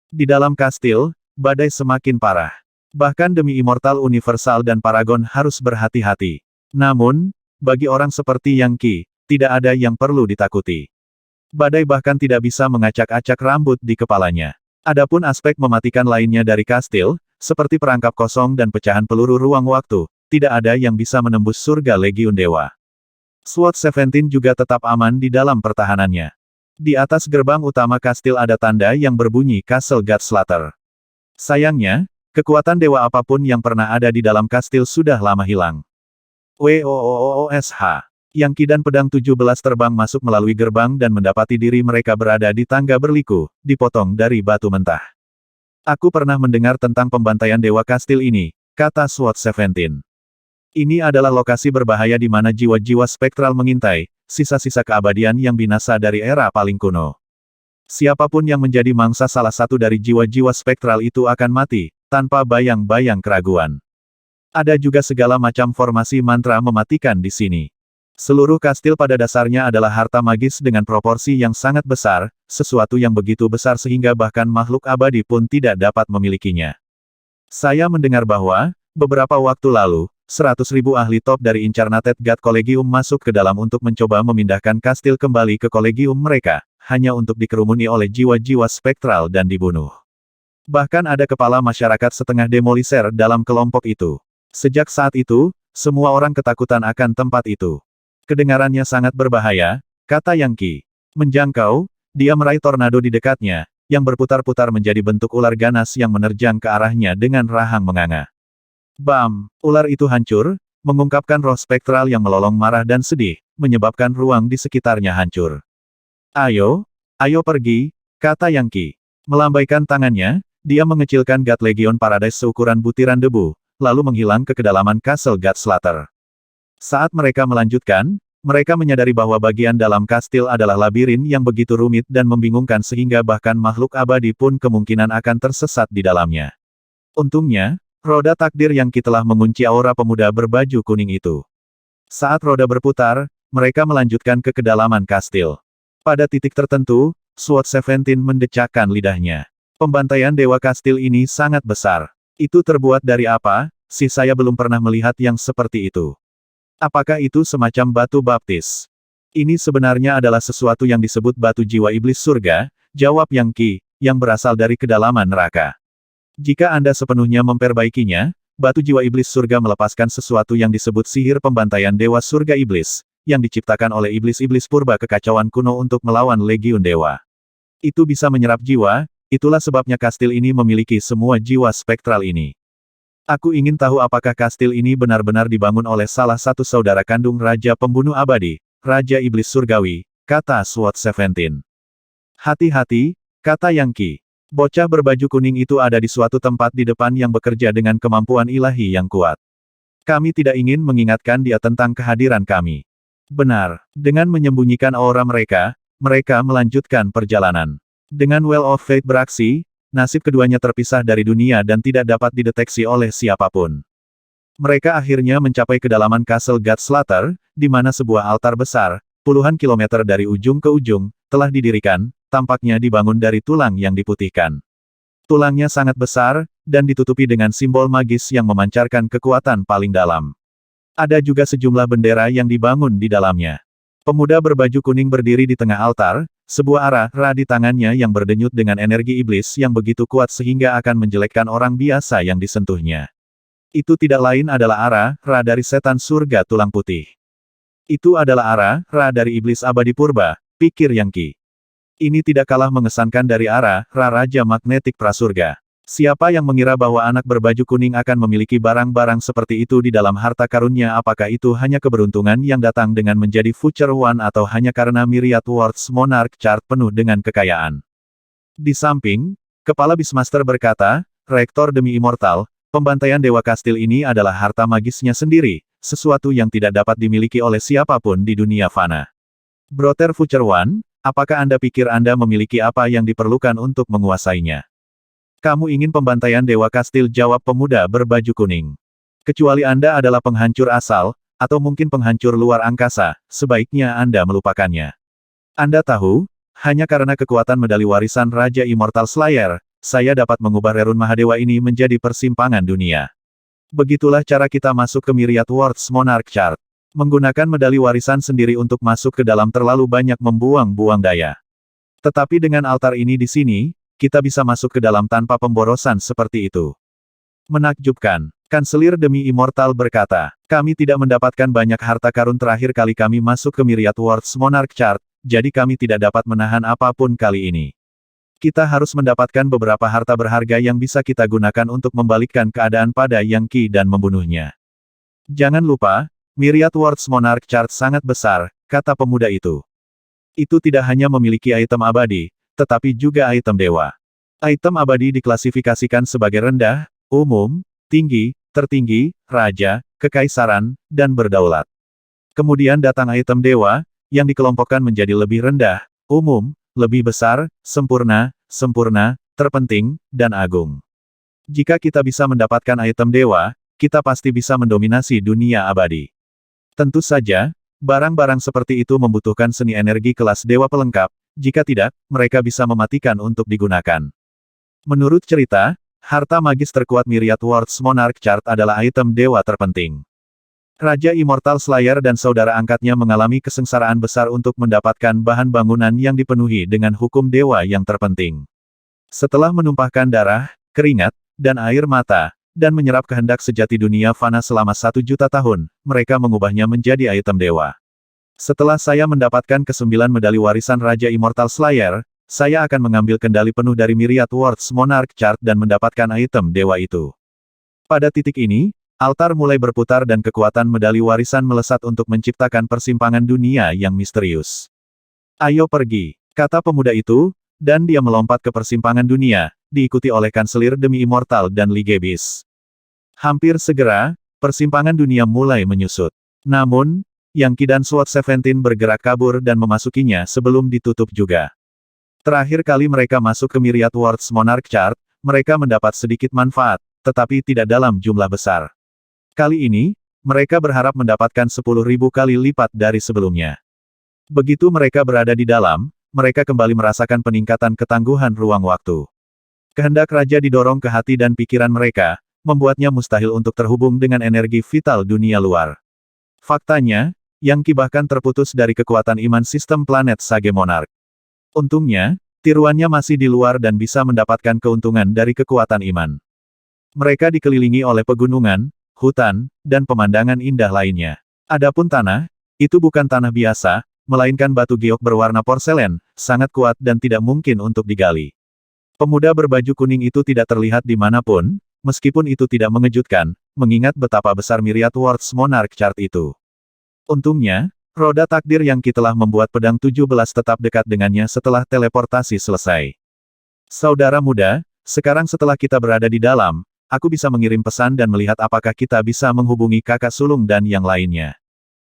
Speaker 1: Di dalam kastil, badai semakin parah. Bahkan demi Immortal Universal dan Paragon harus berhati-hati. Namun, bagi orang seperti Yang Ki, tidak ada yang perlu ditakuti. Badai bahkan tidak bisa mengacak-acak rambut di kepalanya. Adapun aspek mematikan lainnya dari kastil, seperti perangkap kosong dan pecahan peluru ruang waktu, tidak ada yang bisa menembus surga Legiun Dewa. SWOT 17 juga tetap aman di dalam pertahanannya. Di atas gerbang utama kastil ada tanda yang berbunyi Castle God Slaughter. Sayangnya, kekuatan dewa apapun yang pernah ada di dalam kastil sudah lama hilang. WOOOSH. Yang Ki dan pedang 17 terbang masuk melalui gerbang dan mendapati diri mereka berada di tangga berliku, dipotong dari batu mentah. Aku pernah mendengar tentang pembantaian dewa kastil ini, kata SWOT 17. Ini adalah lokasi berbahaya di mana jiwa-jiwa spektral mengintai, sisa-sisa keabadian yang binasa dari era paling kuno. Siapapun yang menjadi mangsa salah satu dari jiwa-jiwa spektral itu akan mati, tanpa bayang-bayang keraguan. Ada juga segala macam formasi mantra mematikan di sini. Seluruh kastil pada dasarnya adalah harta magis dengan proporsi yang sangat besar, sesuatu yang begitu besar sehingga bahkan makhluk abadi pun tidak dapat memilikinya. Saya mendengar bahwa, beberapa waktu lalu, 100.000 ahli top dari Incarnated God Collegium masuk ke dalam untuk mencoba memindahkan kastil kembali ke kolegium mereka, hanya untuk dikerumuni oleh jiwa-jiwa spektral dan dibunuh. Bahkan ada kepala masyarakat setengah demoliser dalam kelompok itu. Sejak saat itu, semua orang ketakutan akan tempat itu. Kedengarannya sangat berbahaya, kata Yang Qi. Menjangkau, dia meraih tornado di dekatnya, yang berputar-putar menjadi bentuk ular ganas yang menerjang ke arahnya dengan rahang menganga. Bam! Ular itu hancur, mengungkapkan roh spektral yang melolong marah dan sedih, menyebabkan ruang di sekitarnya hancur. Ayo pergi, kata Yang Qi. Melambaikan tangannya, dia mengecilkan God Legion Paradise seukuran butiran debu, lalu menghilang ke kedalaman Castle God Slaughter. Saat mereka melanjutkan, mereka menyadari bahwa bagian dalam kastil adalah labirin yang begitu rumit dan membingungkan sehingga bahkan makhluk abadi pun kemungkinan akan tersesat di dalamnya. Untungnya, roda takdir Yang Qi telah mengunci aura pemuda berbaju kuning itu. Saat roda berputar, mereka melanjutkan ke kedalaman kastil. Pada titik tertentu, Sword 17 mendecakkan lidahnya. Pembantaian dewa kastil ini sangat besar. Itu terbuat dari apa? Saya belum pernah melihat yang seperti itu. Apakah itu semacam batu baptis? Ini sebenarnya adalah sesuatu yang disebut batu jiwa iblis surga, jawab Yang Qi, yang berasal dari kedalaman neraka. Jika Anda sepenuhnya memperbaikinya, batu jiwa iblis surga melepaskan sesuatu yang disebut sihir pembantaian dewa surga iblis, yang diciptakan oleh iblis-iblis purba kekacauan kuno untuk melawan legiun dewa. Itu bisa menyerap jiwa, itulah sebabnya kastil ini memiliki semua jiwa spektral ini. Aku ingin tahu apakah kastil ini benar-benar dibangun oleh salah satu saudara kandung Raja Pembunuh Abadi, Raja Iblis Surgawi, kata Sword 17. Hati-hati, kata Yang Qi. Bocah berbaju kuning itu ada di suatu tempat di depan yang bekerja dengan kemampuan ilahi yang kuat. Kami tidak ingin mengingatkan dia tentang kehadiran kami. Benar, dengan menyembunyikan aura mereka, mereka melanjutkan perjalanan. Dengan Well of Fate beraksi, nasib keduanya terpisah dari dunia dan tidak dapat dideteksi oleh siapapun. Mereka akhirnya mencapai kedalaman Castle God Slaughter, di mana sebuah altar besar, puluhan kilometer dari ujung ke ujung, telah didirikan, tampaknya dibangun dari tulang yang diputihkan. Tulangnya sangat besar, dan ditutupi dengan simbol magis yang memancarkan kekuatan paling dalam. Ada juga sejumlah bendera yang dibangun di dalamnya. Pemuda berbaju kuning berdiri di tengah altar, sebuah arah di tangannya yang berdenyut dengan energi iblis yang begitu kuat sehingga akan menjelekkan orang biasa yang disentuhnya. Itu tidak lain adalah arah dari setan surga tulang putih. Itu adalah arah dari iblis abadi purba, pikir Yang Qi. Ini tidak kalah mengesankan dari arah Raja Magnetik Prasurga. Siapa yang mengira bahwa anak berbaju kuning akan memiliki barang-barang seperti itu di dalam harta karunnya? Apakah itu hanya keberuntungan yang datang dengan menjadi Future One atau hanya karena Myriad Worlds Monarch Chart penuh dengan kekayaan? Di samping, Kepala Beastmaster berkata, Rektor demi Immortal, pembantaian dewa kastil ini adalah harta magisnya sendiri, sesuatu yang tidak dapat dimiliki oleh siapapun di dunia fana. Brother Future One, apakah Anda pikir Anda memiliki apa yang diperlukan untuk menguasainya? Kamu ingin pembantaian dewa kastil, jawab pemuda berbaju kuning. Kecuali Anda adalah penghancur asal, atau mungkin penghancur luar angkasa, sebaiknya Anda melupakannya. Anda tahu, hanya karena kekuatan medali warisan Raja Immortal Slayer, saya dapat mengubah Rerun Mahadewa ini menjadi persimpangan dunia. Begitulah cara kita masuk ke Myriad Worlds Monarch Chart. Menggunakan medali warisan sendiri untuk masuk ke dalam terlalu banyak membuang-buang daya. Tetapi dengan altar ini di sini, kita bisa masuk ke dalam tanpa pemborosan seperti itu. Menakjubkan. Kanselir demi Immortal berkata, kami tidak mendapatkan banyak harta karun terakhir kali kami masuk ke Myriad Worlds Monarch Chart, jadi kami tidak dapat menahan apapun kali ini. Kita harus mendapatkan beberapa harta berharga yang bisa kita gunakan untuk membalikkan keadaan pada Yang Qi dan membunuhnya. Jangan lupa, Myriad Worlds Monarch Chart sangat besar, kata pemuda itu. Itu tidak hanya memiliki item abadi, tetapi juga item dewa. Item abadi diklasifikasikan sebagai rendah, umum, tinggi, tertinggi, raja, kekaisaran, dan berdaulat. Kemudian datang item dewa, yang dikelompokkan menjadi lebih rendah, umum, lebih besar, sempurna, terpenting, dan agung. Jika kita bisa mendapatkan item dewa, kita pasti bisa mendominasi dunia abadi. Tentu saja, barang-barang seperti itu membutuhkan seni energi kelas dewa pelengkap, jika tidak, mereka bisa mematikan untuk digunakan. Menurut cerita, harta magis terkuat Myriad Worlds Monarch Chart adalah item dewa terpenting. Raja Immortal Slayer dan saudara angkatnya mengalami kesengsaraan besar untuk mendapatkan bahan bangunan yang dipenuhi dengan hukum dewa yang terpenting. Setelah menumpahkan darah, keringat, dan air mata, dan menyerap kehendak sejati dunia fana selama 1 juta tahun, mereka mengubahnya menjadi item dewa. Setelah saya mendapatkan ke-9 medali warisan Raja Immortal Slayer, saya akan mengambil kendali penuh dari Myriad Worlds Monarch Chart dan mendapatkan item dewa itu. Pada titik ini, altar mulai berputar dan kekuatan medali warisan melesat untuk menciptakan persimpangan dunia yang misterius. Ayo pergi, kata pemuda itu, dan dia melompat ke persimpangan dunia, diikuti oleh Kanselir Demi Immortal dan Ligebis. Hampir segera, persimpangan dunia mulai menyusut. Namun, Yang Qi dan SWOT 17 bergerak kabur dan memasukinya sebelum ditutup juga. Terakhir kali mereka masuk ke Myriad Worlds Monarch Chart, mereka mendapat sedikit manfaat, tetapi tidak dalam jumlah besar. Kali ini, mereka berharap mendapatkan 10.000 kali lipat dari sebelumnya. Begitu mereka berada di dalam, mereka kembali merasakan peningkatan ketangguhan ruang waktu. Kehendak raja didorong ke hati dan pikiran mereka, membuatnya mustahil untuk terhubung dengan energi vital dunia luar. Faktanya, Yang Qi bahkan terputus dari kekuatan iman sistem planet Sage Monarch. Untungnya, tiruannya masih di luar dan bisa mendapatkan keuntungan dari kekuatan iman. Mereka dikelilingi oleh pegunungan, hutan, dan pemandangan indah lainnya. Adapun tanah, itu bukan tanah biasa, melainkan batu giok berwarna porselen, sangat kuat dan tidak mungkin untuk digali. Pemuda berbaju kuning itu tidak terlihat dimanapun, meskipun itu tidak mengejutkan, mengingat betapa besar Myriad Worlds Monarch Chart itu. Untungnya, roda takdir Yang Qi telah membuat pedang 17 tetap dekat dengannya setelah teleportasi selesai. Saudara muda, sekarang setelah kita berada di dalam, aku bisa mengirim pesan dan melihat apakah kita bisa menghubungi kakak sulung dan yang lainnya.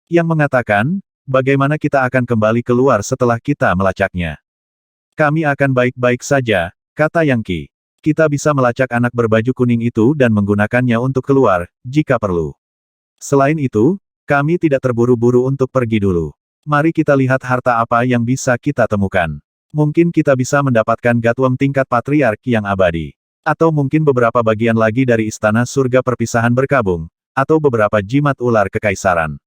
Speaker 1: Yang mengatakan, bagaimana kita akan kembali keluar setelah kita melacaknya. Kami akan baik-baik saja, kata Yang Qi. Kita bisa melacak anak berbaju kuning itu dan menggunakannya untuk keluar, jika perlu. Selain itu, kami tidak terburu-buru untuk pergi dulu. Mari kita lihat harta apa yang bisa kita temukan. Mungkin kita bisa mendapatkan Gatwem tingkat Patriark yang abadi. Atau mungkin beberapa bagian lagi dari Istana Surga Perpisahan berkabung, atau beberapa jimat ular kekaisaran.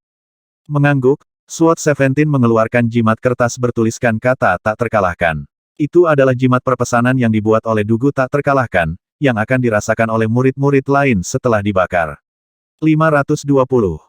Speaker 1: Mengangguk, SWOT 17 mengeluarkan jimat kertas bertuliskan kata tak terkalahkan. Itu adalah jimat perpesanan yang dibuat oleh Dugu tak terkalahkan, yang akan dirasakan oleh murid-murid lain setelah dibakar. 520.